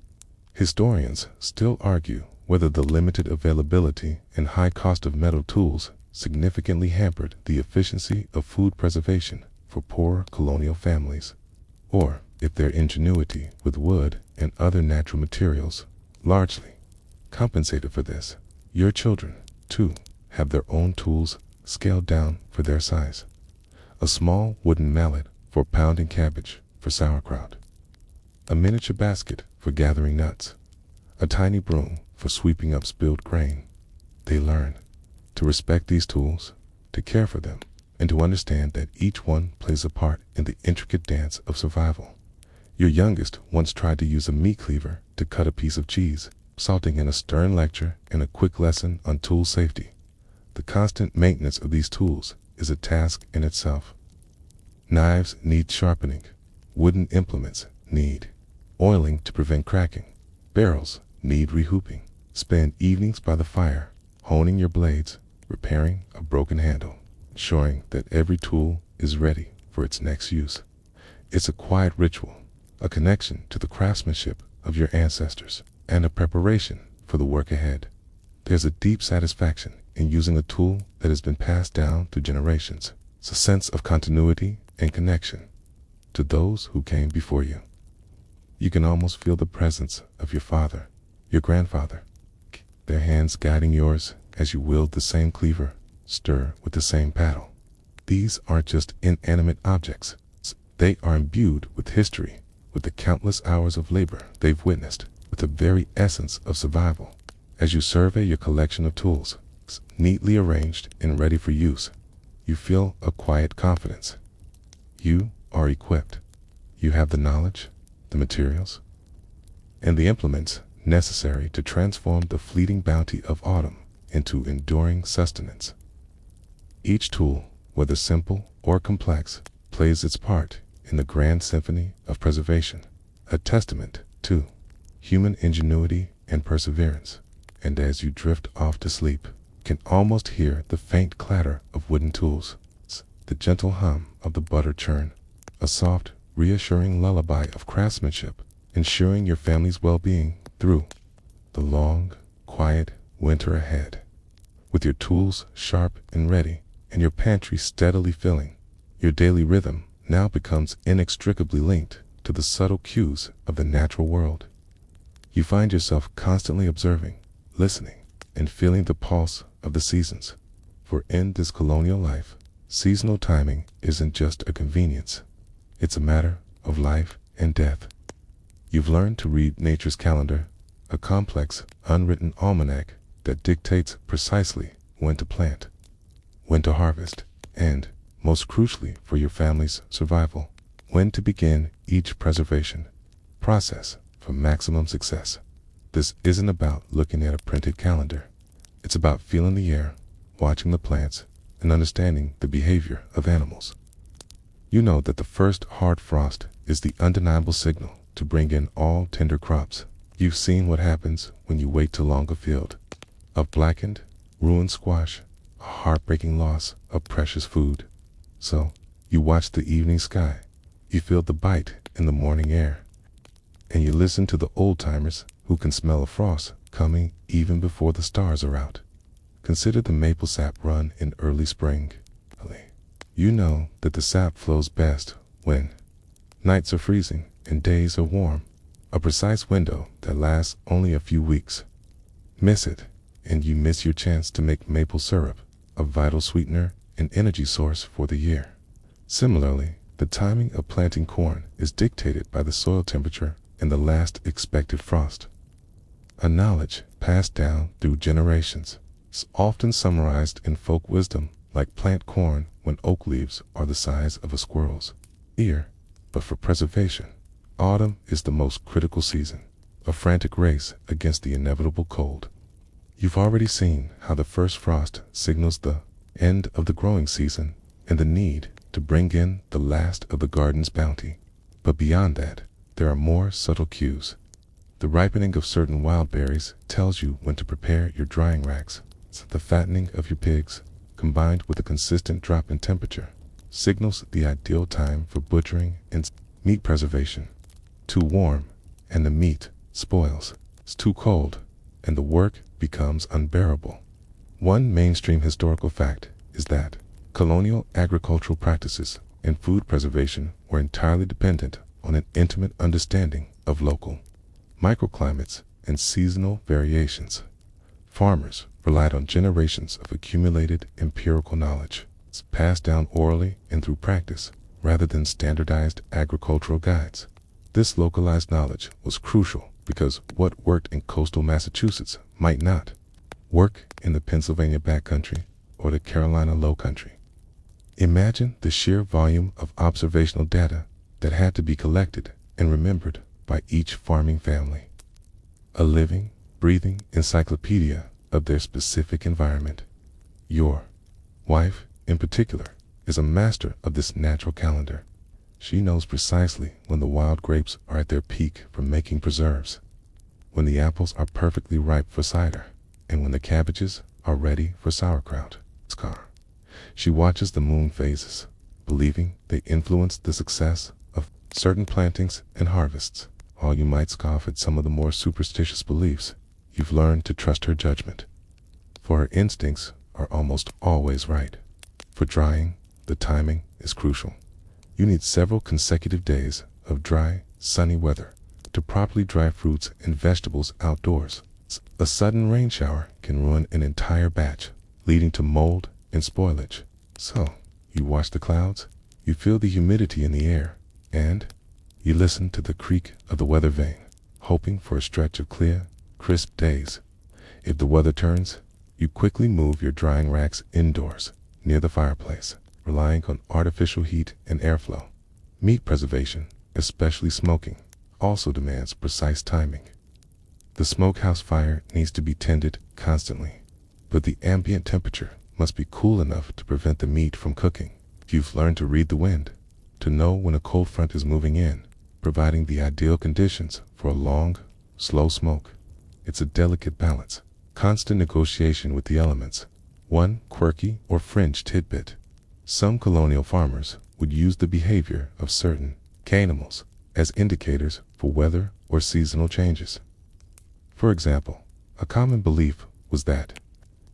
Historians still argue whether the limited availability and high cost of metal tools significantly hampered the efficiency of food preservation for poor colonial families, or if their ingenuity with wood and other natural materials largely compensated for this. Your children, too, have their own tools scaled down for their size. A small wooden mallet for pounding cabbage for sauerkraut, a miniature basket for gathering nuts, a tiny broom for sweeping up spilled grain. They learn to respect these tools, to care for them, and to understand that each one plays a part in the intricate dance of survival. Your youngest once tried to use a meat cleaver to cut a piece of cheese, resulting in a stern lecture and a quick lesson on tool safety. The constant maintenance of these tools is a task in itself. Knives need sharpening. Wooden implements need oiling to prevent cracking. Barrels need rehooping. Spend evenings by the fire, honing your blades, repairing a broken handle, ensuring that every tool is ready for its next use. It's a quiet ritual, a connection to the craftsmanship of your ancestors, and a preparation for the work ahead. There's a deep satisfaction in using a tool that has been passed down through generations. It's a sense of continuity and connection to those who came before you. You can almost feel the presence of your father, your grandfather, their hands guiding yours as you wield the same cleaver, stir with the same paddle. These aren't just inanimate objects. They are imbued with history, with the countless hours of labor they've witnessed, with the very essence of survival. As you survey your collection of tools, neatly arranged and ready for use, you feel a quiet confidence. You are equipped. You have the knowledge, the materials, and the implements necessary to transform the fleeting bounty of autumn into enduring sustenance. Each tool, whether simple or complex, plays its part in the grand symphony of preservation, a testament to human ingenuity and perseverance. And as you drift off to sleep, you can almost hear the faint clatter of wooden tools, the gentle hum of the butter churn, a soft, reassuring lullaby of craftsmanship, ensuring your family's well-being through the long, quiet winter ahead. With your tools sharp and ready, and your pantry steadily filling, your daily rhythm now becomes inextricably linked to the subtle cues of the natural world. You find yourself constantly observing, listening, and feeling the pulse of the seasons. For in this colonial life, seasonal timing isn't just a convenience. It's a matter of life and death. You've learned to read nature's calendar, a complex, unwritten almanac that dictates precisely when to plant, when to harvest, and, most crucially for your family's survival, when to begin each preservation process for maximum success. This isn't about looking at a printed calendar. It's about feeling the air, watching the plants, and understanding the behavior of animals. You know that the first hard frost is the undeniable signal to bring in all tender crops. You've seen what happens when you wait too long. A field of blackened, ruined squash, a heartbreaking loss of precious food. So, you watch the evening sky, you feel the bite in the morning air, and you listen to the old-timers who can smell a frost coming even before the stars are out. Consider the maple sap run in early spring. You know that the sap flows best when nights are freezing and days are warm, a precise window that lasts only a few weeks. Miss it, and you miss your chance to make maple syrup, a vital sweetener and energy source for the year. Similarly, the timing of planting corn is dictated by the soil temperature and the last expected frost. A knowledge passed down through generations. It's often summarized in folk wisdom like plant corn when oak leaves are the size of a squirrel's ear. But for preservation, autumn is the most critical season, a frantic race against the inevitable cold. You've already seen how the first frost signals the end of the growing season and the need to bring in the last of the garden's bounty. But beyond that, there are more subtle cues. The ripening of certain wild berries tells you when to prepare your drying racks. The fattening of your pigs, combined with a consistent drop in temperature, signals the ideal time for butchering and meat preservation. Too warm, and the meat spoils. It's too cold, and the work becomes unbearable. One mainstream historical fact is that colonial agricultural practices and food preservation were entirely dependent on an intimate understanding of local microclimates and seasonal variations. Farmers relied on generations of accumulated empirical knowledge, passed down orally and through practice, rather than standardized agricultural guides. This localized knowledge was crucial because what worked in coastal Massachusetts might not work in the Pennsylvania backcountry or the Carolina lowcountry. Imagine the sheer volume of observational data that had to be collected and remembered by each farming family. A living, breathing encyclopedia of their specific environment. Your wife, in particular, is a master of this natural calendar. She knows precisely when the wild grapes are at their peak for making preserves, when the apples are perfectly ripe for cider, and when the cabbages are ready for sauerkraut. She watches the moon phases, believing they influence the success of certain plantings and harvests. While you might scoff at some of the more superstitious beliefs, you've learned to trust her judgment, for her instincts are almost always right. For drying, the timing is crucial. You need several consecutive days of dry, sunny weather to properly dry fruits and vegetables outdoors. A sudden rain shower can ruin an entire batch, leading to mold and spoilage. So, you watch the clouds, you feel the humidity in the air, and you listen to the creak of the weather vane, hoping for a stretch of clear, crisp days. If the weather turns, you quickly move your drying racks indoors, near the fireplace, relying on artificial heat and airflow. Meat preservation, especially smoking, also demands precise timing. The smokehouse fire needs to be tended constantly, but the ambient temperature must be cool enough to prevent the meat from cooking. You've learned to read the wind, to know when a cold front is moving in, providing the ideal conditions for a long, slow smoke. It's a delicate balance, constant negotiation with the elements. One quirky or fringe tidbit. Some colonial farmers would use the behavior of certain animals as indicators for weather or seasonal changes. For example, a common belief was that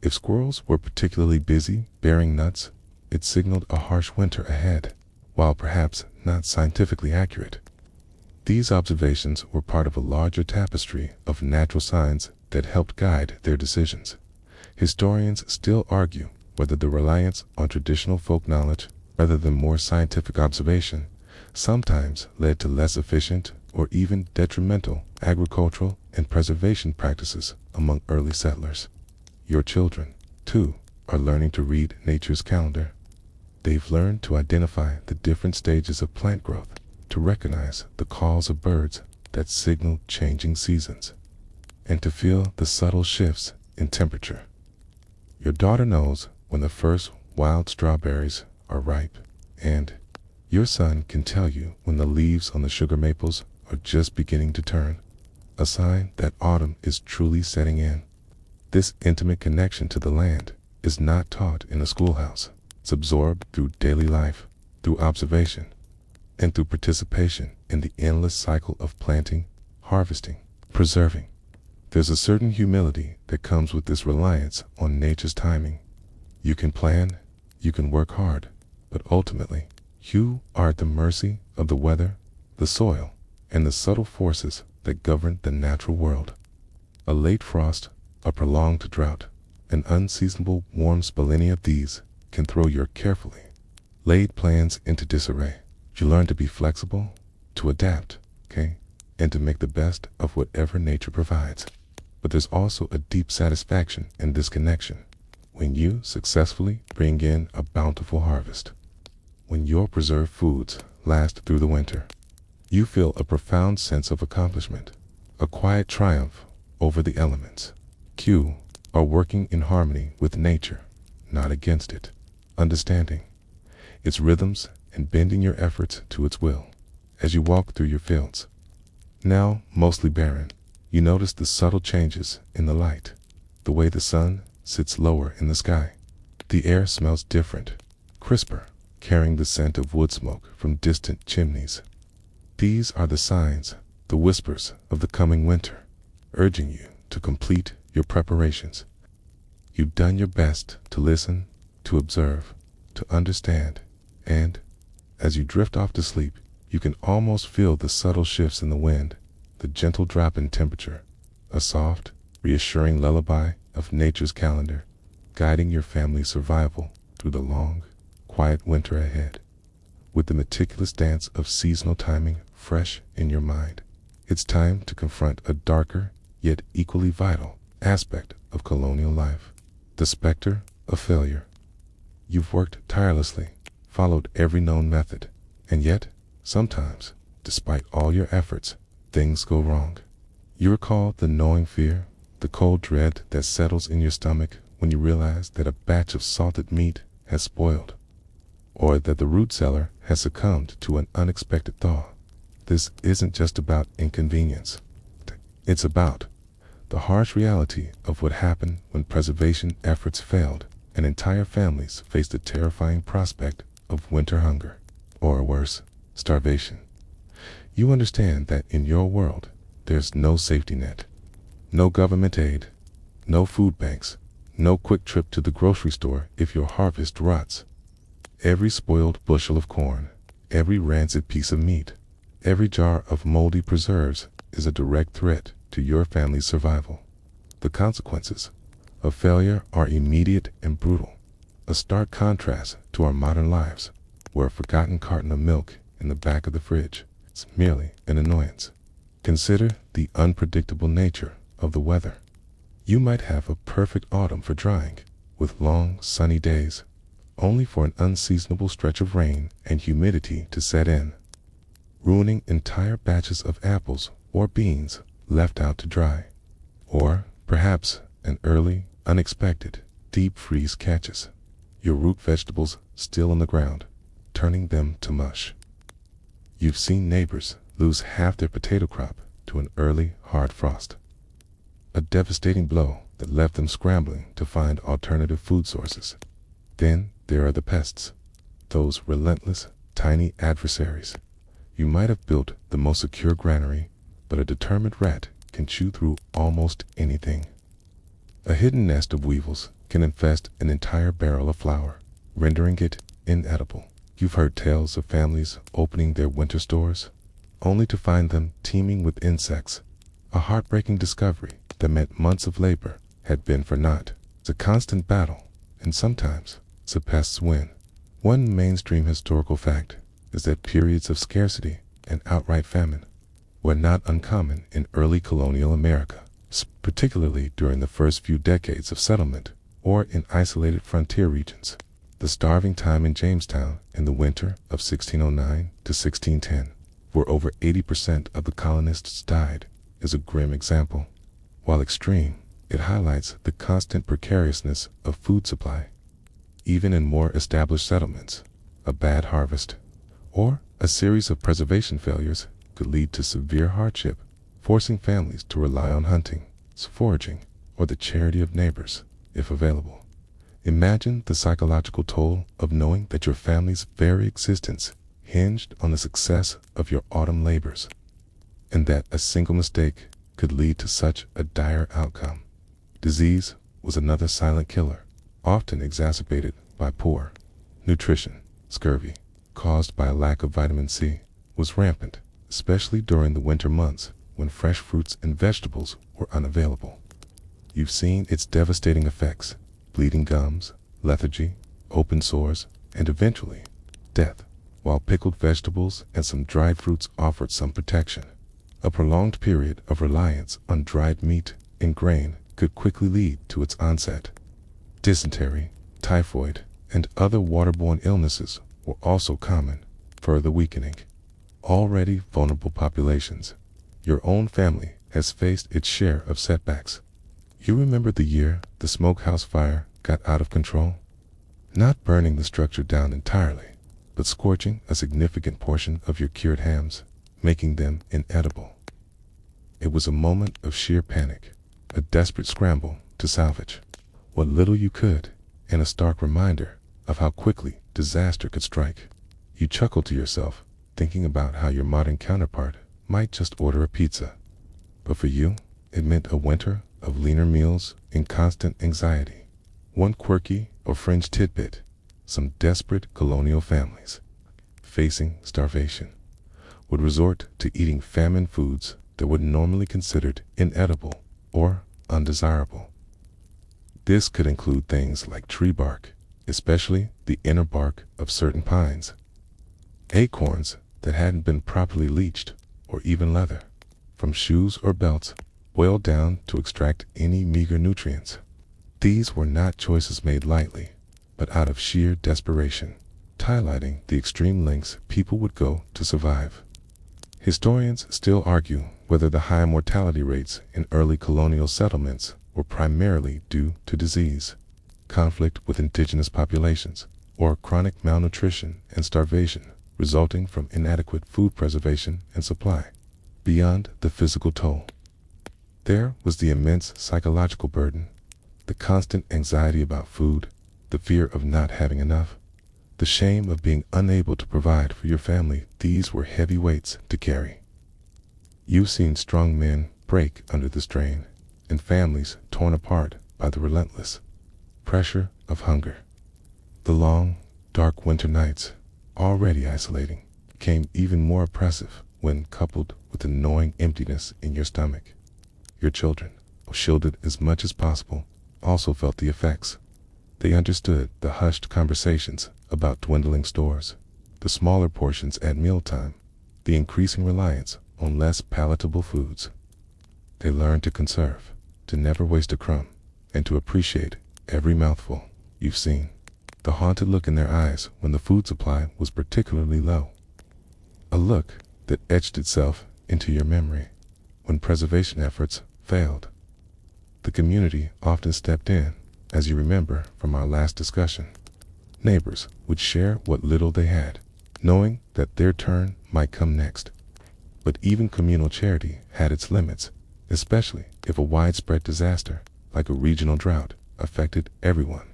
if squirrels were particularly busy bearing nuts, it signaled a harsh winter ahead, while perhaps not scientifically accurate. These observations were part of a larger tapestry of natural signs that helped guide their decisions. Historians still argue whether the reliance on traditional folk knowledge rather than more scientific observation sometimes led to less efficient or even detrimental agricultural and preservation practices among early settlers. Your children, too, are learning to read nature's calendar. They've learned to identify the different stages of plant growth, to recognize the calls of birds that signal changing seasons, and to feel the subtle shifts in temperature. Your daughter knows when the first wild strawberries are ripe, and your son can tell you when the leaves on the sugar maples are just beginning to turn, a sign that autumn is truly setting in. This intimate connection to the land is not taught in a schoolhouse. It's absorbed through daily life, through observation, and through participation in the endless cycle of planting, harvesting, preserving. There's a certain humility that comes with this reliance on nature's timing. You can plan, you can work hard, but ultimately, you are at the mercy of the weather, the soil, and the subtle forces that govern the natural world. A late frost, a prolonged drought, an unseasonable warm spell, any of these can throw your carefully laid plans into disarray. You learn to be flexible, to adapt, and to make the best of whatever nature provides. But there's also a deep satisfaction in this connection when you successfully bring in a bountiful harvest. When your preserved foods last through the winter, you feel a profound sense of accomplishment, a quiet triumph over the elements. You are working in harmony with nature, not against it, understanding its rhythms and bending your efforts to its will. As you walk through your fields, now mostly barren, you notice the subtle changes in the light, the way the sun sits lower in the sky. The air smells different, crisper, carrying the scent of wood smoke from distant chimneys. These are the signs, the whispers of the coming winter, urging you to complete your preparations. You've done your best to listen, to observe, to understand, and as you drift off to sleep, you can almost feel the subtle shifts in the wind, the gentle drop in temperature, a soft, reassuring lullaby of nature's calendar, guiding your family's survival through the long, quiet winter ahead. With the meticulous dance of seasonal timing fresh in your mind, it's time to confront a darker, yet equally vital aspect of colonial life, the specter of failure. You've worked tirelessly, followed every known method, and yet, sometimes, despite all your efforts, things go wrong. You recall the gnawing fear, the cold dread that settles in your stomach when you realize that a batch of salted meat has spoiled, or that the root cellar has succumbed to an unexpected thaw. This isn't just about inconvenience. It's about the harsh reality of what happened when preservation efforts failed and entire families faced the terrifying prospect of winter hunger, or worse, starvation. You understand that in your world, there's no safety net, no government aid, no food banks, no quick trip to the grocery store if your harvest rots. Every spoiled bushel of corn, every rancid piece of meat, every jar of moldy preserves is a direct threat to your family's survival. The consequences of failure are immediate and brutal, a stark contrast to our modern lives, where a forgotten carton of milk in the back of the fridge is merely an annoyance. Consider the unpredictable nature of the weather. You might have a perfect autumn for drying, with long, sunny days, only for an unseasonable stretch of rain and humidity to set in, ruining entire batches of apples or beans left out to dry. Or perhaps an early, unexpected, deep freeze catches your root vegetables still on the ground, turning them to mush. You've seen neighbors lose half their potato crop to an early, hard frost. A devastating blow that left them scrambling to find alternative food sources. Then there are the pests, those relentless, tiny adversaries. You might have built the most secure granary, but a determined rat can chew through almost anything. A hidden nest of weevils can infest an entire barrel of flour, rendering it inedible. You've heard tales of families opening their winter stores, only to find them teeming with insects, a heartbreaking discovery that meant months of labor had been for naught. It's a constant battle, and sometimes the pests win. One mainstream historical fact is that periods of scarcity and outright famine were not uncommon in early colonial America, particularly during the first few decades of settlement or in isolated frontier regions. The starving time in Jamestown in the winter of 1609 to 1610, where over 80% of the colonists died, is a grim example. While extreme, it highlights the constant precariousness of food supply. Even in more established settlements, a bad harvest or a series of preservation failures could lead to severe hardship, forcing families to rely on hunting, foraging, or the charity of neighbors, if available. Imagine the psychological toll of knowing that your family's very existence hinged on the success of your autumn labors, and that a single mistake could lead to such a dire outcome. Disease was another silent killer, often exacerbated by poor nutrition. Scurvy, caused by a lack of vitamin C, was rampant, especially during the winter months when fresh fruits and vegetables were unavailable. You've seen its devastating effects: bleeding gums, lethargy, open sores, and eventually death, while pickled vegetables and some dried fruits offered some protection. A prolonged period of reliance on dried meat and grain could quickly lead to its onset. Dysentery, typhoid, and other waterborne illnesses were also common, further weakening already vulnerable populations. Your own family has faced its share of setbacks. You remember the year the smokehouse fire got out of control? Not burning the structure down entirely, but scorching a significant portion of your cured hams, making them inedible. It was a moment of sheer panic, a desperate scramble to salvage what little you could, and a stark reminder of how quickly disaster could strike. You chuckled to yourself, thinking about how your modern counterpart might just order a pizza. But for you, it meant a winter of leaner meals and constant anxiety. One quirky or fringe tidbit: some desperate colonial families, facing starvation, would resort to eating famine foods that were normally considered inedible or undesirable. This could include things like tree bark, especially the inner bark of certain pines, acorns that hadn't been properly leached, or even leather from shoes or belts boiled down to extract any meager nutrients. These were not choices made lightly, but out of sheer desperation, highlighting the extreme lengths people would go to survive. Historians still argue whether the high mortality rates in early colonial settlements were primarily due to disease, conflict with indigenous populations, or chronic malnutrition and starvation resulting from inadequate food preservation and supply. Beyond the physical toll, there was the immense psychological burden, the constant anxiety about food, the fear of not having enough, the shame of being unable to provide for your family. These were heavy weights to carry. You've seen strong men break under the strain, and families torn apart by the relentless pressure of hunger. The long, dark winter nights, already isolating, became even more oppressive when coupled with the gnawing emptiness in your stomach. Your children, shielded as much as possible, also felt the effects. They understood the hushed conversations about dwindling stores, the smaller portions at mealtime, the increasing reliance on less palatable foods. They learned to conserve, to never waste a crumb, and to appreciate every mouthful. You've seen the haunted look in their eyes when the food supply was particularly low, a look that etched itself into your memory when preservation efforts failed. The community often stepped in, as you remember from our last discussion. Neighbors would share what little they had, knowing that their turn might come next. But even communal charity had its limits, especially if a widespread disaster, like a regional drought, affected everyone.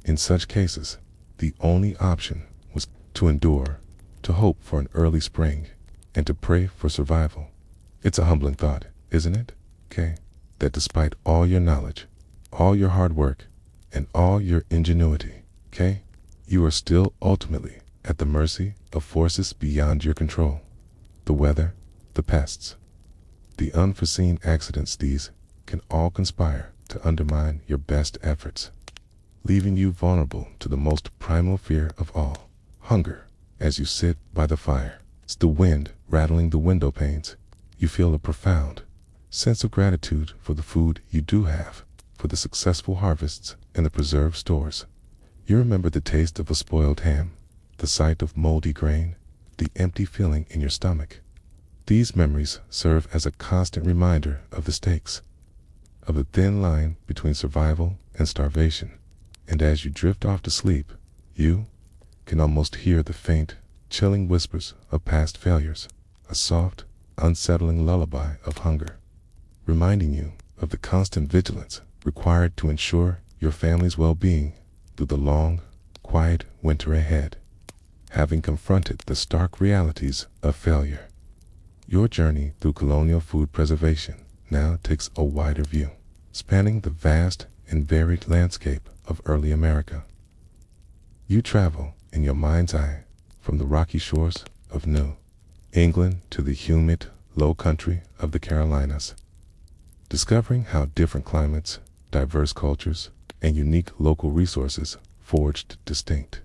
In such cases, the only option was to endure, to hope for an early spring, and to pray for survival. It's a humbling thought, isn't it? Okay, that despite all your knowledge, all your hard work, and all your ingenuity, okay, you are still ultimately at the mercy of forces beyond your control. The weather, the pests, the unforeseen accidents, these can all conspire to undermine your best efforts, leaving you vulnerable to the most primal fear of all, hunger. As you sit by the fire, it's the wind rattling the window panes. You feel a profound sense of gratitude for the food you do have, for the successful harvests and the preserved stores. You remember the taste of a spoiled ham, the sight of moldy grain, the empty feeling in your stomach. These memories serve as a constant reminder of the stakes, of the thin line between survival and starvation. And as you drift off to sleep, you can almost hear the faint, chilling whispers of past failures, a soft, unsettling lullaby of hunger, reminding you of the constant vigilance required to ensure your family's well-being through the long, quiet winter ahead. Having confronted the stark realities of failure, your journey through colonial food preservation now takes a wider view, spanning the vast and varied landscape of early America. You travel in your mind's eye from the rocky shores of New England to the humid low country of the Carolinas, discovering how different climates, diverse cultures, and unique local resources forged distinct,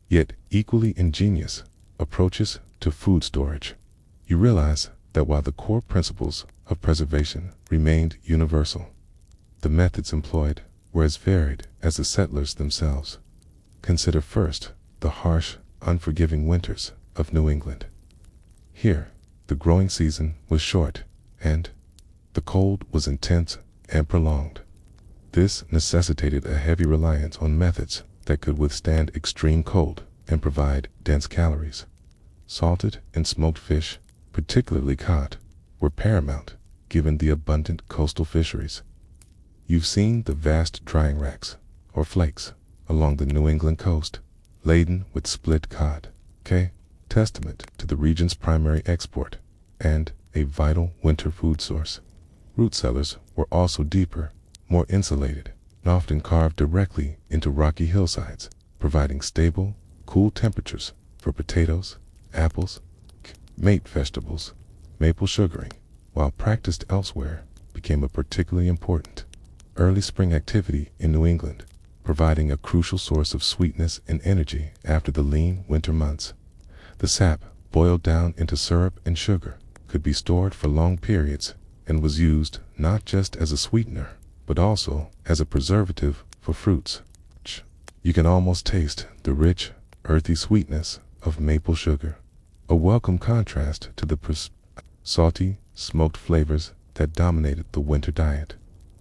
yet equally ingenious, approaches to food storage. You realize that while the core principles of preservation remained universal, the methods employed were as varied as the settlers themselves. Consider first the harsh, unforgiving winters of New England. Here, the growing season was short, and the cold was intense and prolonged. This necessitated a heavy reliance on methods that could withstand extreme cold and provide dense calories. Salted and smoked fish, particularly cod, were paramount given the abundant coastal fisheries. You've seen the vast drying racks, or flakes, along the New England coast, laden with split cod, testament to the region's primary export and a vital winter food source. Root cellars were also deeper, more insulated, and often carved directly into rocky hillsides, providing stable, cool temperatures for potatoes, apples, mate vegetables. Maple sugaring, while practiced elsewhere, became a particularly important early spring activity in New England, providing a crucial source of sweetness and energy after the lean winter months. The sap, boiled down into syrup and sugar, could be stored for long periods and was used not just as a sweetener, but also as a preservative for fruits. You can almost taste the rich, earthy sweetness of maple sugar, a welcome contrast to the salty, smoked flavors that dominated the winter diet.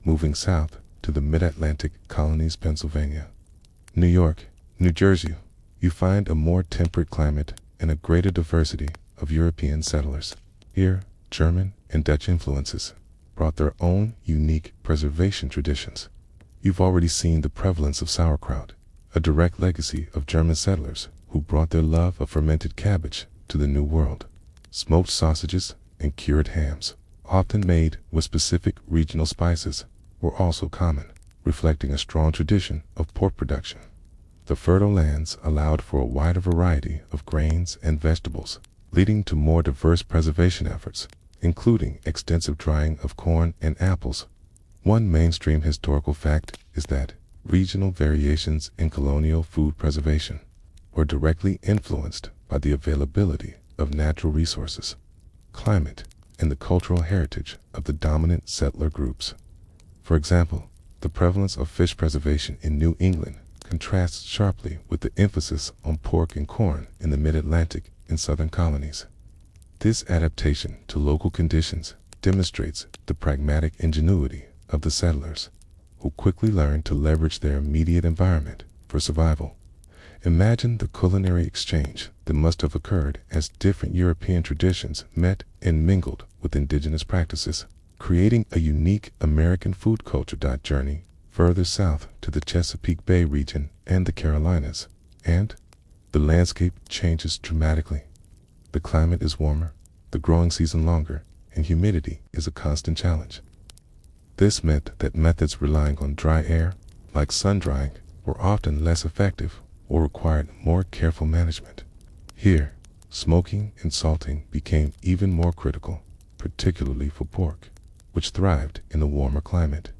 Moving south to the mid-Atlantic colonies, Pennsylvania, New York, New Jersey, you find a more temperate climate and a greater diversity of European settlers. Here, German and Dutch influences brought their own unique preservation traditions. You've already seen the prevalence of sauerkraut, a direct legacy of German settlers who brought their love of fermented cabbage to the New World. Smoked sausages and cured hams, often made with specific regional spices, were also common, reflecting a strong tradition of pork production. The fertile lands allowed for a wider variety of grains and vegetables, leading to more diverse preservation efforts, including extensive drying of corn and apples. One mainstream historical fact is that regional variations in colonial food preservation were directly influenced by the availability of natural resources, climate, and the cultural heritage of the dominant settler groups. For example, the prevalence of fish preservation in New England contrasts sharply with the emphasis on pork and corn in the mid-Atlantic and southern colonies. This adaptation to local conditions demonstrates the pragmatic ingenuity of the settlers, who quickly learned to leverage their immediate environment for survival. Imagine the culinary exchange that must have occurred as different European traditions met and mingled with indigenous practices, creating a unique American food culture. Journey further south to the Chesapeake Bay region and the Carolinas, and the landscape changes dramatically. The climate is warmer, the growing season longer, and humidity is a constant challenge. This meant that methods relying on dry air, like sun drying, were often less effective or required more careful management. Here, smoking and salting became even more critical, particularly for pork, which thrived in a warmer climate.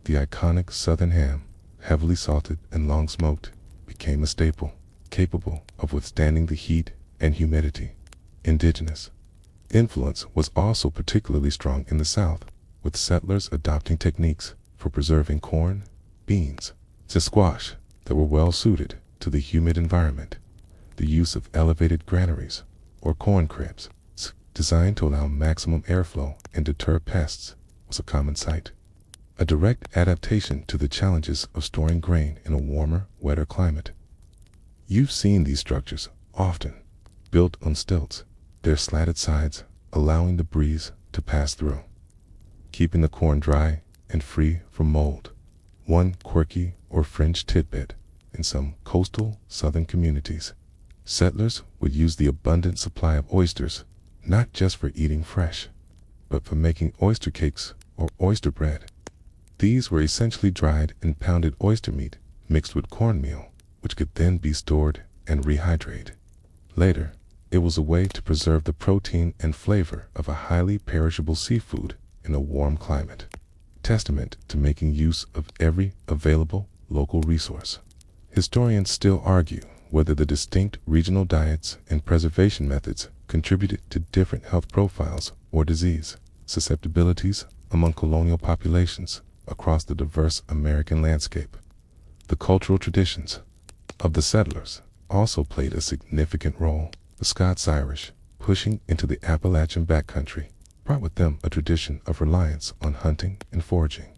The iconic southern ham, heavily salted and long smoked, became a staple, capable of withstanding the heat and humidity. Indigenous influence was also particularly strong in the South, with settlers adopting techniques for preserving corn, beans, and squash that were well suited to the humid environment. The use of elevated granaries, or corn cribs, designed to allow maximum airflow and deter pests, was a common sight. A direct adaptation to the challenges of storing grain in a warmer, wetter climate. You've seen these structures, often built on stilts, their slatted sides allowing the breeze to pass through, keeping the corn dry and free from mold. One quirky or fringe tidbit: in some coastal southern communities, settlers would use the abundant supply of oysters not just for eating fresh, but for making oyster cakes or oyster bread. These were essentially dried and pounded oyster meat mixed with cornmeal, which could then be stored and rehydrated. Later, it was a way to preserve the protein and flavor of a highly perishable seafood in a warm climate. Testament to making use of every available local resource. Historians still argue whether the distinct regional diets and preservation methods contributed to different health profiles or disease susceptibilities among colonial populations across the diverse American landscape. The cultural traditions of the settlers also played a significant role. The Scots-Irish, pushing into the Appalachian backcountry, brought with them a tradition of reliance on hunting and foraging,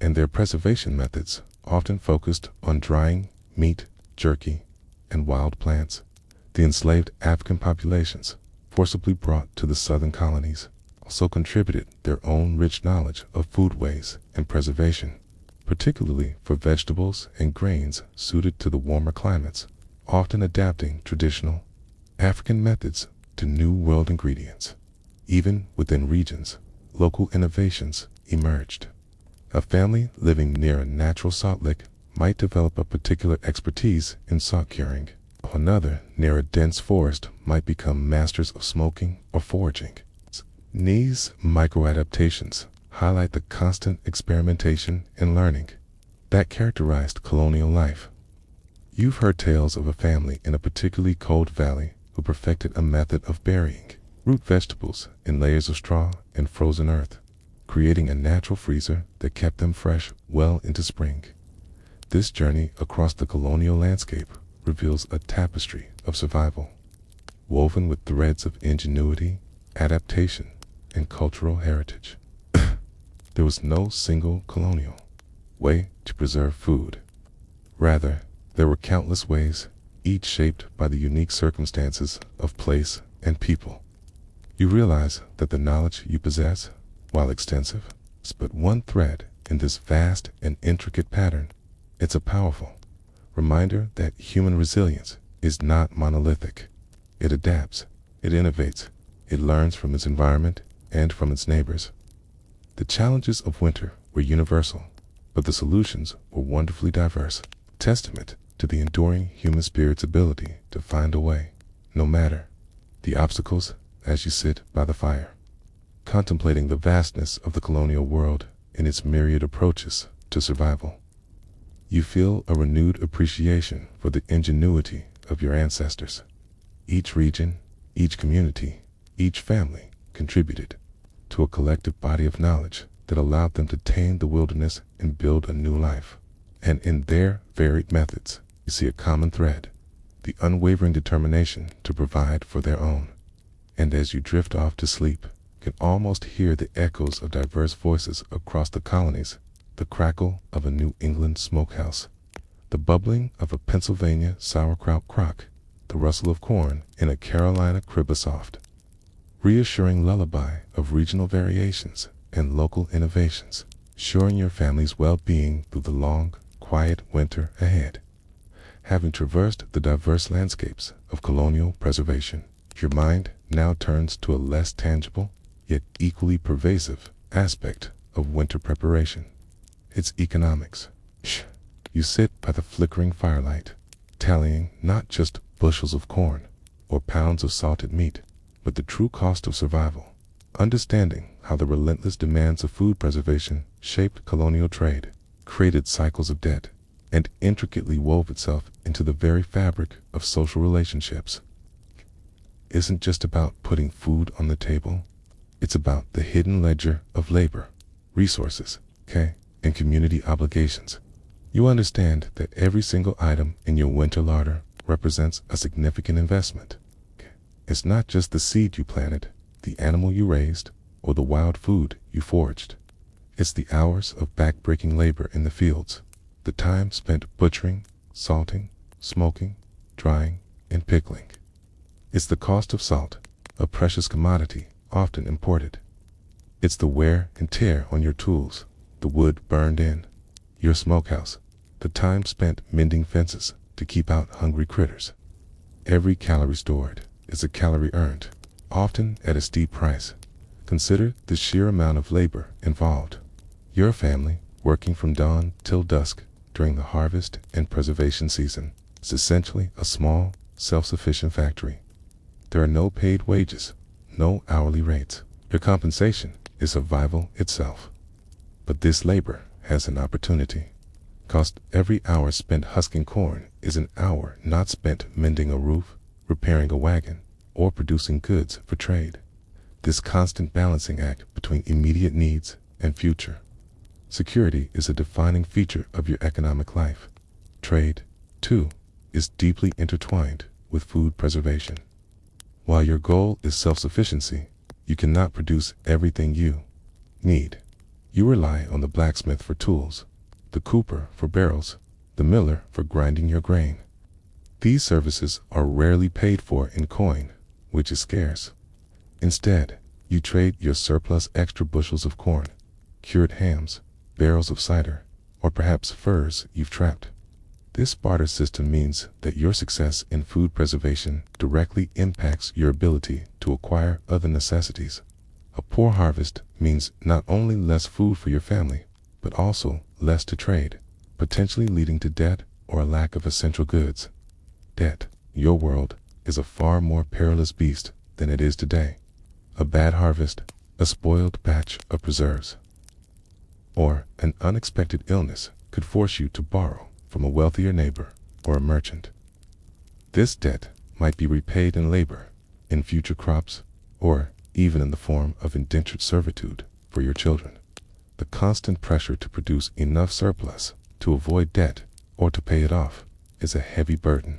and their preservation methods often focused on drying meat, jerky, and wild plants. The enslaved African populations, forcibly brought to the southern colonies, also contributed their own rich knowledge of foodways and preservation, particularly for vegetables and grains suited to the warmer climates, often adapting traditional African methods to New World ingredients. Even within regions, local innovations emerged. A family living near a natural salt lick might develop a particular expertise in salt curing. Another near a dense forest might become masters of smoking or foraging. These microadaptations highlight the constant experimentation and learning that characterized colonial life. You've heard tales of a family in a particularly cold valley who perfected a method of burying root vegetables in layers of straw and frozen earth, creating a natural freezer that kept them fresh well into spring. This journey across the colonial landscape reveals a tapestry of survival, woven with threads of ingenuity, adaptation, and cultural heritage. There was no single colonial way to preserve food. Rather, there were countless ways, each shaped by the unique circumstances of place and people. You realize that the knowledge you possess, while extensive, is but one thread in this vast and intricate pattern. It's a powerful reminder that human resilience is not monolithic. It adapts, it innovates, it learns from its environment and from its neighbors. The challenges of winter were universal, but the solutions were wonderfully diverse, testament to the enduring human spirit's ability to find a way, no matter the obstacles. As you sit by the fire, contemplating the vastness of the colonial world in its myriad approaches to survival, you feel a renewed appreciation for the ingenuity of your ancestors. Each region, each community, each family contributed to a collective body of knowledge that allowed them to tame the wilderness and build a new life. And in their varied methods, you see a common thread: the unwavering determination to provide for their own. And as you drift off to sleep, you can almost hear the echoes of diverse voices across the colonies, the crackle of a New England smokehouse, The bubbling of a Pennsylvania sauerkraut crock, the rustle of corn in a Carolina cribbesoft, reassuring lullaby of regional variations and local innovations, ensuring your family's well-being through the long, quiet winter ahead. Having traversed the diverse landscapes of colonial preservation, your mind now turns to a less tangible, yet equally pervasive aspect of winter preparation. Its economics. You sit by the flickering firelight, tallying not just bushels of corn or pounds of salted meat, but the true cost of survival, understanding how the relentless demands of food preservation shaped colonial trade, created cycles of debt, and intricately wove itself into the very fabric of social relationships. Isn't just about putting food on the table. It's about the hidden ledger of labor, resources, and community obligations. You understand that every single item in your winter larder represents a significant investment. It's not just the seed you planted, the animal you raised, or the wild food you foraged. It's the hours of back-breaking labor in the fields, the time spent butchering, salting, smoking, drying, and pickling. It's the cost of salt, a precious commodity often imported. It's the wear and tear on your tools, the wood burned in your smokehouse, the time spent mending fences to keep out hungry critters. Every calorie stored is a calorie earned, often at a steep price. Consider the sheer amount of labor involved. Your family, working from dawn till dusk during the harvest and preservation season, is essentially a small, self-sufficient factory. There are no paid wages, no hourly rates. Your compensation is survival itself. But this labor has an opportunity. Cost every hour spent husking corn is an hour not spent mending a roof, repairing a wagon, or producing goods for trade. This constant balancing act between immediate needs and future security is a defining feature of your economic life. Trade, too, is deeply intertwined with food preservation. While your goal is self-sufficiency, you cannot produce everything you need. You rely on the blacksmith for tools, the cooper for barrels, the miller for grinding your grain. These services are rarely paid for in coin, which is scarce. Instead, you trade your surplus extra bushels of corn, cured hams, barrels of cider, or perhaps furs you've trapped. This barter system means that your success in food preservation directly impacts your ability to acquire other necessities. A poor harvest means not only less food for your family, but also less to trade, potentially leading to debt or a lack of essential goods. Debt, your world, is a far more perilous beast than it is today. A bad harvest, a spoiled batch of preserves, or an unexpected illness could force you to borrow from a wealthier neighbor or a merchant. This debt might be repaid in labor, in future crops, or even in the form of indentured servitude for your children. The constant pressure to produce enough surplus to avoid debt or to pay it off is a heavy burden,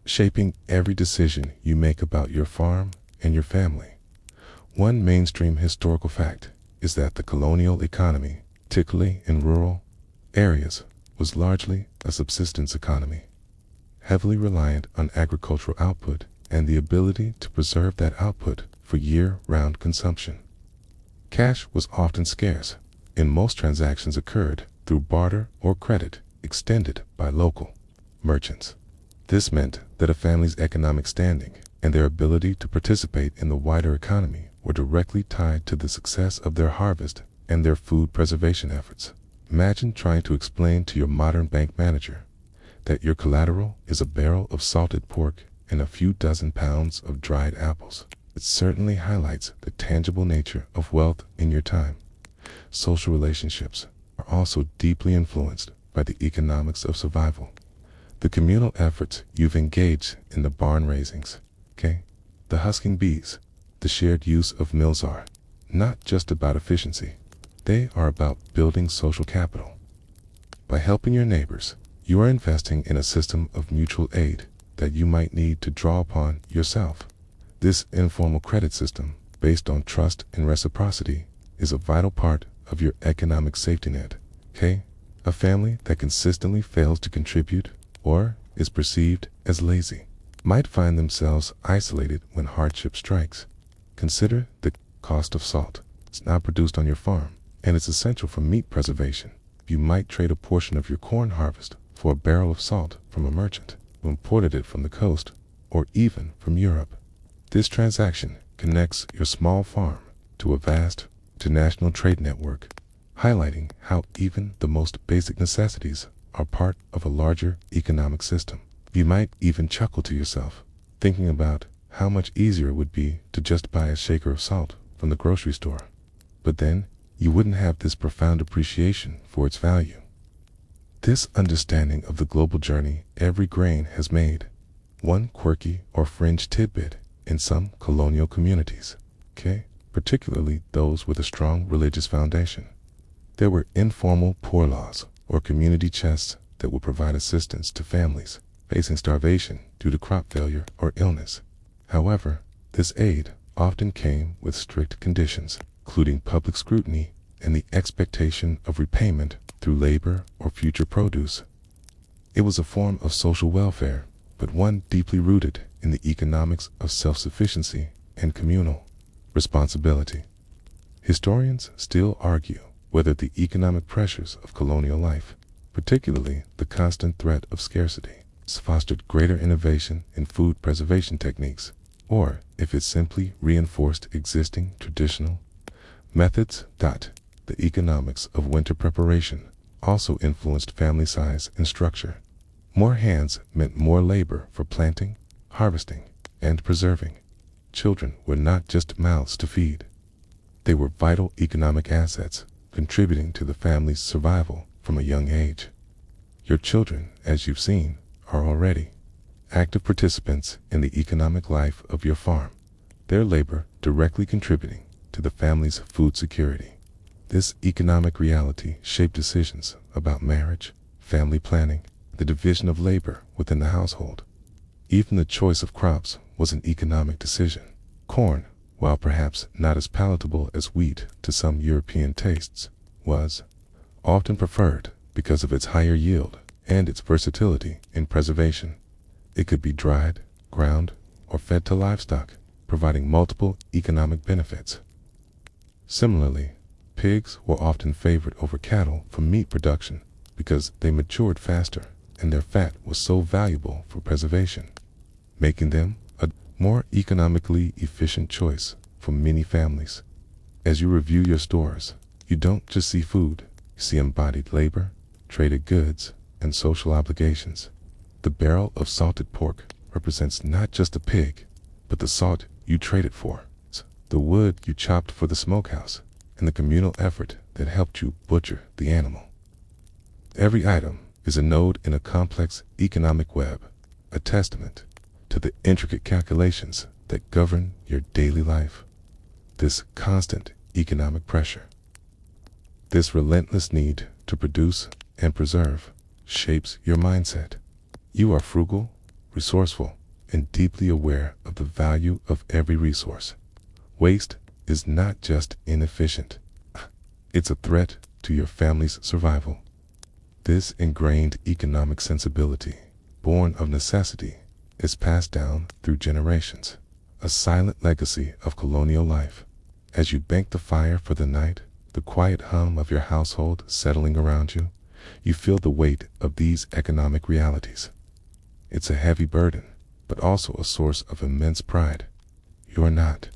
shaping every decision you make about your farm and your family. One mainstream historical fact is that the colonial economy, particularly in rural areas, was largely a subsistence economy, heavily reliant on agricultural output and the ability to preserve that output for year-round consumption. Cash was often scarce, and most transactions occurred through barter or credit extended by local merchants. This meant that a family's economic standing and their ability to participate in the wider economy were directly tied to the success of their harvest and their food preservation efforts. Imagine trying to explain to your modern bank manager that your collateral is a barrel of salted pork and a few dozen pounds of dried apples. It certainly highlights the tangible nature of wealth in your time. Social relationships are also deeply influenced by the economics of survival. The communal efforts you've engaged in the barn raisings, the husking bees, the shared use of mills are not just about efficiency. They are about building social capital. By helping your neighbors, you are investing in a system of mutual aid that you might need to draw upon yourself. This informal credit system, based on trust and reciprocity, is a vital part of your economic safety net. A A family that consistently fails to contribute or is perceived as lazy might find themselves isolated when hardship strikes. Consider the cost of salt. It's not produced on your farm, and it's essential for meat preservation. You might trade a portion of your corn harvest for a barrel of salt from a merchant who imported it from the coast or even from Europe. This transaction connects your small farm to a vast international trade network, highlighting how even the most basic necessities are part of a larger economic system. You might even chuckle to yourself, thinking about how much easier it would be to just buy a shaker of salt from the grocery store. But then, you wouldn't have this profound appreciation for its value. This understanding of the global journey every grain has made one quirky or fringe tidbit in some colonial communities, particularly those with a strong religious foundation. There were informal poor laws or community chests that would provide assistance to families facing starvation due to crop failure or illness. However, this aid often came with strict conditions, including public scrutiny and the expectation of repayment through labor or future produce. It was a form of social welfare, but one deeply rooted in the economics of self-sufficiency and communal responsibility. Historians still argue whether the economic pressures of colonial life, particularly the constant threat of scarcity, fostered greater innovation in food preservation techniques, or if it simply reinforced existing traditional methods. The economics of winter preparation also influenced family size and structure. More hands meant more labor for planting, harvesting, and preserving. Children were not just mouths to feed. They were vital economic assets, contributing to the family's survival from a young age. Your children, as you've seen, are already active participants in the economic life of your farm, their labor directly contributing to the family's food security. This economic reality shaped decisions about marriage, family planning, the division of labor within the household. Even the choice of crops was an economic decision. Corn, while perhaps not as palatable as wheat to some European tastes, was often preferred because of its higher yield and its versatility in preservation. It could be dried, ground, or fed to livestock, providing multiple economic benefits. Similarly, pigs were often favored over cattle for meat production because they matured faster and their fat was so valuable for preservation, making them a more economically efficient choice for many families. As you review your stores, you don't just see food, you see embodied labor, traded goods, and social obligations. The barrel of salted pork represents not just a pig, but the salt you traded for, the wood you chopped for the smokehouse, and the communal effort that helped you butcher the animal. Every item is a node in a complex economic web, a testament to the intricate calculations that govern your daily life. This constant economic pressure, this relentless need to produce and preserve, shapes your mindset. You are frugal, resourceful, and deeply aware of the value of every resource. Waste is not just inefficient, it's a threat to your family's survival. This ingrained economic sensibility, born of necessity, is passed down through generations, a silent legacy of colonial life. As you bank the fire for the night, the quiet hum of your household settling around you, you feel the weight of these economic realities. It's a heavy burden, but also a source of immense pride. You are not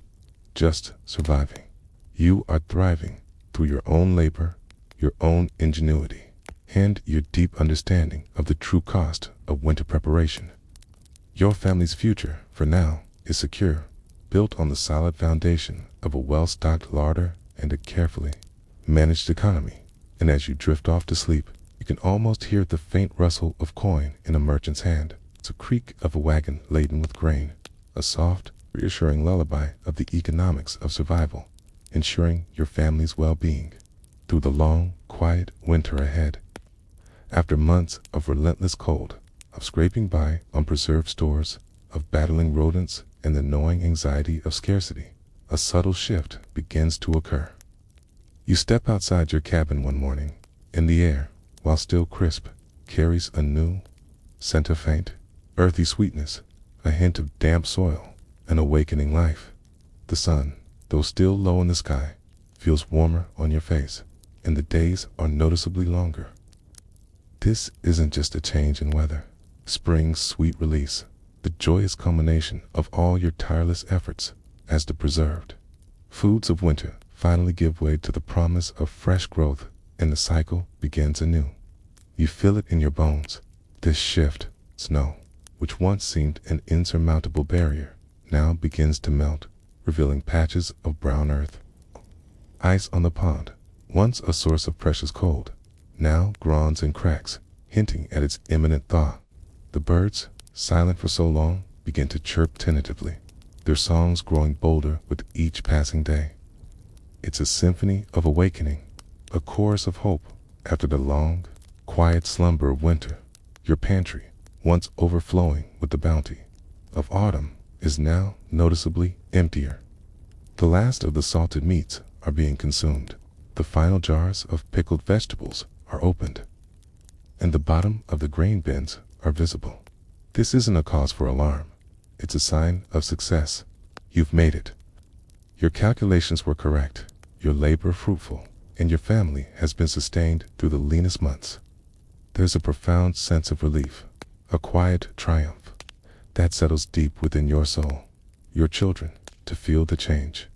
just surviving. You are thriving through your own labor, your own ingenuity, and your deep understanding of the true cost of winter preparation. Your family's future, for now, is secure, built on the solid foundation of a well-stocked larder and a carefully managed economy. And as you drift off to sleep, you can almost hear the faint rustle of coin in a merchant's hand. It's a creak of a wagon laden with grain, a soft, reassuring lullaby of the economics of survival, ensuring your family's well-being through the long, quiet winter ahead. After months of relentless cold, of scraping by on preserved stores, of battling rodents and the gnawing anxiety of scarcity, a subtle shift begins to occur. You step outside your cabin one morning, and the air, while still crisp, carries a new scent of faint, earthy sweetness, a hint of damp soil, an awakening life. The sun, though still low in the sky, feels warmer on your face, and the days are noticeably longer. This isn't just a change in weather. Spring's sweet release, the joyous culmination of all your tireless efforts as the preserved foods of winter finally give way to the promise of fresh growth, and the cycle begins anew. You feel it in your bones. This shift, snow, which once seemed an insurmountable barrier, now begins to melt, revealing patches of brown earth. Ice on the pond, once a source of precious cold, now groans and cracks, hinting at its imminent thaw. The birds, silent for so long, begin to chirp tentatively, their songs growing bolder with each passing day. It's a symphony of awakening, a chorus of hope after the long, quiet slumber of winter. Your pantry, once overflowing with the bounty of autumn, is now noticeably emptier. The last of the salted meats are being consumed. The final jars of pickled vegetables are opened, and the bottom of the grain bins are visible. This isn't a cause for alarm. It's a sign of success. You've made it. Your calculations were correct, your labor fruitful, and your family has been sustained through the leanest months. There's a profound sense of relief, a quiet triumph that settles deep within your soul. Your children, to feel the change.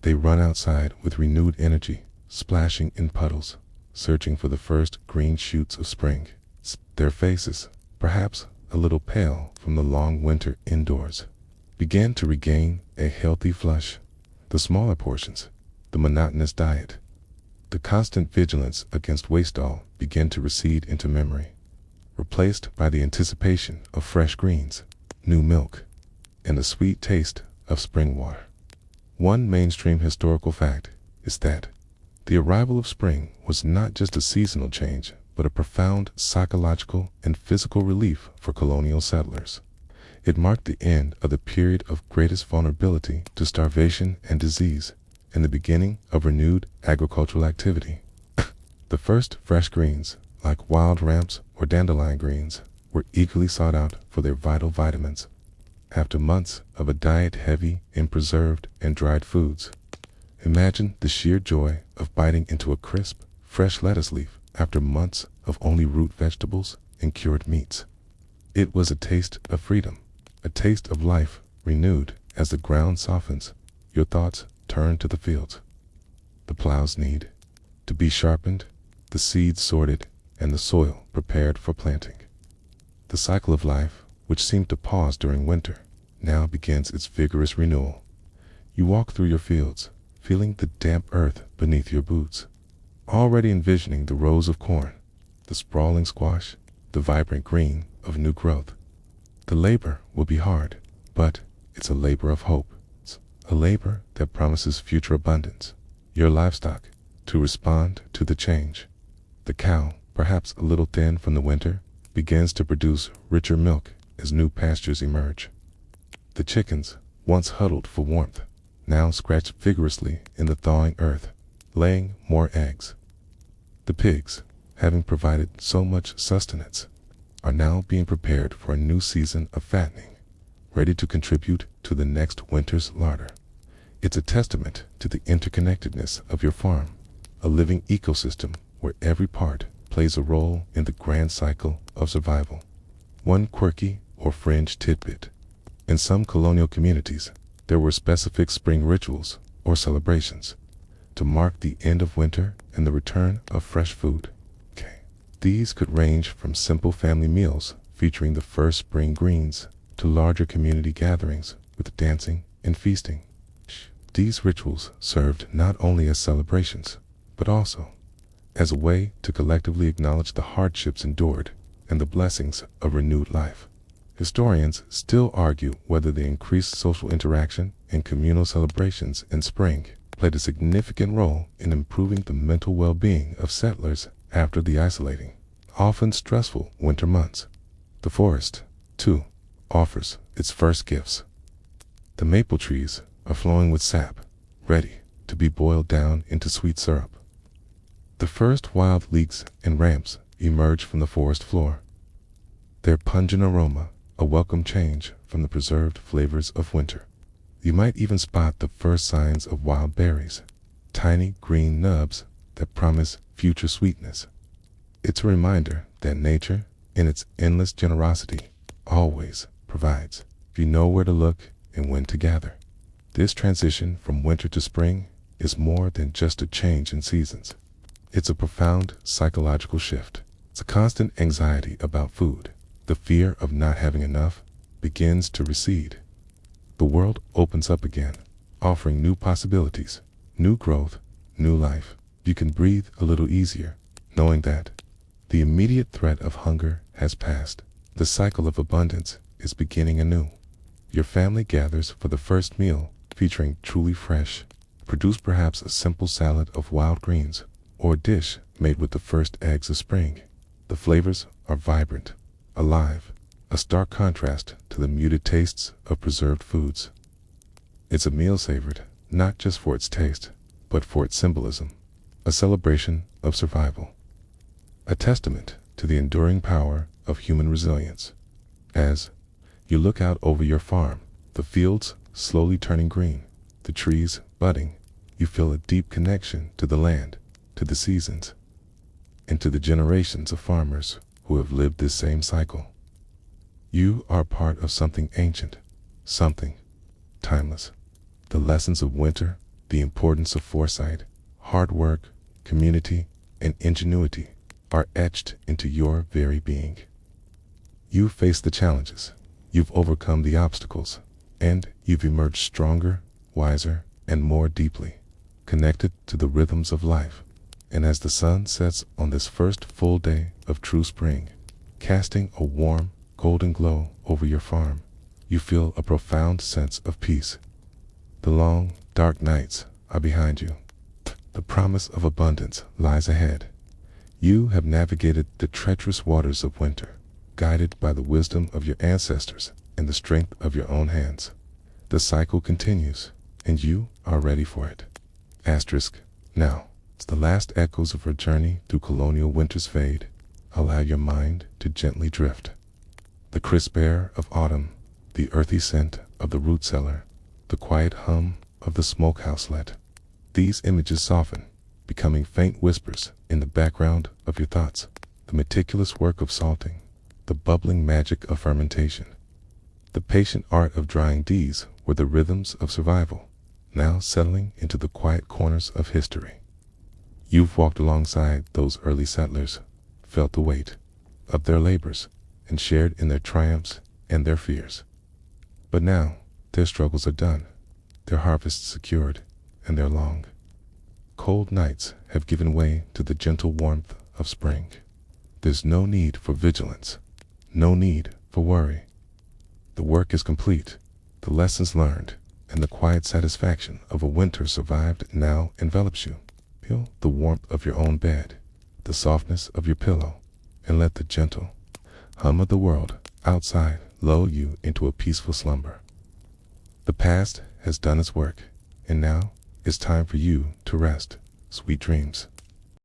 They run outside with renewed energy, splashing in puddles, searching for the first green shoots of spring. Their faces, perhaps a little pale from the long winter indoors, begin to regain a healthy flush. The smaller portions, the monotonous diet, the constant vigilance against waste-all begin to recede into memory, replaced by the anticipation of fresh greens, new milk, and the sweet taste of spring water. One mainstream historical fact is that the arrival of spring was not just a seasonal change, but a profound psychological and physical relief for colonial settlers. It marked the end of the period of greatest vulnerability to starvation and disease, and the beginning of renewed agricultural activity. The first fresh greens, like wild ramps or dandelion greens, were eagerly sought out for their vital vitamins. After months of a diet heavy in preserved and dried foods, imagine the sheer joy of biting into a crisp, fresh lettuce leaf after months of only root vegetables and cured meats. It was a taste of freedom, a taste of life renewed. As the ground softens, your thoughts turn to the fields. The plows need to be sharpened, the seeds sorted, and the soil prepared for planting. The cycle of life, which seemed to pause during winter, now begins its vigorous renewal. You walk through your fields, feeling the damp earth beneath your boots, already envisioning the rows of corn, the sprawling squash, the vibrant green of new growth. The labor will be hard, but it's a labor of hope. It's a labor that promises future abundance. Your livestock, to respond to the change. The cow, perhaps a little thin from the winter, begins to produce richer milk as new pastures emerge. The chickens, once huddled for warmth, now scratch vigorously in the thawing earth, laying more eggs. The pigs, having provided so much sustenance, are now being prepared for a new season of fattening, ready to contribute to the next winter's larder. It's a testament to the interconnectedness of your farm, a living ecosystem where every part plays a role in the grand cycle of survival. One quirky or fringe tidbit. In some colonial communities, there were specific spring rituals or celebrations to mark the end of winter and the return of fresh food. These could range from simple family meals featuring the first spring greens to larger community gatherings with dancing and feasting. These rituals served not only as celebrations, but also as a way to collectively acknowledge the hardships endured and the blessings of renewed life. Historians still argue whether the increased social interaction and communal celebrations in spring played a significant role in improving the mental well-being of settlers after the isolating, often stressful winter months. The forest, too, offers its first gifts. The maple trees are flowing with sap, ready to be boiled down into sweet syrup. The first wild leeks and ramps emerge from the forest floor. Their pungent aroma, a welcome change from the preserved flavors of winter. You might even spot the first signs of wild berries, tiny green nubs that promise future sweetness. It's a reminder that nature, in its endless generosity, always provides if you know where to look and when to gather. This transition from winter to spring is more than just a change in seasons. It's a profound psychological shift. It's a constant anxiety about food. The fear of not having enough begins to recede. The world opens up again, offering new possibilities, new growth, new life. You can breathe a little easier, knowing that the immediate threat of hunger has passed. The cycle of abundance is beginning anew. Your family gathers for the first meal, featuring truly fresh, produce perhaps a simple salad of wild greens, or a dish made with the first eggs of spring. The flavors are vibrant, alive, a stark contrast to the muted tastes of preserved foods. It's a meal savored, not just for its taste, but for its symbolism, a celebration of survival, a testament to the enduring power of human resilience. As you look out over your farm, the fields slowly turning green, the trees budding, you feel a deep connection to the land, to the seasons, and to the generations of farmers who have lived this same cycle. You are part of something ancient, something timeless. The lessons of winter, the importance of foresight, hard work, community, and ingenuity are etched into your very being. You've faced the challenges, you've overcome the obstacles, and you've emerged stronger, wiser, and more deeply connected to the rhythms of life. And as the sun sets on this first full day of true spring, casting a warm, golden glow over your farm, you feel a profound sense of peace. The long, dark nights are behind you. The promise of abundance lies ahead. You have navigated the treacherous waters of winter, guided by the wisdom of your ancestors and the strength of your own hands. The cycle continues, and you are ready for it. Asterisk. Now, as the last echoes of our journey through colonial winters fade, allow your mind to gently drift. The crisp air of autumn, the earthy scent of the root cellar, the quiet hum of the smokehouselet. These images soften, becoming faint whispers in the background of your thoughts. The meticulous work of salting, the bubbling magic of fermentation, the patient art of drying. These were the rhythms of survival, now settling into the quiet corners of history. You've walked alongside those early settlers, felt the weight of their labors, and shared in their triumphs and their fears. But now, their struggles are done, their harvests secured, and their long, cold nights have given way to the gentle warmth of spring. There's no need for vigilance, no need for worry. The work is complete, the lessons learned, and the quiet satisfaction of a winter survived now envelops you. Feel the warmth of your own bed, the softness of your pillow, and let the gentle hum of the world outside lull you into a peaceful slumber. The past has done its work, and now it's time for you to rest. Sweet dreams.